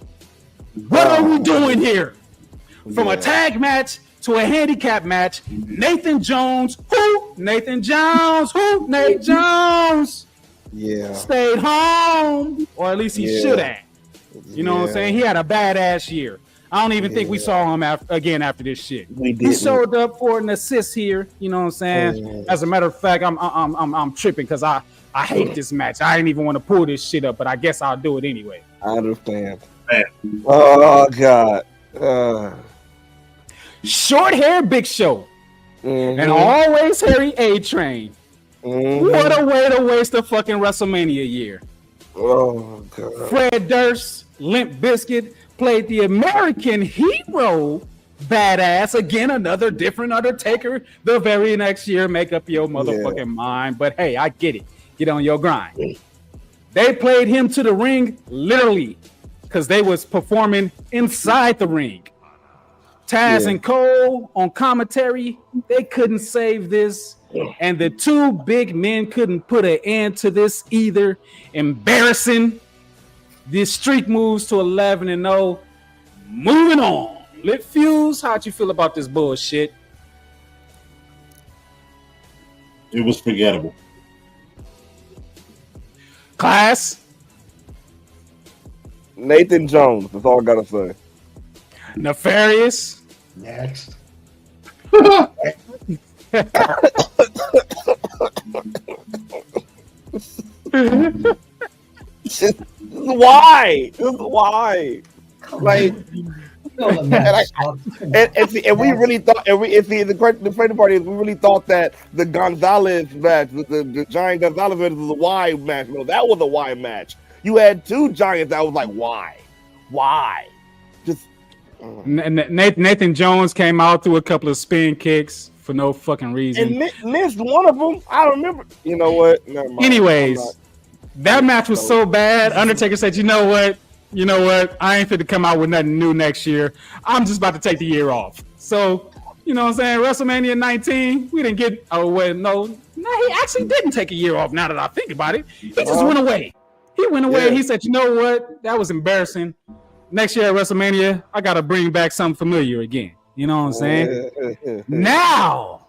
From a tag match to a handicap match, Nathan Jones, Nate Jones stayed home, or at least he should have. You know what I'm saying? He had a badass year. I don't even think we saw him again after this shit. He showed up for an assist here. You know what I'm saying? As a matter of fact, I'm tripping because I hate this match. I didn't even want to pull this shit up, but I guess I'll do it anyway. I understand. Oh God. Short hair Big Show and always hairy A-Train. What a way to waste a fucking WrestleMania year. Oh God. Fred Durst, Limp Bizkit played the American hero badass. Again, another different Undertaker the very next year. Make up your motherfucking mind. But hey, I get it. Get on your grind. They played him to the ring literally because they was performing inside the ring. Taz and Cole on commentary, they couldn't save this. And the two big men couldn't put an end to this either. Embarrassing. This streak moves to 11-0. Moving on. Lit Fuse, how'd you feel about this bullshit? It was forgettable. Class? Nathan Jones. That's all I gotta say. Nefarious? Next. Why? Like, and we really thought, the funny part is we really thought that the Gonzalez match, the Giant Gonzalez match was a Y match. No, that was a Y match. You had two Giants that was like, why? Just Nathan Jones came out through a couple of spin kicks for no fucking reason. And missed one of them. I don't remember. You know what? Never mind. Anyways, that match was so bad. Undertaker said, you know what? I ain't fit to come out with nothing new next year. I'm just about to take the year off. So, you know what I'm saying? WrestleMania 19, we didn't get, no, he actually didn't take a year off now that I think about it. He just went away. He went away. Yeah. He said, you know what? That was embarrassing. Next year at WrestleMania, I got to bring back something familiar again. You know what I'm saying? Now,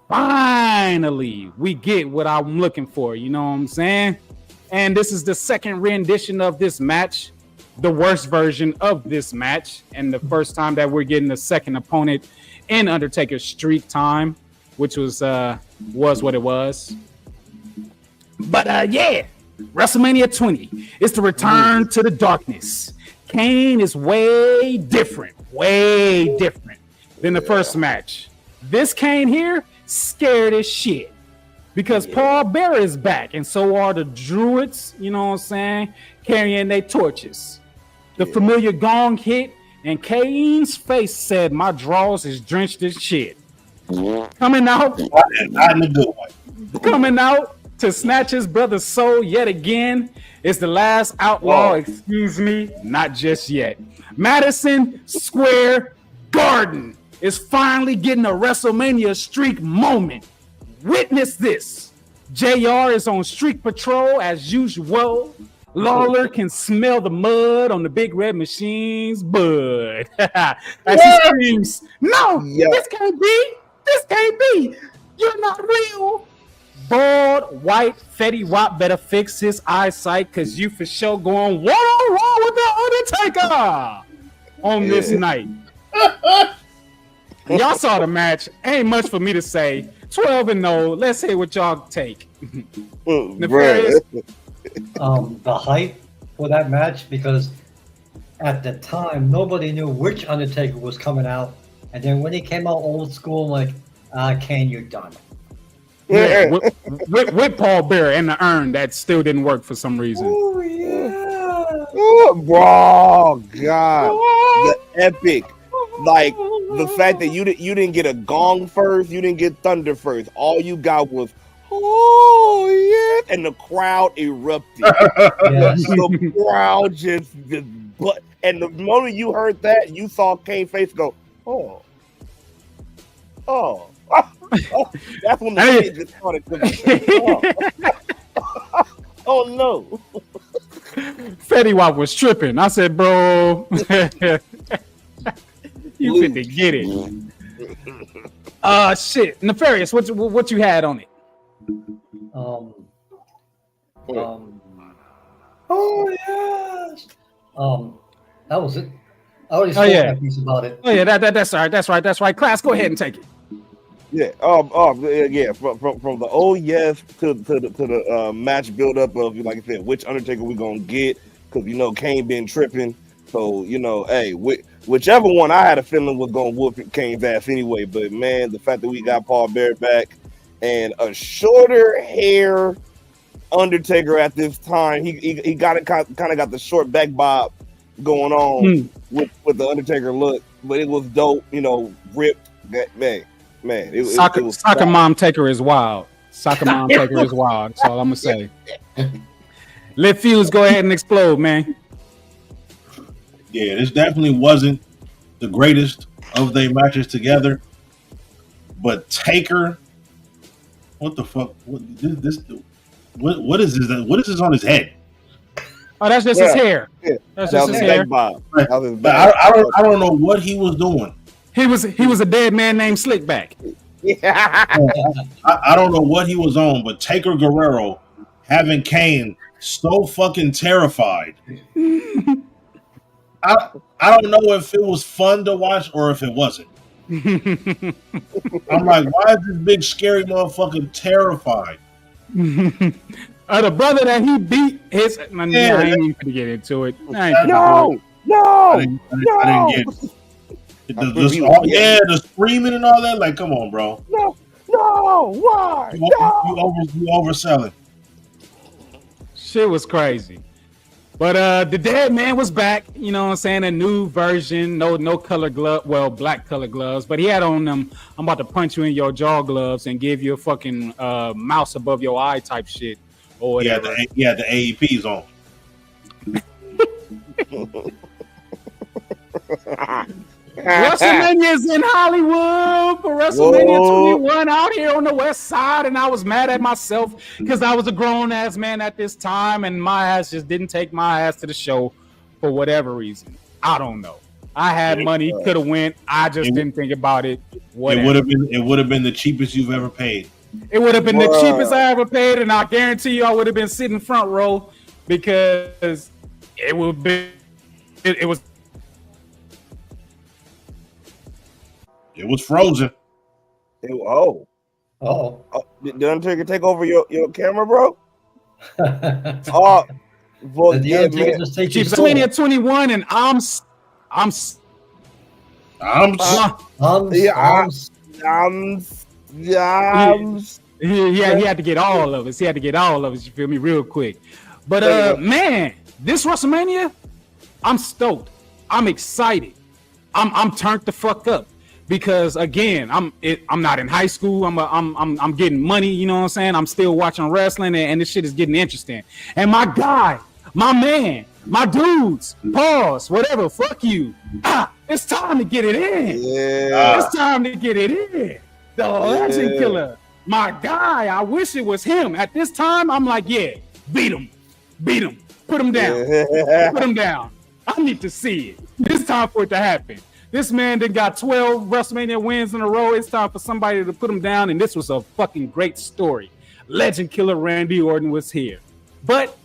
finally, we get what I'm looking for. You know what I'm saying? And this is the second rendition of this match, the worst version of this match, and the first time that we're getting the second opponent in Undertaker's streak time, which was what it was. But WrestleMania 20 is the return to the darkness. Kane is way different than the first match. This Kane here, scared as shit. Because Paul Bearer is back, and so are the Druids, you know what I'm saying, carrying their torches. The familiar gong hit, and Kane's face said, my drawers is drenched in shit. Coming out, not in a good way. Coming out to snatch his brother's soul yet again is the last outlaw, excuse me, not just yet. Madison Square Garden is finally getting a WrestleMania streak moment. Witness this. JR is on streak patrol as usual. Lawler can smell the mud on the big red machine's bud. As he screams, no, this can't be. You're not real. Bald, white, Fetty Wap better fix his eyesight because you for sure going one-on-one with the Undertaker on this night. Y'all saw the match. Ain't much for me to say. 12-0. Let's hear what y'all take. Nefarious. The hype for that match, because at the time nobody knew which Undertaker was coming out, and then when he came out old school, like, Kane, you're done. Yeah, with Paul Bearer and the urn that still didn't work for some reason. Oh yeah. Oh, bro, God, the epic, like the fact that you didn't get a gong first, you didn't get thunder first. All you got was oh yeah, and the crowd erupted. Yes. The crowd just but, and the moment you heard that, you saw Kane's face go, oh. That's when the shit just started coming. Oh no. Fetty Wap was tripping. I said, bro, you fit to get it. Shit. Nefarious, what you had on it? Oh yes. That was it. I already spoke that piece about it. Oh yeah, that's all right. That's right. Class, go ahead and take it. Yeah. Yeah. From the oh yes to the match build up of, like I said, which Undertaker we gonna get, because Kane been tripping. So hey, whichever one I had a feeling was gonna whoop Kane's ass anyway. But man, the fact that we got Paul Bearer back and a shorter hair Undertaker at this time, he got it kind of got the short back bob going on with the Undertaker look, but it was dope. Ripped. That man. Soccer Mom Taker is wild. Soccer Mom Taker is wild. That's all I'm gonna say. Let Fuse go ahead and explode, man. Yeah, this definitely wasn't the greatest of their matches together, but Taker, what the fuck? What is this? What is this? What is this on his head? Oh, that's just his hair. Yeah. That's just his hair. I don't know what he was doing. He was a dead man named Slickback. Yeah. I don't know what he was on, but Taker Guerrero having Kane so fucking terrified. I don't know if it was fun to watch or if it wasn't. I'm like, why is this big scary motherfucker terrified? The brother that he beat his. I ain't even gonna get into it. No. I didn't get it. The screaming and all that. Like, come on, bro. No, why? You overselling. Shit was crazy. But the dead man was back, you know what I'm saying? A new version, no color glove, well, black color gloves, but he had on them, I'm about to punch you in your jaw gloves and give you a fucking mouse above your eye type shit. Or whatever. Yeah, the AEPs on. WrestleMania's in Hollywood for WrestleMania 21 out here on the west side, and I was mad at myself because I was a grown-ass man at this time, and my ass just didn't take my ass to the show for whatever reason. I don't know. I had money, could have went. I just didn't think about it. Whatever. It would have been the cheapest you've ever paid. It would have been the cheapest I ever paid, and I guarantee you I would have been sitting front row because it would be. It was. It was frozen. Did Undertaker take over your camera, bro? Well, yeah, man. WrestleMania 21, and he had to get all of us. He had to get all of us. You feel me? Real quick. But man, this WrestleMania, I'm stoked. I'm excited. I'm turned the fuck up. Because again, I'm not in high school. I'm getting money. You know what I'm saying? I'm still watching wrestling, and this shit is getting interesting. And my guy, my man, my dudes, pause, whatever. Fuck you. It's time to get it in. Yeah. It's time to get it in. The Legend Killer, my guy. I wish it was him. At this time, I'm like, yeah, beat him, put him down, put him down. I need to see it. It's time for it to happen. This man then got 12 WrestleMania wins in a row. It's time for somebody to put him down, and this was a fucking great story. Legend Killer Randy Orton was here. But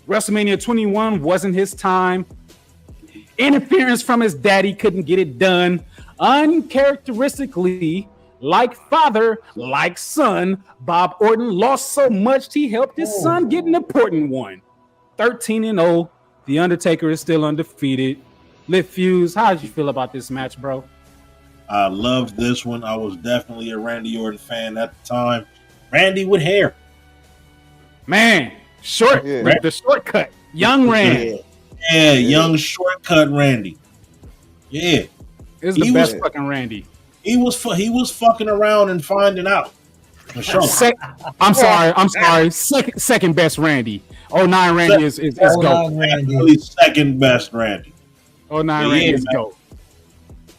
WrestleMania 21 wasn't his time. Interference from his daddy couldn't get it done. Uncharacteristically, like father, like son, Bob Orton lost so much he helped his son get an important one. 13-0. The Undertaker is still undefeated. Lit Fuse, how did you feel about this match, bro? I loved this one. I was definitely a Randy Orton fan at the time. Randy with hair. Man, short, Yeah. the shortcut, young Randy. Yeah, young shortcut Randy. Yeah, Is the He best was- fucking Randy. he was fucking around and finding out for sure. I'm sorry. Second best Randy. 09 Randy is All go. on Randy. Really second best Randy. 09 Yeah, Randy is man. go.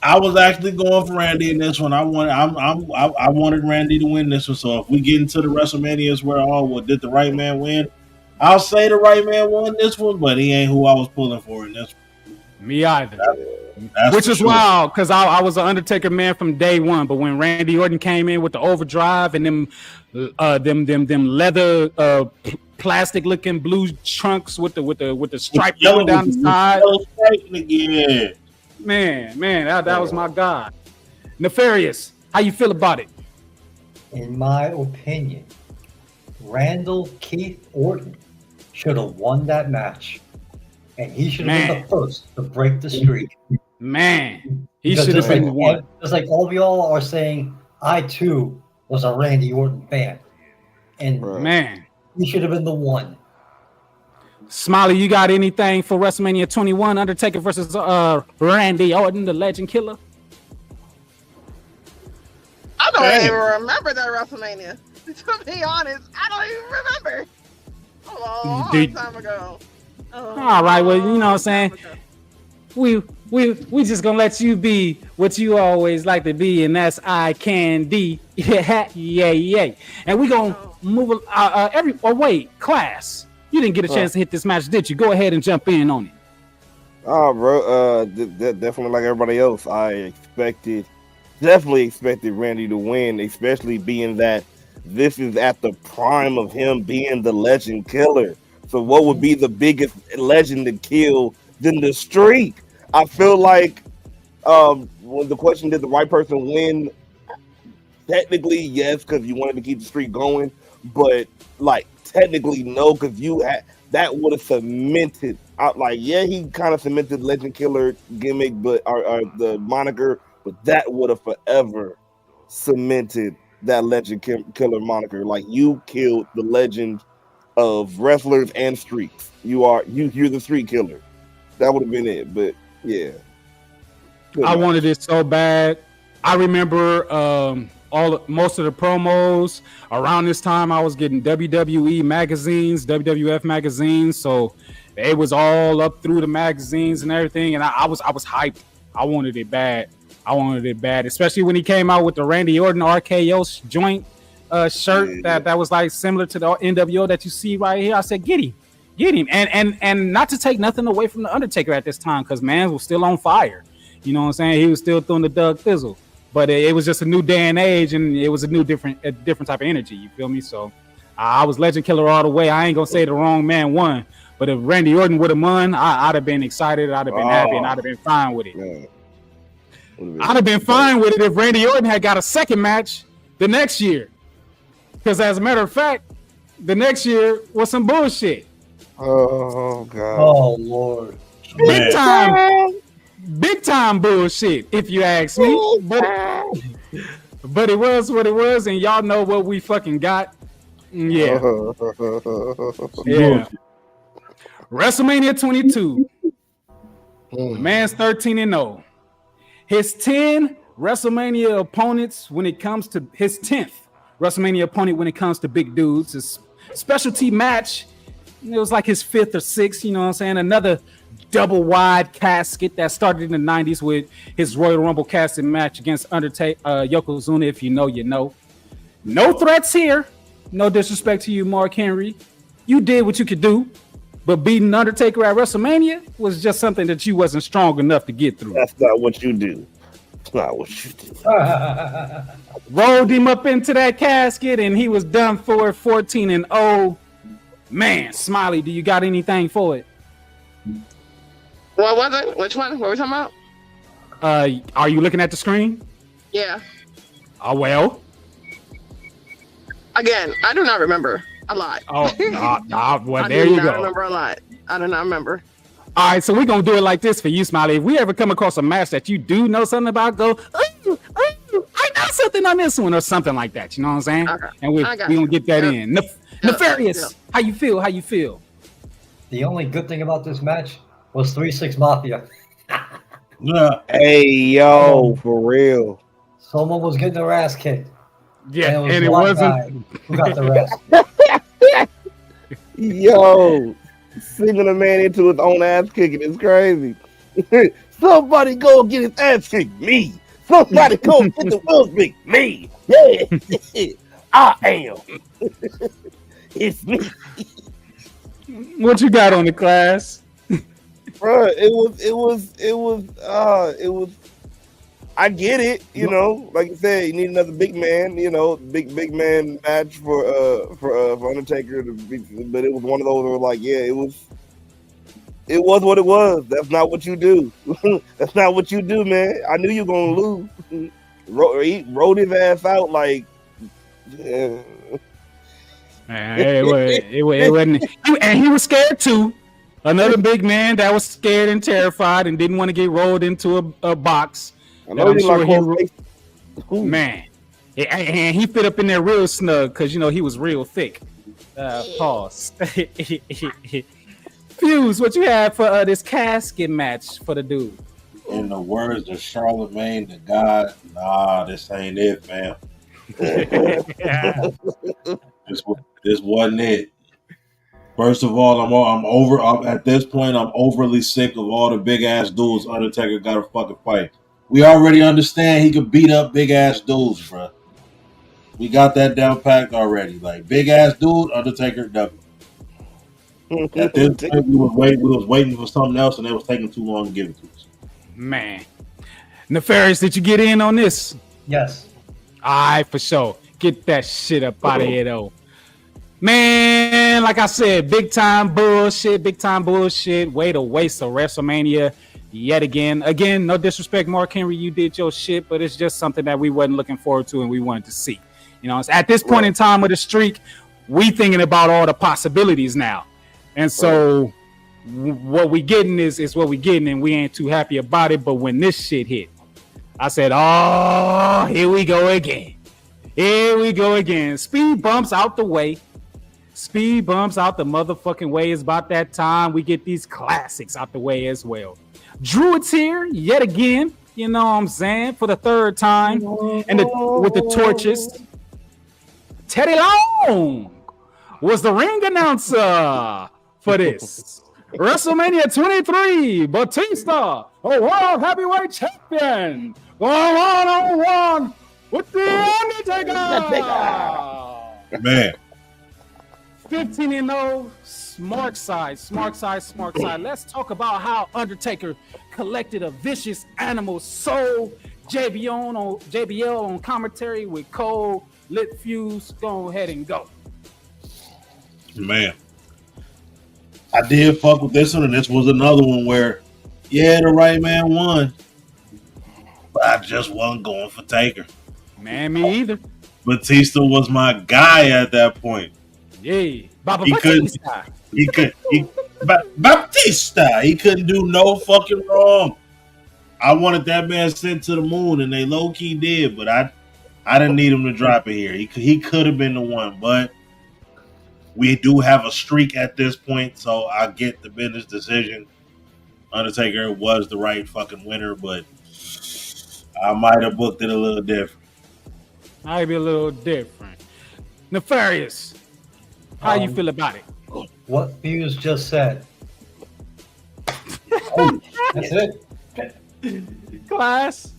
I was actually going for Randy in this one. I wanted Randy to win this one. So if we get into the WrestleManias where did the right man win? I'll say the right man won this one, but he ain't who I was pulling for in this one. Me either. That's Which for is sure. wild because I was an Undertaker man from day one. But when Randy Orton came in with the overdrive and them leather plastic looking blue trunks with the stripe Yellow going down the side, yellow stripe again. man, that was my god. Nefarious, how you feel about it? In my opinion, Randall Keith Orton should have won that match. And he should have been the first to break the streak. Man, he Because should have been one. Just like all of y'all are saying, I too was a Randy Orton fan. And Man, he should have been the one. Smiley, you got anything for WrestleMania 21? Undertaker versus Randy Orton, the Legend Killer. I don't Damn. even remember that WrestleMania. To be honest, I don't even remember. A long time ago. All right, well, you know what I'm saying. We just gonna let you be what you always like to be, and that's eye candy. Yeah. And we gonna move wait, class. You didn't get a chance to hit this match, did you? Go ahead and jump in on it. Oh, bro, definitely like everybody else, I definitely expected Randy to win, especially being that this is at the prime of him being the Legend Killer. So what would be the biggest legend to kill than the streak? I feel like when the question, did the right person win? Technically, yes, because you wanted to keep the streak going. But like technically, no, because that would have cemented. He kind of cemented Legend Killer gimmick, but or the moniker, but that would have forever cemented that Legend Killer moniker. Like, you killed the legend of wrestlers and streaks. You're the streak killer. That would have been it. But yeah, I wanted it so bad. I remember most of the promos around this time. I was getting WWE magazines, WWF magazines, so it was all up through the magazines and everything. And I was hyped. I wanted it bad. Especially when he came out with the Randy Orton RKO joint shirt that was like similar to the NWO that you see right here. I said, get him, and not to take nothing away from the Undertaker at this time, because man was still on fire. You know what I'm saying? He was still throwing the Doug Thizzle, but it was just a new day and age, and it was a different type of energy. You feel me? So I was Legend Killer all the way. I ain't gonna say the wrong man won, but if Randy Orton would have won, I'd have been excited. I'd have been happy, and I'd have been fine with it. I'd have been fine with it if Randy Orton had got a second match the next year. Because as a matter of fact, the next year was some bullshit. Oh God. Oh Lord. Big time bullshit, if you ask me. But it was what it was, and y'all know what we fucking got. Yeah. WrestleMania 22. The man's 13-0. His 10 WrestleMania opponents when it comes to his 10th WrestleMania opponent when it comes to big dudes. His specialty match, it was like his 5th or 6th, you know what I'm saying? Another double wide casket that started in the 90s with his Royal Rumble casket match against Undertaker, Yokozuna, if you know, you know. No threats here. No disrespect to you, Mark Henry. You did what you could do, but beating Undertaker at WrestleMania was just something that you wasn't strong enough to get through. That's not what you do. It's not what you do. Rolled him up into that casket, and he was done for 14-0. Man, Smiley, do you got anything for it? What was it? Which one? What were we talking about? Are you looking at the screen? Yeah. Well. Again, I do not remember a lot. Well, I there do you not go. remember a lot. I do not remember. All right, so we're going to do it like this for you, Smiley. If we ever come across a match that you do know something about, go, I got something on this one or something like that. You know what I'm saying? Okay. And we I got gonna you. get that Yep. in. Nefarious, Yep. how you feel? How you feel? The only good thing about this match was 3-6 Mafia. Yeah. Hey, yo, for real. Someone was getting their ass kicked. Yeah, And and it it was one wasn't. guy who got the rest. Yo, singing a man into his own ass kicking is crazy. Somebody go get his ass kicked. Me. Somebody go get the Will Smith. Me. Yeah. I am. It's me. What you got on the class? Bruh, it was I get it, you know, like you said, you need another big man, you know, big man match for Undertaker to be, but it was one of those where like, yeah, it was what it was. That's not what you do. That's not what you do, man. I knew you were gonna lose. He rode his ass out like yeah. It wasn't, and he was scared too. Another big man that was scared and terrified and didn't want to get rolled into a box. I know I'm he sure like man, and he fit up in there real snug because you know he was real thick. Pause. Fuse, what you had for this casket match for the dude? In the words of Charlemagne the God, nah, this ain't it, man. This wasn't it. First of all, at this point, I'm overly sick of all the big ass dudes Undertaker got to fucking fight. We already understand he could beat up big ass dudes, bro. We got that down packed already. Like big ass dude, Undertaker W. At this point, we was waiting for something else, and it was taking too long to give it to us. Man, Nefarious, did you get in on this? Yes. All right, for sure. Get that shit up out of here, though. Man, like I said, big time bullshit. Way to waste a WrestleMania yet again. Again, no disrespect, Mark Henry, you did your shit, but it's just something that we wasn't looking forward to and we wanted to see. You know, at this point in time of the streak, we thinking about all the possibilities now. And so what we getting is what we getting, and we ain't too happy about it. But when this shit hit, I said, oh, here we go again. Speed bumps out the way. Speed bumps out the motherfucking way. It's about that time we get these classics out the way as well. Druid's here yet again, you know what I'm saying, for the third time. And with the torches. Teddy Long was the ring announcer for this. WrestleMania 23, Batista, a world heavyweight champion, going one-on-one with The Undertaker. Man. 15-0, Smark side. Let's talk about how Undertaker collected a vicious animal soul. JBL on commentary with Cole, Lit Fuse. Go ahead and go. Man. I did fuck with this one, and this was another one where, yeah, the right man won. But I just wasn't going for Taker. Man, me either. Batista was my guy at that point. Yeah, Batista. He couldn't do no fucking wrong. I wanted that man sent to the moon, and they low key did, but I didn't need him to drop it here. He could have been the one, but we do have a streak at this point, so I get the business decision. Undertaker was the right fucking winner, but I might have booked it a little different. Might be a little different. Nefarious, how you feel about it? What Fuse just said. That's it. Class.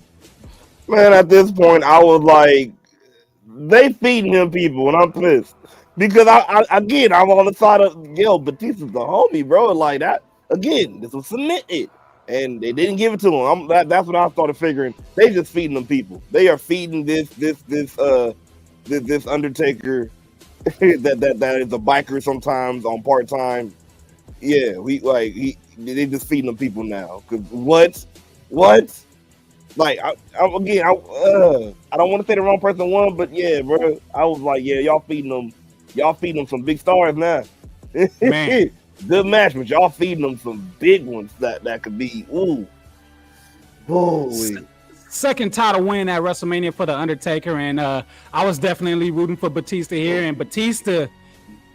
Man, at this point, I was like, they feeding him people, and I'm pissed. Because I'm on the side of, Batista's the homie, bro. Like that, again, this was cemented. And they didn't give it to him. That's what I started figuring. They just feeding them people. They are feeding this Undertaker that is a biker sometimes on part time. Yeah, they just feeding them people now. Cause what? Like I don't want to say the wrong person won, but yeah, bro. I was like, yeah, y'all feeding them some big stars now. Man. Good match, but y'all feeding them some big ones that could be holy. second title win at WrestleMania for the Undertaker, and I was definitely rooting for Batista here. And Batista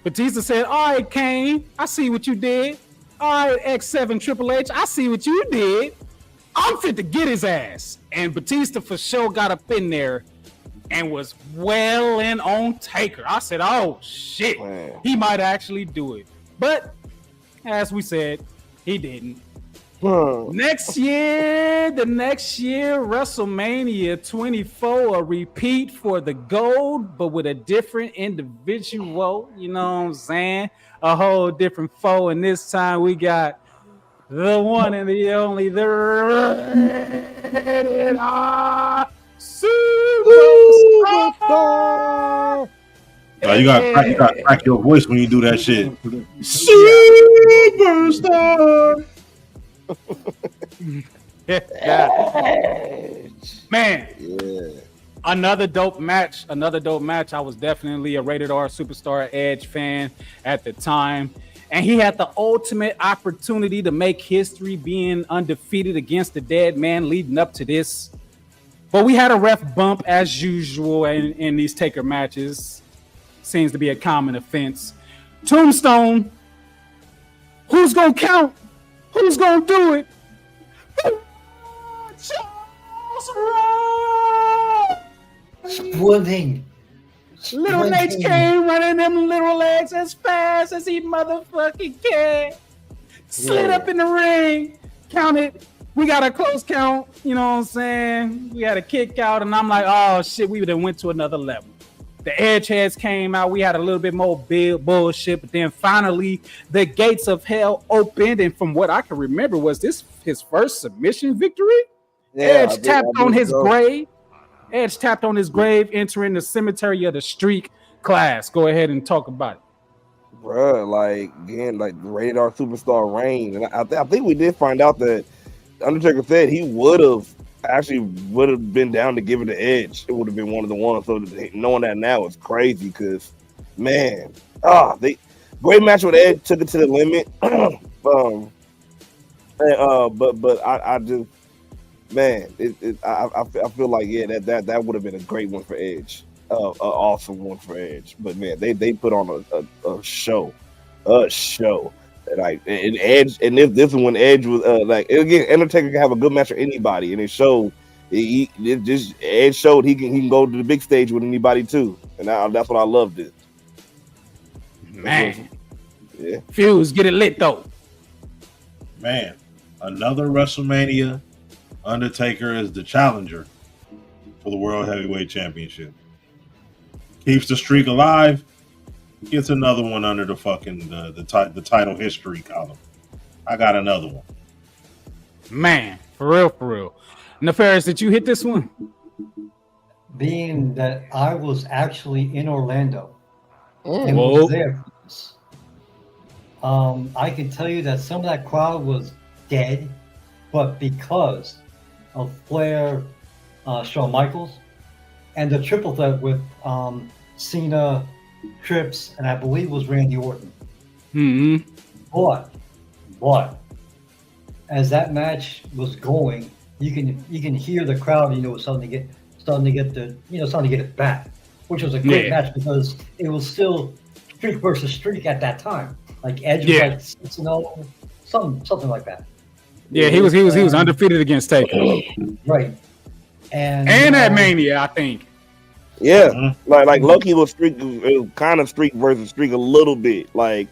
said, "All right, Kane, I see what you did. All right, X7 Triple H, I see what you did. I'm fit to get his ass." And Batista for sure got up in there and was well in on Taker. I said, "Oh shit, Man. he might actually do it." But as we said, he didn't. Next year, WrestleMania 24, a repeat for the gold, but with a different individual. You know what I'm saying? A whole different foe, and this time we got the one and the only, the Rated R Superstar. Now you got crack your voice when you do that shit. Superstar. Man, Yeah. another dope match. I was definitely a Rated R Superstar Edge fan at the time, and he had the ultimate opportunity to make history being undefeated against the dead man leading up to this. But we had a ref bump as usual in these Taker matches. Seems to be a common offense. Tombstone. Who's gonna count? Who's gonna do it? Splitting. Little Nate came running them little legs as fast as he motherfucking can. Slid up in the ring, counted. We got a close count, you know what I'm saying? We had a kick out, and I'm like, oh shit, we would have went to another level. The Edgeheads came out. We had a little bit more bullshit, but then finally the gates of hell opened, and from what I can remember, was this his first submission victory? Yeah, Edge tapped on his grave. Edge tapped on his grave, entering the cemetery of the streak class. Go ahead and talk about it. Bruh, like again, like the Rated R Superstar reign. And I think we did find out that Undertaker said he would have been down to give it to Edge. It would have been one of the ones. So knowing that now is crazy because, man, they great match with Edge, took it to the limit. But I just, man, I feel like that would have been a great one for Edge, an awesome one for Edge. But man, they put on a show. Like and Edge, and this is when Edge was like again, Undertaker can have a good match with anybody, and it showed. Edge showed he can go to the big stage with anybody too, and that's what I loved it. Man, yeah. Fuse, get it lit though. Man, another WrestleMania. Undertaker is the challenger for the World Heavyweight Championship. Keeps the streak alive. Gets another one under the fucking the title history column. I got another one. Man, for real. Nefarious, did you hit this one? Being that I was actually in Orlando and Whoa. was there for this, I can tell you that some of that crowd was dead, but because of Flair, Shawn Michaels, and the triple threat with Cena, Trips, and I believe it was Randy Orton. Mm-hmm. But as that match was going, you can hear the crowd, starting to get it back, which was a great match because it was still streak versus streak at that time. Like Edge was like 6-0, something like that. Yeah, he was undefeated against Taker. Right. And at Mania, I think. Yeah, like Loki was kind of streak versus streak a little bit, like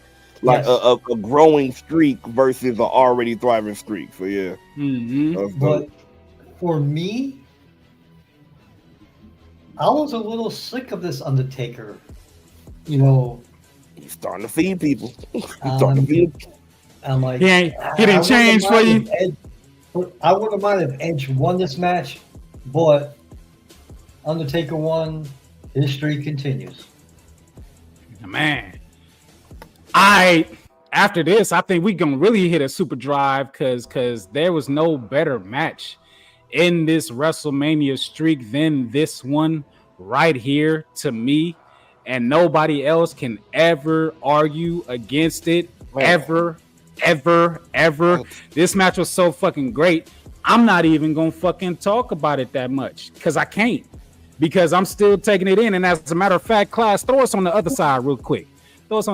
a growing streak versus an already thriving streak. So yeah, but for me, I was a little sick of this Undertaker. He's starting to feed people. I'm like, he didn't change for you. I wouldn't mind if Edge won this match, but Undertaker won. His streak continues. Man, after this, I think we gonna really hit a super drive because there was no better match in this WrestleMania streak than this one right here to me, and nobody else can ever argue against it. Man. Ever. This match was so fucking great. I'm not even gonna fucking talk about it that much because I can't. Because I'm still taking it in. And as a matter of fact, class, throw us on the other side real quick. Because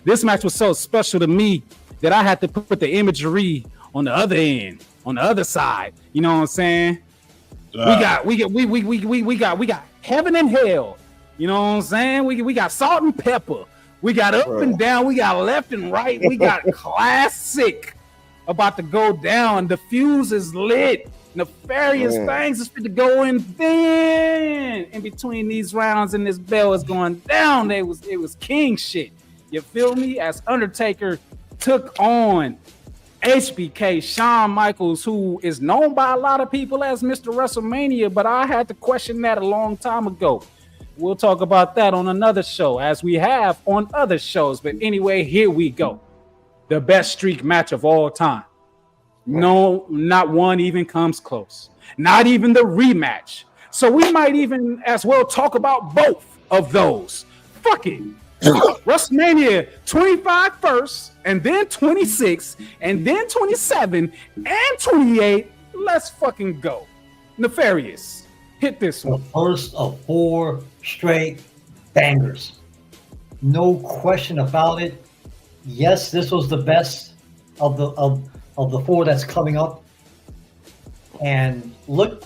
this match was so special to me that I had to put the imagery on the other end, on the other side. You know what I'm saying? We got heaven and hell. You know what I'm saying? We got salt and pepper. We got up and down. We got left and right. We got classic about to go down. The fuse is lit. Nefarious things is fit to go in. Then in between these rounds and this bell is going down. It was king shit. You feel me? As Undertaker took on HBK, Shawn Michaels, who is known by a lot of people as Mr. WrestleMania, but I had to question that a long time ago. We'll talk about that on another show, as we have on other shows. But anyway, here we go. The best streak match of all time. No, not one even comes close. Not even the rematch. So we might even as well talk about both of those. Fuck it. WrestleMania 25 first, and then 26, and then 27, and 28. Let's fucking go. Nefarious. Hit this one. The first of 4 straight bangers. No question about it. Yes, this was the best of the 4 that's coming up. And look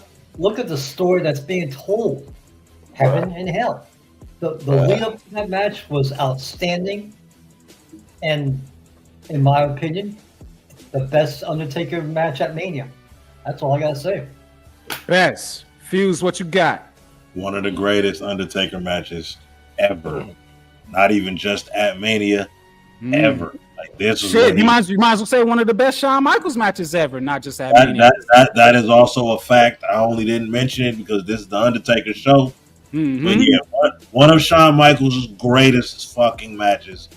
at the story that's being told. Heaven and hell. The lead up to that match was outstanding. And in my opinion, the best Undertaker match at Mania. That's all I gotta say. Best. Fuse, what you got? One of the greatest Undertaker matches ever. Not even just at Mania, ever. Like this was shit. You might as well say one of the best Shawn Michaels matches ever, not just at Mania. That is also a fact. I only didn't mention it because this is the Undertaker show. Mm-hmm. But yeah, one of Shawn Michaels' greatest fucking matches,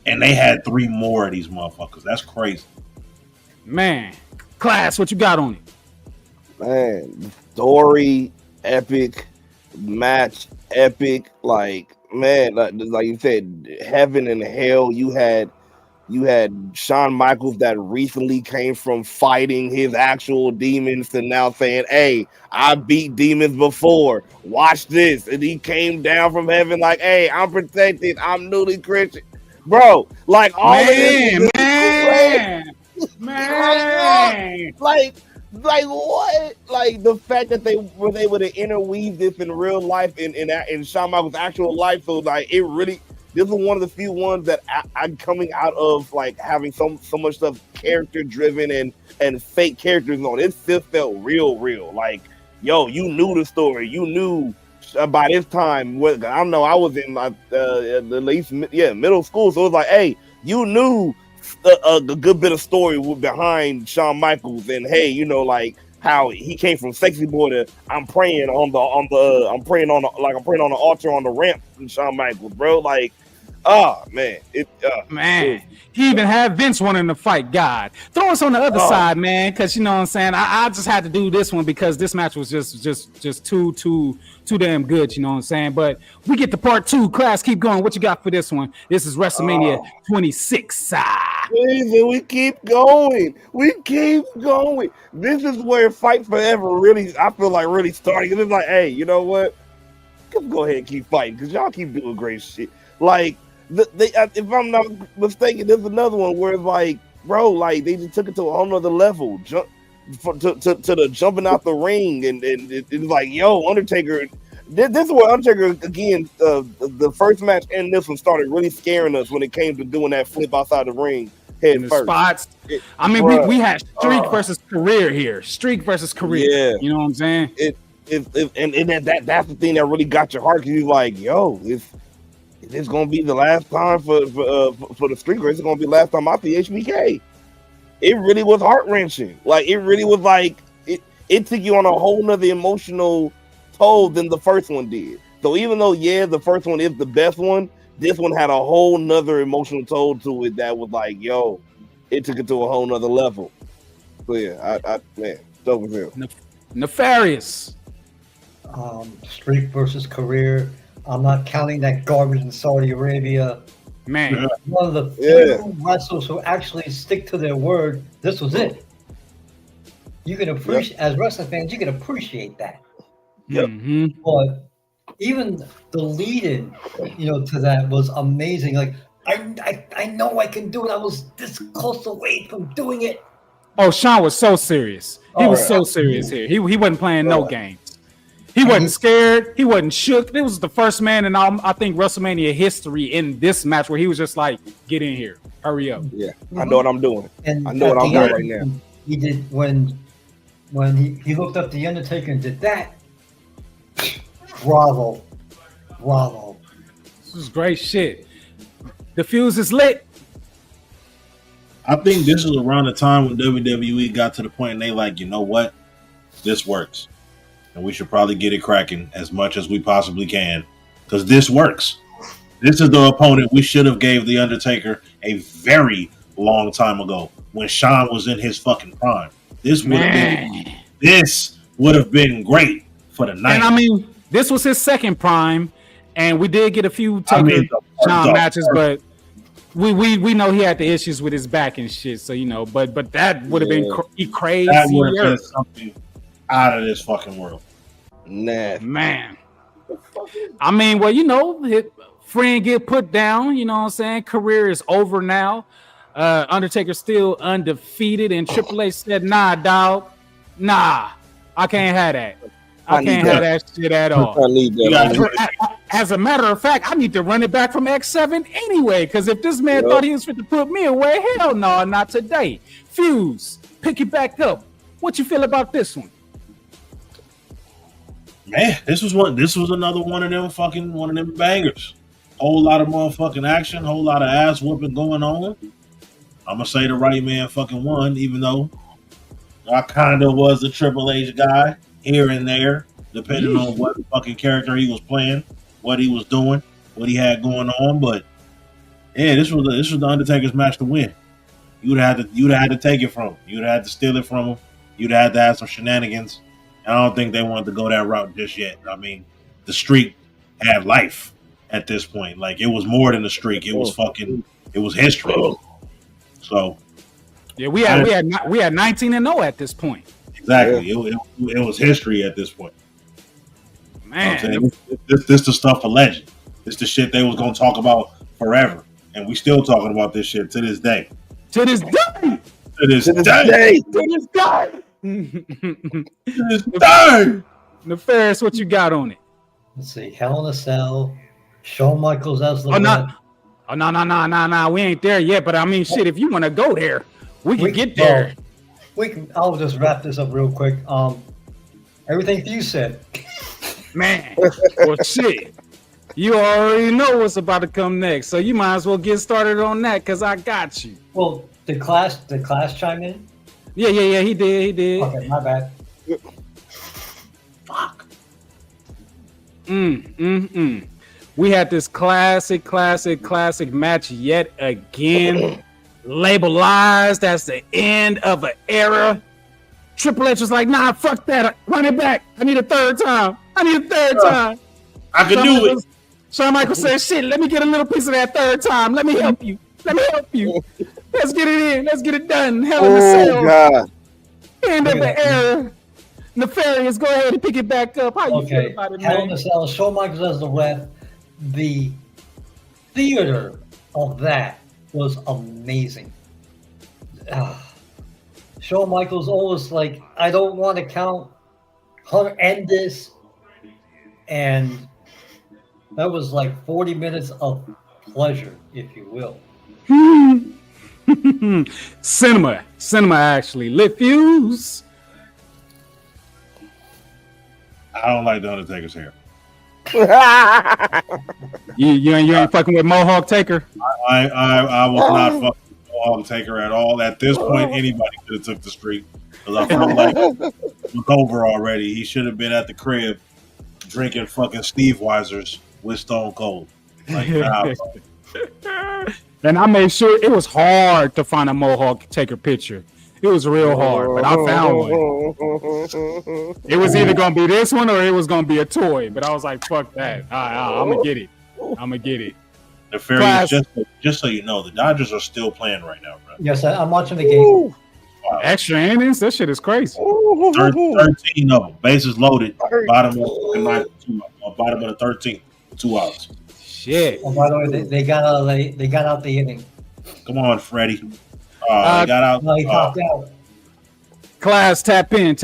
and they had 3 more of these motherfuckers. That's crazy. Man, class, what you got on it? Man, story epic, match epic. Like man, like you said, heaven and hell. You had Shawn Michaels that recently came from fighting his actual demons to now saying, "Hey, I beat demons before. Watch this." And he came down from heaven like, "Hey, I'm protected. I'm newly Christian." Bro, like all of this. Man. Like what? Like the fact that they were able to interweave this in real life in Shawn Michaels' actual life. So like it really. This is one of the few ones that I'm coming out of like having so much stuff character driven and fake characters on. It still felt real. Like, yo, you knew the story. You knew by this time. I don't know. I was in my middle school, so it was like, hey, you knew a good bit of story behind Shawn Michaels, and hey, you know, like how he came from sexy boy to I'm praying on the altar on the ramp from Shawn Michaels, bro. Like, man, he even had Vince wanting to fight God. Throw us on the other side, man, because you know what I'm saying. I just had to do this one because this match was just too damn good. You know what I'm saying. But we get to part 2. Class, keep going. What you got for this one? This is WrestleMania 26. We keep going. This is where Fight Forever really, I feel like, really starting. It's like, hey, you know what? Just go ahead and keep fighting because y'all keep doing great shit. Like, if I'm not mistaken, there's another one where it's like, bro, like they just took it to a whole nother level. To the jumping out the ring, and it's like, yo, Undertaker. This is where Undertaker again. The first match and this one started really scaring us when it came to doing that flip outside the ring head first. Spots. We had streak versus career here. Streak versus career. Yeah, you know what I'm saying. That's the thing that really got your heart because you're like, yo, it's gonna be the last time for the streak race. It's gonna be the last time I see HBK. It really was heart wrenching. Like it really was like it took you on a whole nother emotional toll than the first one did. So even though the first one is the best one, this one had a whole nother emotional toll to it that was like, yo, it took it to a whole nother level. So yeah, man, dope as hell. Nefarious. Streak versus career. I'm not counting that garbage in Saudi Arabia. Man, one of the few wrestlers who actually stick to their word. This was it. You can appreciate as wrestling fans, you can appreciate that. Yep. But even the lead-in, to that was amazing. Like I know I can do it. I was this close away from doing it. Oh, Sean was so serious. He was so serious here. He wasn't playing no games. He wasn't scared. He wasn't shook. This was the first man in I think WrestleMania history in this match where he was just like, "Get in here, hurry up." Yeah, I know what I'm doing. And I know what I'm doing right now. He did when he looked up the Undertaker and did that. Bravo. This is great shit. The fuse is lit. I think this is around the time when WWE got to the point and they like, you know what? This works. And we should probably get it cracking as much as we possibly can. Because this works. This is the opponent we should have gave The Undertaker a very long time ago when Shawn was in his fucking prime. This would have been great for the night. And I mean, this was his second prime, and we did get a few Taker Shawn matches, but we know he had the issues with his back and shit. So but that would have been crazy. That would have been something out of this fucking world. Nah, man. I mean, well, his friend get put down. You know what I'm saying? Career is over now. Undertaker still undefeated, and Triple H said, "Nah, dog, nah, I can't have that. I can't have that shit at all." I need that. As a matter of fact, I need to run it back from X7 anyway, because if this man thought he was fit to put me away, hell no, not today. Fuse, pick it back up. What you feel about this one? Man, this was another one of them bangers. Whole lot of motherfucking action, whole lot of ass whooping going on. I'm gonna say the right man fucking won, even though I kind of was the Triple H guy here and there, depending on what fucking character he was playing, what he was doing, what he had going on. But yeah, this was the Undertaker's match to win. You'd have had to take it from him. You'd have had to steal it from him. You'd have had to have some shenanigans. And I don't think they wanted to go that route just yet. I mean, the streak had life at this point. Like, it was more than a streak. It was history. So yeah, we had 19-0 at this point. Exactly. Yeah. It was history at this point. Man, you know this the stuff for legend. This the shit they was gonna talk about forever, and we still talking about this shit to this day. To this day. To this day. Nefarious, what you got on it? Let's see. Hell in a Cell. Shawn Michaels as the No. We ain't there yet, but I mean, shit, if you want to go there, we can get there. I'll just wrap this up real quick. Everything you said. Man, well, shit. You already know what's about to come next, so you might as well get started on that, because I got you. Well, did Class chime in? Yeah, he did. Okay, my bad. Fuck. We had this classic match yet again. Labelized as the end of an era. Triple H was like, nah, fuck that. Run it back. I need a third time. I can do it. Shawn Michaels said, shit, let me get a little piece of that third time. Let me help you. Let's get it in. Let's get it done. Hell in a Cell. God. End of the era. Nefarious, go ahead and pick it back up. How you feel about it, man? Hell in a Cell. Shawn Michaels as the ref. The theater of that was amazing. Shawn Michaels always like, I don't want to count her end this. And that was like 40 minutes of pleasure, if you will. Cinema actually. Lit fuse. I don't like the Undertaker's hair. You ain't fucking with Mohawk Taker. I was not fucking with Mohawk Taker at all. At this point, anybody could have took the street, because I feel like it was over already. He should have been at the crib drinking fucking Steve Weisers with Stone Cold. Like, nah, and I made sure it was hard to find a Mohawk Taker picture. It was real hard, but I found one. It was either gonna be this one or it was gonna be a toy. But I was like, "Fuck that! I'm gonna get it. The Fairies, just so you know, the Dodgers are still playing right now, bro. Yes, I'm watching the game. Extra innings? That shit is crazy. 13 of them. Bases loaded. Bottom of the ninth, bottom of the 13th, 2 outs. Shit. Oh, by the way, they got out. They got out the inning. Come on, Freddie. They got out. No, he popped out. Class, tap in.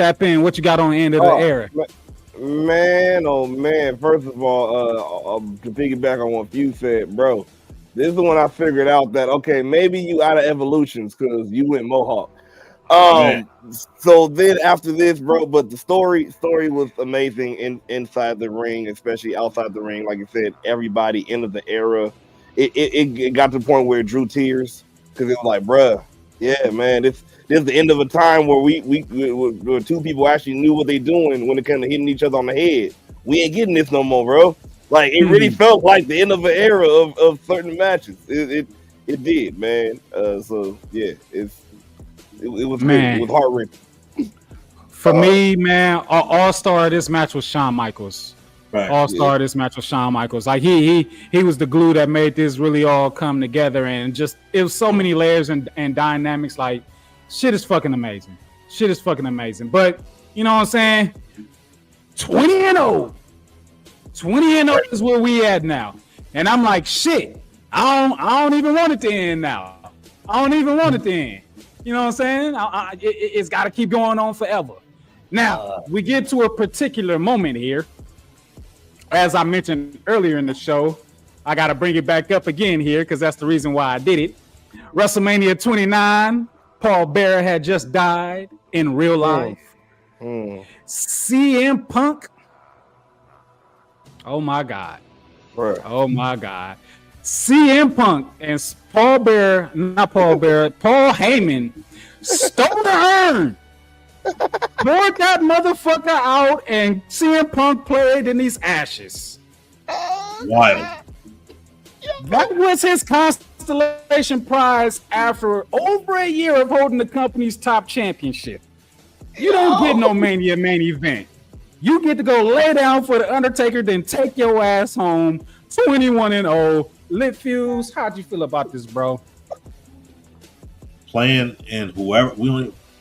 What you got on the end of the era? Man, oh man! First of all, to piggyback on what you said, bro, this is when I figured out that okay, maybe you out of evolutions because you went Mohawk. So then after this, bro, but the story was amazing inside the ring, especially outside the ring. Like you said, everybody ended the era. It got to the point where it drew tears because it was like, bruh, yeah, man, this is the end of a time where where two people actually knew what they doing when it came to hitting each other on the head. We ain't getting this no more, bro. Like it really felt like the end of an era of certain matches. It did, man. So yeah, it was man. Good. It was heart wrenching. For me, man, all-star of this match was Shawn Michaels. Right. All-star of this match was Shawn Michaels. Like he was the glue that made this really all come together, and just it was so many layers and dynamics. Like shit is fucking amazing. But you know what I'm saying? 20-0. 20-0 is where we at now. And I'm like, shit, I don't even want it to end now. I don't even want it to end. You know what I'm saying? It's got to keep going on forever. Now, we get to a particular moment here. As I mentioned earlier in the show, I got to bring it back up again here because that's the reason why I did it. WrestleMania 29, Paul Bearer had just died in real life. CM Punk. Oh, my God. Right. Oh, my God. CM Punk and Paul Heyman stole the urn. Poured that motherfucker out, and CM Punk played in these ashes. Wild. That was his constellation prize after over a year of holding the company's top championship. You don't get no Mania main event. You get to go lay down for the Undertaker, then take your ass home. 21-0. Lit Fuse, how'd you feel about this, bro? Playing and whoever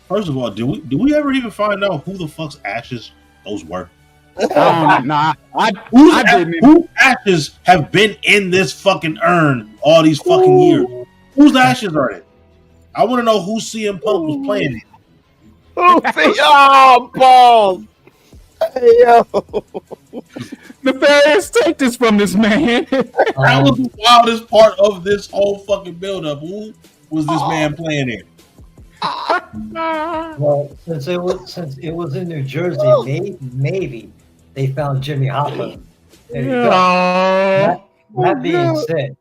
first of all, do we ever even find out who the fuck's ashes those were? Whose ashes have been in this fucking urn all these fucking years? Whose ashes are they? I want to know who CM Punk was playing. Oh, balls. Hey, yo. Nefarious, take this from this man. That was the wildest part of this whole fucking build-up. Who was this man playing in? Well, since it was in New Jersey, maybe they found Jimmy Hoffa. That being said,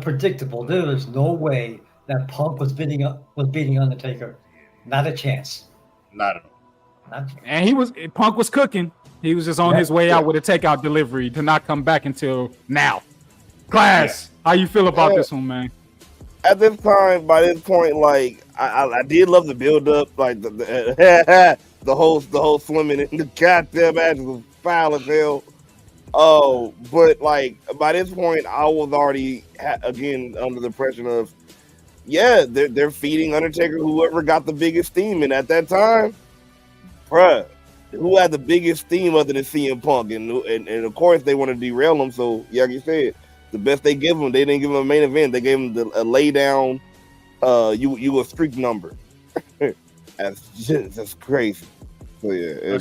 predictable. There is no way that Punk was beating Undertaker. Not a chance. Not at all. And Punk was cooking. He was just on his way out with a takeout delivery to not come back until now. Class, how you feel about this one, man? At this time, by this point, like I did love the build up, like the whole swimming in the goddamn match was foul as hell. Oh, but like by this point, I was already again under the pressure of, they're feeding Undertaker whoever got the biggest steam, and at that time, bruh, who had the biggest steam other than CM Punk, and of course they want to derail him. So like you said, the best they give him, they didn't give him a main event. They gave him a lay down. You a streak number. That's crazy. So a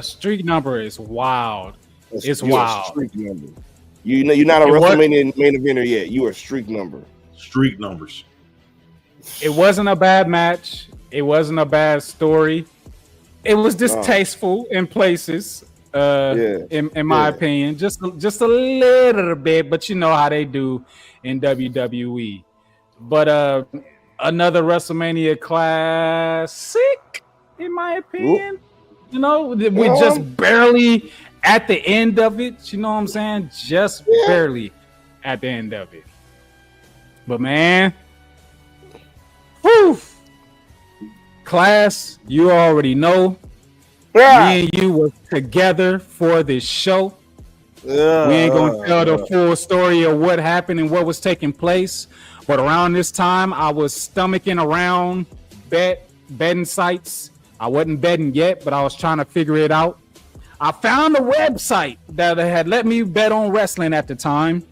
streak number is wild. It's wild. A streak number. You're not a WrestleMania main eventer yet. You are a streak number. Streak numbers. It wasn't a bad match. It wasn't a bad story. It was distasteful in places. In my opinion, just a little bit, but you know how they do in WWE. But another WrestleMania classic, in my opinion. Ooh. You know, we're just barely at the end of it. You know what I'm saying? Just barely at the end of it. But man, whew, class, you already know. Me and you were together for this show. We ain't gonna tell the full story of what happened and what was taking place, but around this time I was stomaching around betting sites. I wasn't betting yet, but I was trying to figure it out. I found a website that had let me bet on wrestling at the time,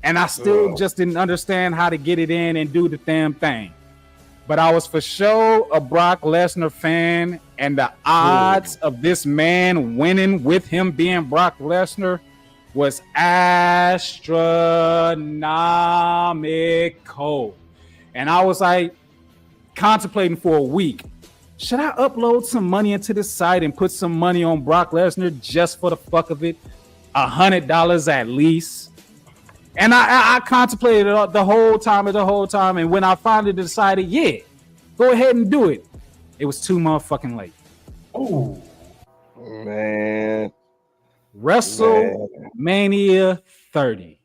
and I still just didn't understand how to get it in and do the damn thing. But I was for sure a Brock Lesnar fan, and the odds of this man winning with him being Brock Lesnar was astronomical. And I was like contemplating for a week. Should I upload some money into this site and put some money on Brock Lesnar just for the fuck of it? $100 at least. And I contemplated it the whole time. And when I finally decided, yeah, go ahead and do it, it was too motherfucking late. Oh, man. WrestleMania 30.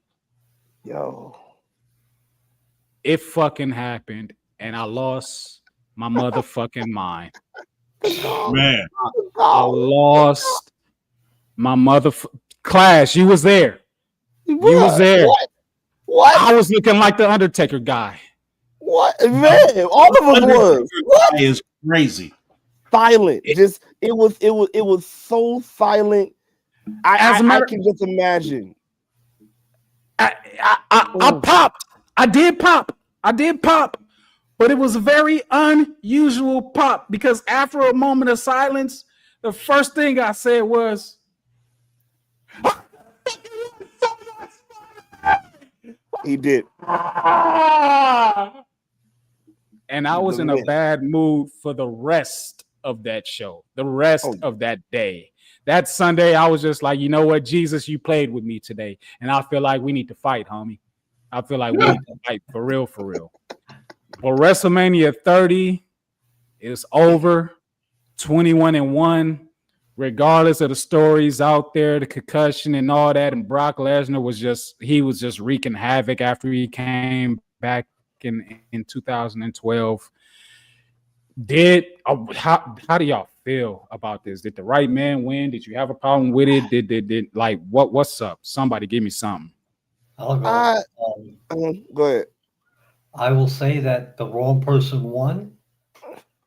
Yo. It fucking happened, and I lost my motherfucking mind. Man. I lost my Clash, you was there. You was there. What? I was looking like the Undertaker guy. What? Man, all of us was. What? That is crazy. Silent. Just it was so silent. I can just imagine. I popped. I did pop, but it was a very unusual pop because after a moment of silence, the first thing I said was, he did. And I was in a bad mood for the rest of that show, the rest of that day. That Sunday, I was just like, you know what, Jesus, you played with me today. And I feel like we need to fight, homie. I feel like we need to fight for real, for real. Well, WrestleMania 30 is over, 21-1. Regardless of the stories out there, the concussion and all that, and Brock Lesnar was just wreaking havoc after he came back in 2012. How do y'all feel about this? Did the right man win? Did you have a problem with it? Did like what's up? Somebody give me something. I'll go. Go ahead. I will say that the wrong person won.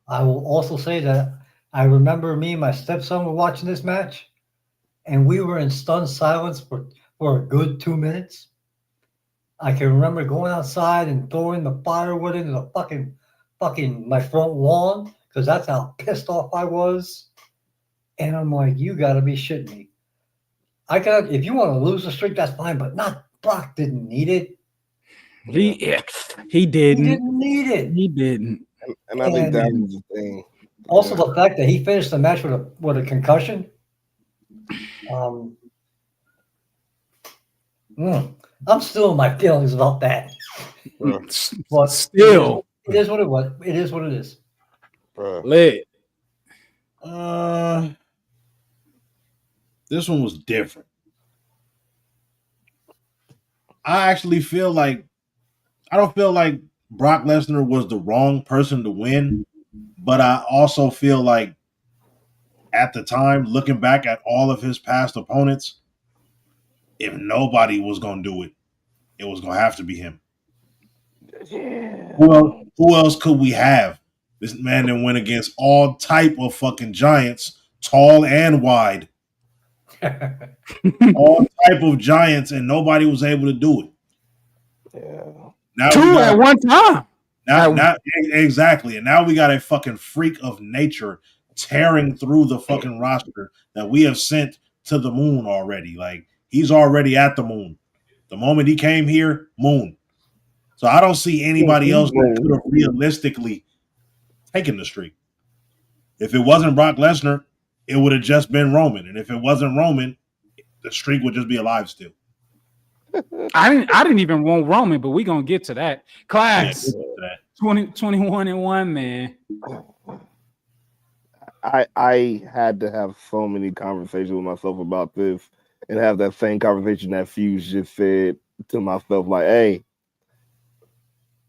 I will also say that I remember me and my stepson were watching this match, and we were in stunned silence for a good 2 minutes. I can remember going outside and throwing the firewood into the fucking my front lawn because that's how pissed off I was. And I'm like, you got to be shitting me. If you want to lose the streak, that's fine, but not Brock didn't need it. He didn't. He didn't need it. He didn't. And I think that was the thing. Also, the fact that he finished the match with a concussion. I'm still in my feelings about that. But still, it is what it was. It is what it is. Lit. This one was different. I actually feel like I don't feel like Brock Lesnar was the wrong person to win, but I also feel like at the time, looking back at all of his past opponents, if nobody was going to do it, it was going to have to be him. Yeah. Who else could we have? This man that went against all type of fucking giants, tall and wide. All type of giants, and nobody was able to do it. Yeah. Now two at one time. Now, exactly. And now we got a fucking freak of nature tearing through the fucking roster that we have sent to the moon already. Like, he's already at the moon. The moment he came here, moon. So I don't see anybody else that could have realistically taken the streak. If it wasn't Brock Lesnar, it would have just been Roman. And if it wasn't Roman, the streak would just be alive still. I didn't even want Roman, but we're gonna get to that. Class 21-1, man. I had to have so many conversations with myself about this and have that same conversation that Fuse just said to myself, like, hey,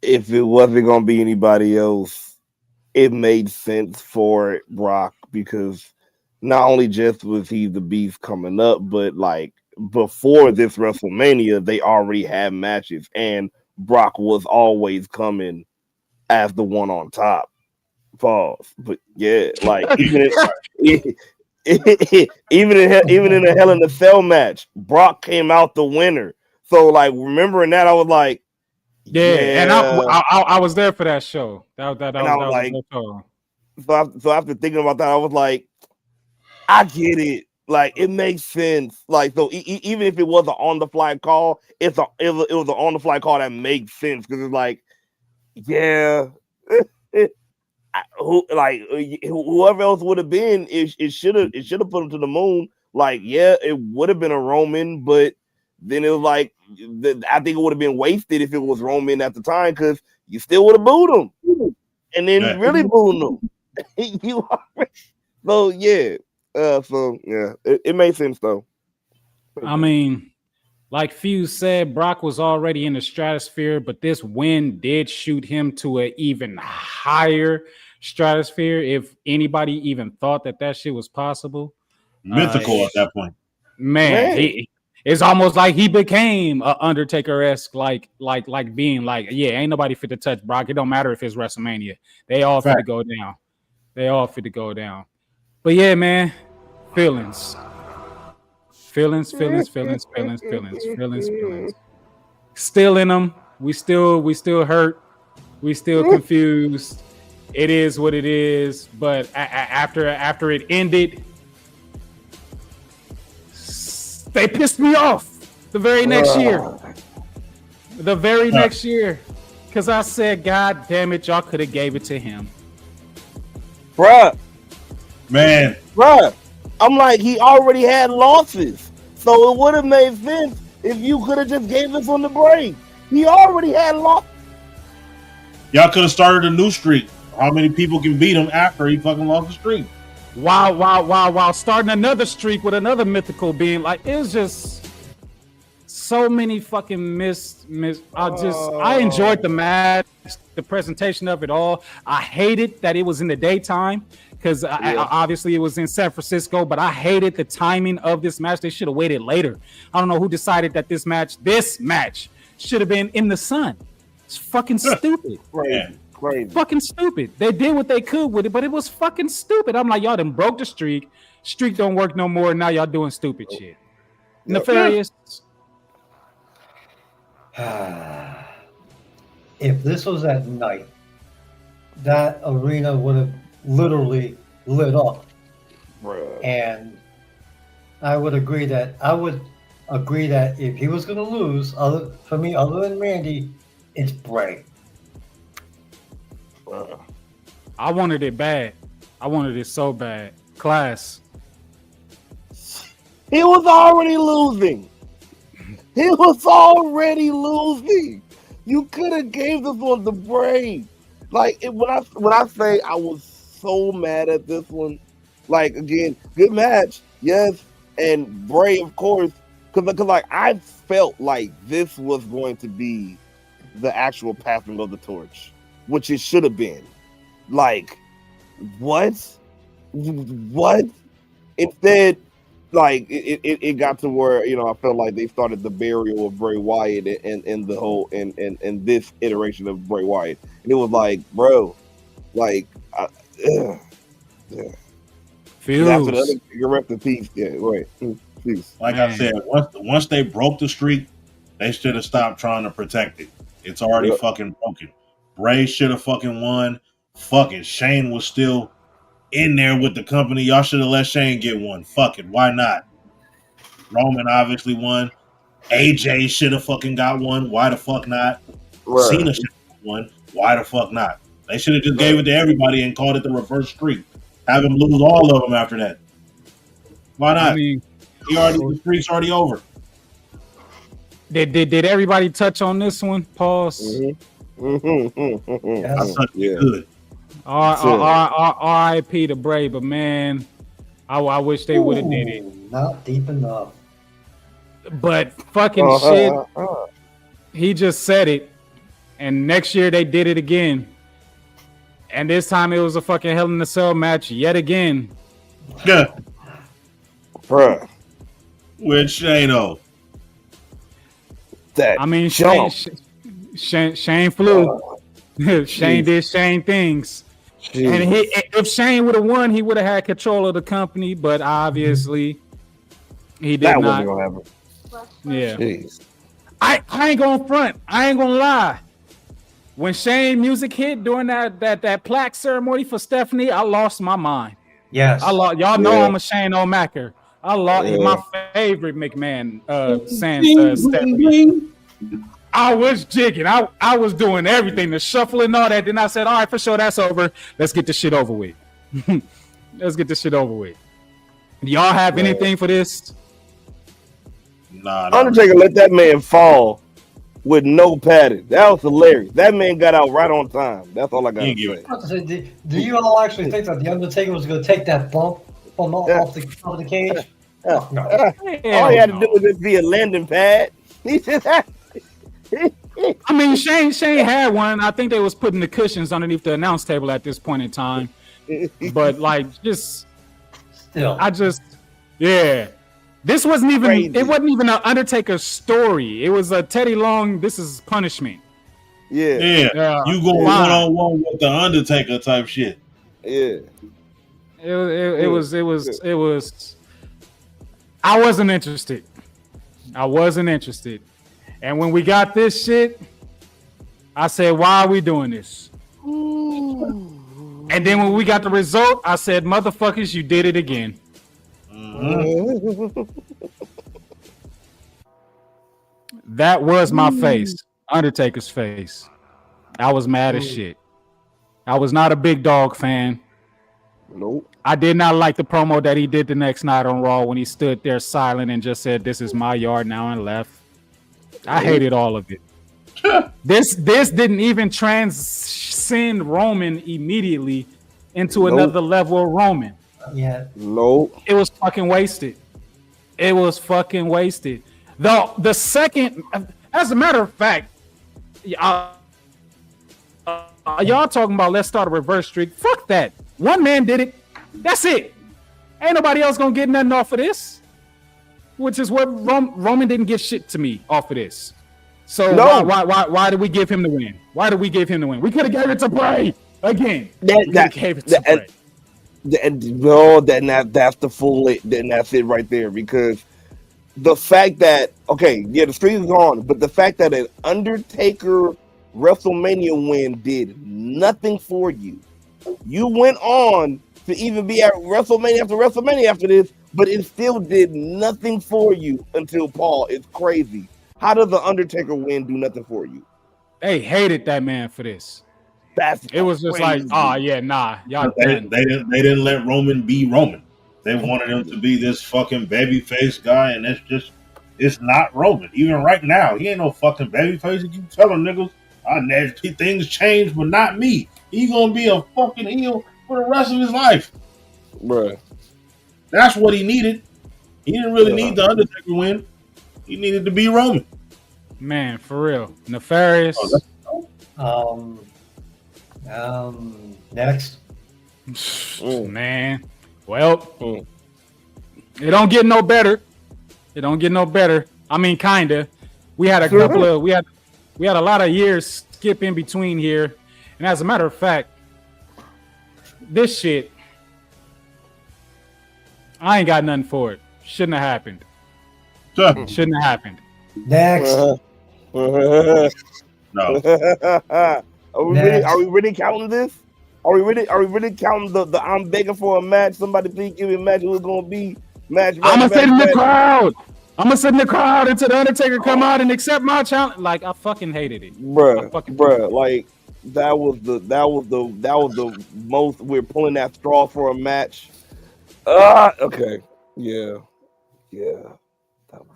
if it wasn't gonna be anybody else, it made sense for Brock, because not only just was he the beast coming up, but like before this WrestleMania, they already had matches, and Brock was always coming as the one on top. Pause. But yeah, like even in a Hell in a Cell match, Brock came out the winner. So like remembering that, I was like, Yeah, and I was there for that show. That and I was was a like, good show. so after thinking about that, I was like, I get it. Like it makes sense. Like so, even if it was an on the fly call, it was an on the fly call that makes sense because it's like, yeah, whoever else would have been, it should have put him to the moon. Like yeah, it would have been a Roman, but then it was like I think it would have been wasted if it was Roman at the time because you still would have booed him and then really booed him. You already, so yeah. So yeah, it made sense though. I mean, like Fuse said, Brock was already in the stratosphere, but this win did shoot him to an even higher stratosphere. If anybody even thought that shit was possible, Mythical at that point. Man. It's almost like he became a Undertaker-esque, like being like, yeah, ain't nobody fit to touch Brock. It don't matter if it's WrestleMania. They all fit to go down. They all fit to go down. But yeah, man, feelings. Still in them. We still hurt. We still confused. It is what it is. But after it ended, they pissed me off the very next year. The very next year. Because I said, God damn it, y'all could have gave it to him. Bruh. Man. Bruh. I'm like, he already had losses. So it would have made sense if you could have just gave us on the break. He already had losses. Y'all could have started a new streak. How many people can beat him after he fucking lost the streak? While starting another streak with another mythical being. Like, it was just so many fucking I enjoyed the match, the presentation of it all. I hated that it was in the daytime because obviously it was in San Francisco, but I hated the timing of this match. They should have waited later. I don't know who decided that this match should have been in the sun. It's fucking stupid. Crazy. Fucking stupid. They did what they could with it, but it was fucking stupid. I'm like, y'all done broke the streak. Streak don't work no more. Now y'all doing stupid shit. Nefarious. If this was at night, that arena would have literally lit up. Bruh. And I would agree that if he was going to lose, other than Randy, it's Bray. I wanted it bad. I wanted it so bad. Class. He was already losing. You could have gave this one the Bray. Like when I say I was so mad at this one, like again, good match, yes, and Bray of course, because like I felt like this was going to be the actual passing of the torch, which it should have been. Like what? Instead, like it got to where I felt like they started the burial of Bray Wyatt and the whole and this iteration of Bray Wyatt, and it was like, bro, like, yeah. Feels. You're rest in peace, yeah, right. Peace. Like I said, once they broke the streak, they should have stopped trying to protect it. It's already fucking broken. Bray should have fucking won. Fuck it, Shane was still in there with the company. Y'all should have let Shane get one. Fuck it, why not? Roman obviously won. AJ should have fucking got one. Why the fuck not? Right. Cena should have won. Why the fuck not? They should have just gave it to everybody and called it the reverse streak. Have him lose all of them after that. Why not? I mean, the streak's already over. Did everybody touch on this one? Pause. Yeah. Good. R.I.P. to Bray, but man, I wish they would have did it. Not deep enough. But fucking shit, he just said it, and next year they did it again, and this time it was a fucking Hell in a Cell match yet again. Yeah, bruh. With Shane-O. I mean, Shane flew. Shane did Shane things. And if Shane would have won, he would have had control of the company, but obviously he did That not. wasn't gonna happen. Yeah. Jeez. I ain't gonna front. I ain't gonna lie. When Shane music hit during that plaque ceremony for Stephanie, I lost my mind. Yes. Y'all know I'm a Shane O'Macker. I lost my favorite McMahon Stephanie. I was jigging. I was doing everything, the shuffle and all that. Then I said, all right, for sure, that's over. Let's get this shit over with. Let's get this shit over with. Do y'all have anything for this? Nah. Undertaker let that man fall with no padding. That was hilarious. That man got out right on time. That's all I got to say. Do you all actually think that the Undertaker was going to take that bump off the cage? Oh, no. All he had to do was just be a landing pad. He just had. I mean, Shane had one. I think they was putting the cushions underneath the announce table at this point in time. But this wasn't even Crazy. It wasn't even an Undertaker story. It was a Teddy Long, this is punishment. Yeah. You go one-on-one with the Undertaker type shit. Yeah. It was I wasn't interested. And when we got this shit, I said, why are we doing this? And then when we got the result, I said, motherfuckers, you did it again. That was my face, Undertaker's face. I was mad as shit. I was not a big dog fan. Nope. I did not like the promo that he did the next night on Raw when he stood there silent and just said, this is my yard now, and left. I hated all of it. This didn't even transcend Roman immediately into another level of Roman. Yeah. Nope. It was fucking wasted. The second, as a matter of fact, y'all talking about let's start a reverse streak. Fuck that. One man did it. That's it. Ain't nobody else gonna get nothing off of this. Which is what Roman didn't get shit to me off of this. So why did we give him the win? We could have gave it to Bray again. That's the full it. Then that's it right there. Because the fact that the streak is gone, but the fact that an Undertaker WrestleMania win did nothing for you. You went on to even be at WrestleMania after this, but it still did nothing for you until Paul. It's crazy. How does the Undertaker win do nothing for you? They hated that man for this. It was just crazy. like, y'all. They didn't let Roman be Roman. They wanted him to be this fucking babyface guy, and it's not Roman. Even right now, he ain't no fucking babyface. You keep telling niggas, things change, but not me. He gonna be a fucking heel for the rest of his life. Bruh. That's what he needed. He didn't really need the Undertaker win. He needed to be Roman. Man, for real. Nefarious. Next. Man. Well, it don't get no better. I mean, kinda. We had a couple of we had a lot of years skip in between here. And as a matter of fact, this shit, I ain't got nothing for it. Shouldn't have happened. Next. No. Are we really counting this? Are we really counting the I'm begging for a match? Somebody please give me a match. Who's gonna be match? I'm gonna sit in the crowd. Until the Undertaker come out and accept my challenge. Like, I fucking hated it, bruh. Like that was the most. We're pulling that straw for a match. Okay, yeah. That was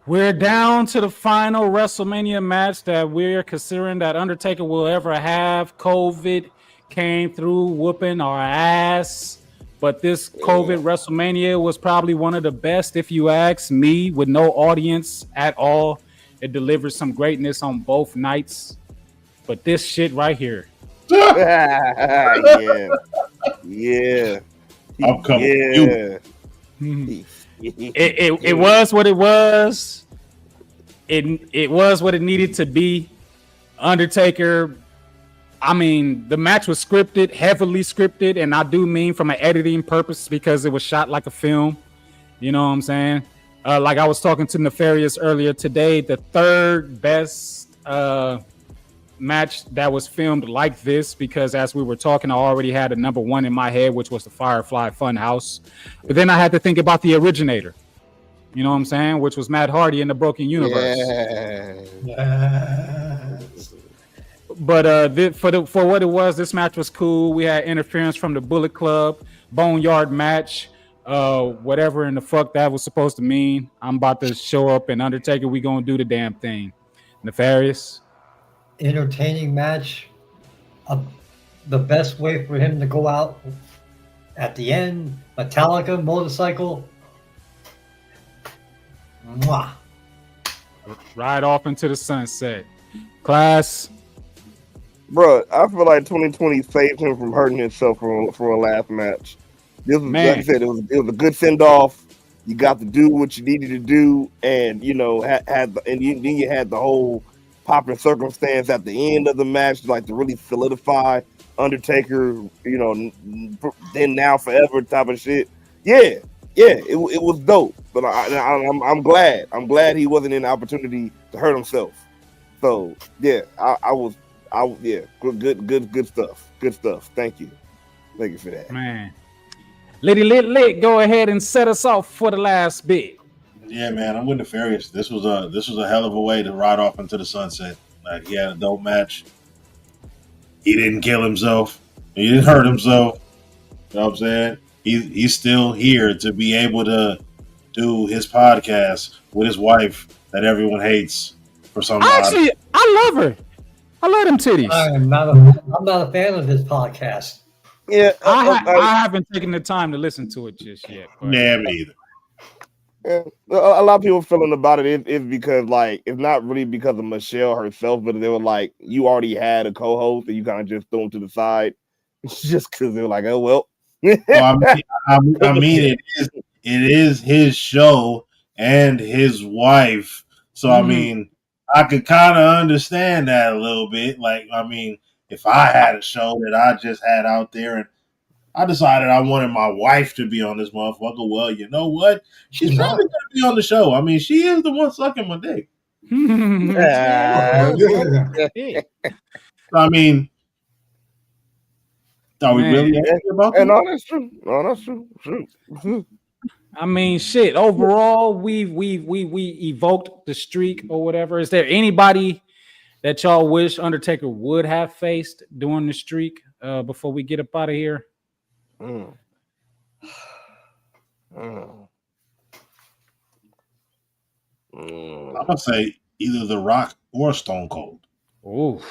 We're down to the final WrestleMania match that we're considering that Undertaker will ever have. COVID came through whooping our ass. But this COVID WrestleMania was probably one of the best, if you ask me, with no audience at all. It delivered some greatness on both nights. But this shit right here. Yeah. I'm coming. It was what it was. It was what it needed to be. Undertaker, I mean, the match was scripted, heavily scripted, and I do mean from an editing purpose because it was shot like a film. You know what I'm saying? Like I was talking to Nefarious earlier today, the third best match that was filmed like this, because as we were talking, I already had a number one in my head, which was the Firefly Funhouse. But then I had to think about the originator. You know what I'm saying? Which was Matt Hardy in the Broken Universe. But for what it was, this match was cool. We had interference from the Bullet Club, Boneyard match, whatever in the fuck that was supposed to mean. I'm about to show up and Undertaker, we gonna do the damn thing. Nefarious. Entertaining match. The best way for him to go out at the end. Metallica motorcycle. Mwah. Ride off into the sunset. Class. Bro, I feel like 2020 saved him from hurting himself for a last match. This was, like I said, it was a good send off. You got to do what you needed to do, and you know then you had the whole popping circumstance at the end of the match, like to really solidify Undertaker, you know, then now forever type of shit. Yeah, it was dope. But I'm glad. I'm glad he wasn't in the opportunity to hurt himself. So yeah, good stuff. Good stuff. Thank you for that, man. Liddy lit, go ahead and set us off for the last bit. Yeah, man, I'm with Nefarious. This was a hell of a way to ride off into the sunset. Like, he had a dope match. He didn't kill himself. He didn't hurt himself. You know what I'm saying? He's still here to be able to do his podcast with his wife that everyone hates for some reason. Actually, I love her. I love them titties. I'm not a fan of his podcast. Yeah, I haven't taken the time to listen to it just yet. Nah, me either. Yeah, a lot of people feeling about it is because, like, it's not really because of Michelle herself, but they were like, you already had a co-host and you kind of just threw him to the side just because they were like, oh well. I mean, it is his show and his wife, so I mean, I could kind of understand that a little bit. Like, I mean, if I had a show that I just had out there and I decided I wanted my wife to be on this motherfucker, well, you know what? She's probably going to be on the show. I mean, she is the one sucking my dick. I mean, are we really happy about that? No, that's true. No, that's true. I mean, shit. Overall, we evoked the streak or whatever. Is there anybody that y'all wish Undertaker would have faced during the streak before we get up out of here? I'm gonna say either The Rock or Stone Cold. Oh,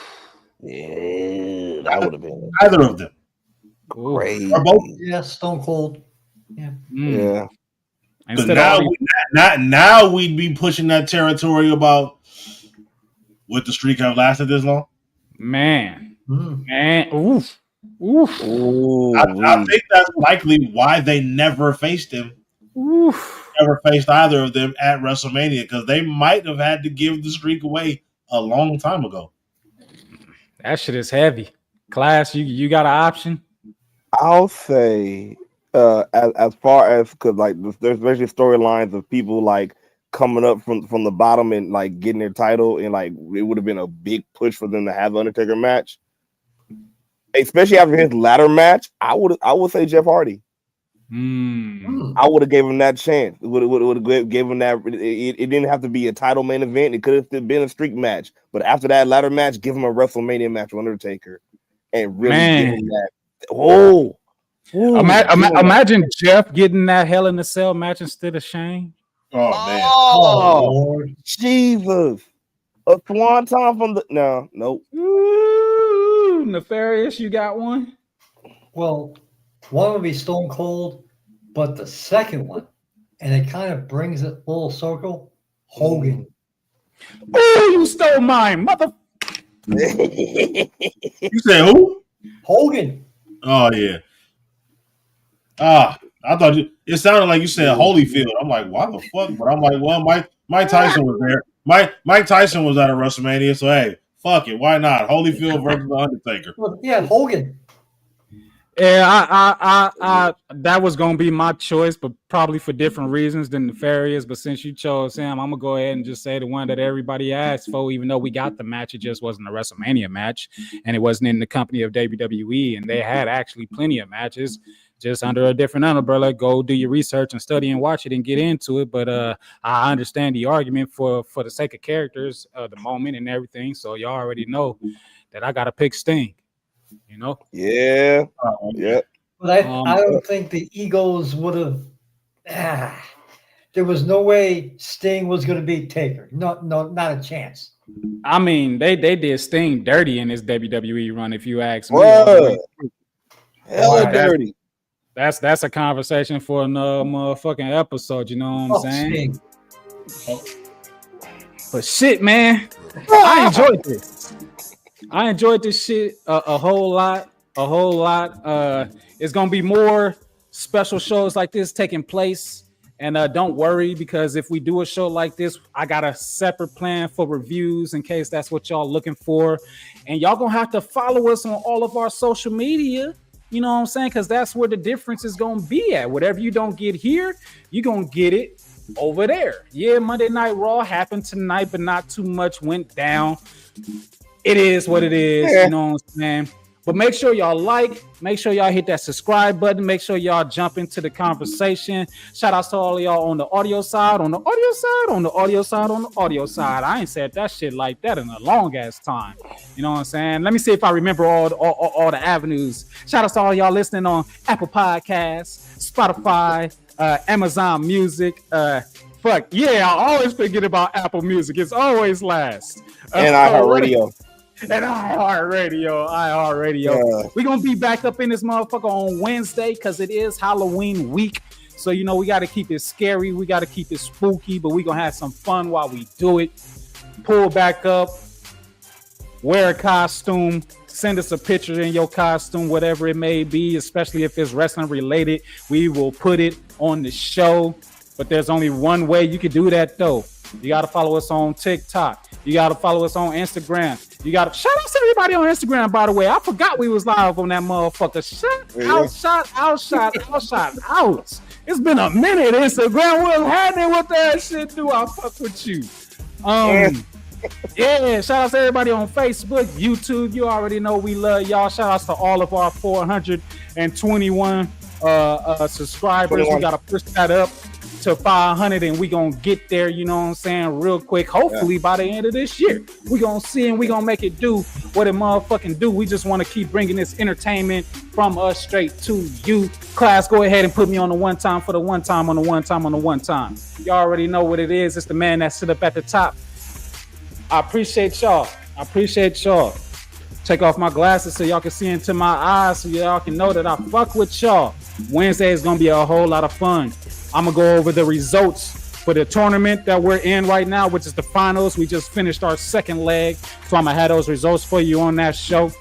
yeah, that would have been either of them. Great. Or both. Yeah, Stone Cold. Yeah. Yeah. So now we'd be pushing that territory about would the streak have lasted this long? Man. Oof. I think that's likely why they never faced him. Oof. Never faced either of them at WrestleMania, because they might have had to give the streak away a long time ago. That shit is heavy. Class, you got an option? I'll say as far as, because like there's especially storylines of people like coming up from the bottom and like getting their title, and like it would have been a big push for them to have the Undertaker match, especially after his ladder match. I would say Jeff Hardy. I would have gave him that chance. Would have gave him that. It didn't have to be a title main event. It could have been a streak match. But after that ladder match, give him a WrestleMania match with Undertaker, and really give him that. Imagine Jeff getting that Hell in a Cell match instead of Shane. Oh man! Oh Jesus! A swan time from the nope. Ooh, Nefarious, you got one? Well, one would be Stone Cold, but the second one, and it kind of brings it full circle, Hogan. Oh, you stole mine, mother. You said who? Hogan. Oh yeah. I thought it sounded like you said Holyfield. I'm like, why the fuck? But I'm like, well, Mike Tyson was there. Mike Tyson was at a WrestleMania, so hey, Fuck it, why not? Holyfield versus The Undertaker. Well, yeah, Hogan. Yeah, I that was gonna be my choice, but probably for different reasons than Nefarious. But since you chose him, I'm gonna go ahead and just say the one that everybody asked for. Even though we got the match, it just wasn't a WrestleMania match, and it wasn't in the company of WWE, and they had actually plenty of matches, just under a different umbrella. Go do your research and study and watch it and get into it. But I understand the argument for the sake of characters, the moment and everything. So y'all already know that I gotta pick Sting. You know? Yeah. Yep. But I don't think the egos would have. There was no way Sting was going to beat Taker. No, not a chance. I mean, they did Sting dirty in this WWE run, if you ask me. Whoa. Hella dirty. That's a conversation for another motherfucking episode. You know what I'm saying? Sting. But shit, man, I enjoyed this. I enjoyed this shit a whole lot. It's gonna be more special shows like this taking place, and don't worry, because if we do a show like this, I got a separate plan for reviews in case that's what y'all looking for, and y'all gonna have to follow us on all of our social media. You know what I'm saying? Because that's where the difference is gonna be at. Whatever you don't get here, you gonna get it over there. Yeah, Monday Night Raw happened tonight, but not too much went down. It is what it is, you know what I'm saying? But make sure y'all make sure y'all hit that subscribe button, make sure y'all jump into the conversation. Shout outs to all of y'all on the audio side, on the audio side. I ain't said that shit like that in a long ass time. You know what I'm saying? Let me see if I remember all the avenues. Shout outs to all y'all listening on Apple Podcasts, Spotify, Amazon Music, fuck yeah, I always forget about Apple Music. It's always last. And iHeartRadio. And iHeartRadio. Yeah. We're going to be back up in this motherfucker on Wednesday because it is Halloween week. So, you know, we got to keep it scary. We got to keep it spooky, but we're going to have some fun while we do it. Pull back up. Wear a costume. Send us a picture in your costume, whatever it may be, especially if it's wrestling related. We will put it on the show. But there's only one way you can do that, though. You got to follow us on TikTok. You got to follow us on Instagram. You got to shout out to everybody on Instagram, by the way. I forgot we was live on that motherfucker. Shout out. It's been a minute, Instagram. What's happening with that shit? Do I fuck with you? Yeah, shout out to everybody on Facebook, YouTube. You already know we love y'all. Shout outs to all of our 421 subscribers. We got to push that up to 500 and we gonna get there, you know what I'm saying, real quick. Hopefully by the end of this year we gonna see and we gonna make it do what it motherfucking do. We just want to keep bringing this entertainment from us straight to you. Class, go ahead and put me on the one time for the one time on the one time on the one time. Y'all already know what it is. It's the man that sit up at the top. I appreciate y'all. Take off my glasses so y'all can see into my eyes so y'all can know that I fuck with y'all. Wednesday is gonna be a whole lot of fun. I'm gonna go over the results for the tournament that we're in right now, which is the finals. We just finished our second leg, so I'm gonna have those results for you on that show.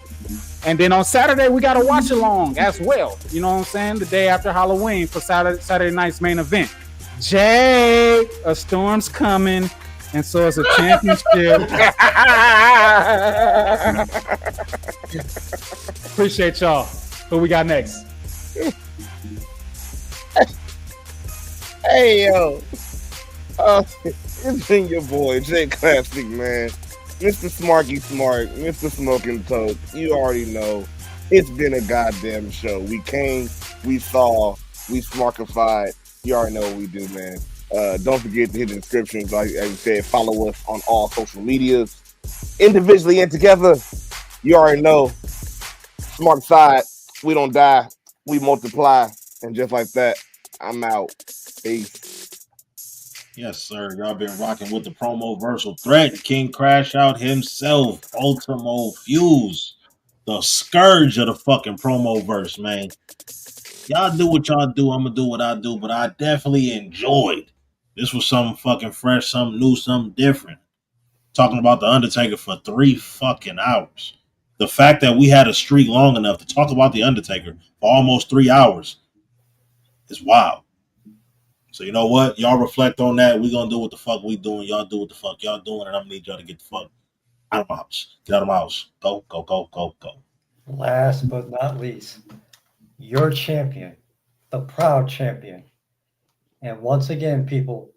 And then on Saturday, we got a watch along as well. You know what I'm saying? The day after Halloween for Saturday night's main event. Jay, a storm's coming, and so it's a championship. Appreciate y'all. Who we got next? Hey, yo. It's been your boy, Jay Classic, man. Mr. Smarky Smart, Mr. Smoking Toast. You already know. It's been a goddamn show. We came, we saw, we smarkified. You already know what we do, man. Don't forget to hit the descriptions. Like I said, follow us on all social medias. Individually and together. You already know. Smart side. We don't die. We multiply. And just like that, I'm out. Peace. Yes, sir. Y'all been rocking with the promo versal threat. King Crash Out himself. Ultimo Fuse. The scourge of the fucking promo verse, man. Y'all do what y'all do. I'm going to do what I do. But I definitely enjoyed. This was something fucking fresh, something new, something different. Talking about The Undertaker for 3 fucking hours. The fact that we had a streak long enough to talk about The Undertaker for almost 3 hours is wild. So you know what? Y'all reflect on that. We're going to do what the fuck we doing. Y'all do what the fuck y'all doing. And I'm going to need y'all to get the fuck Out of my house. Get out of my house. Go, go, go, go, go. Last but not least, your champion, the proud champion. And once again, people,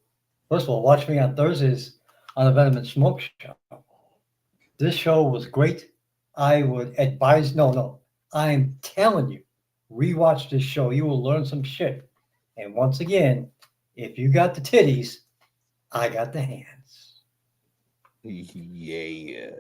first of all, watch me on Thursdays on the Venom and Smoke show. This show was great. I would advise, no, I'm telling you, rewatch this show. You will learn some shit. And once again, if you got the titties, I got the hands. Yeah.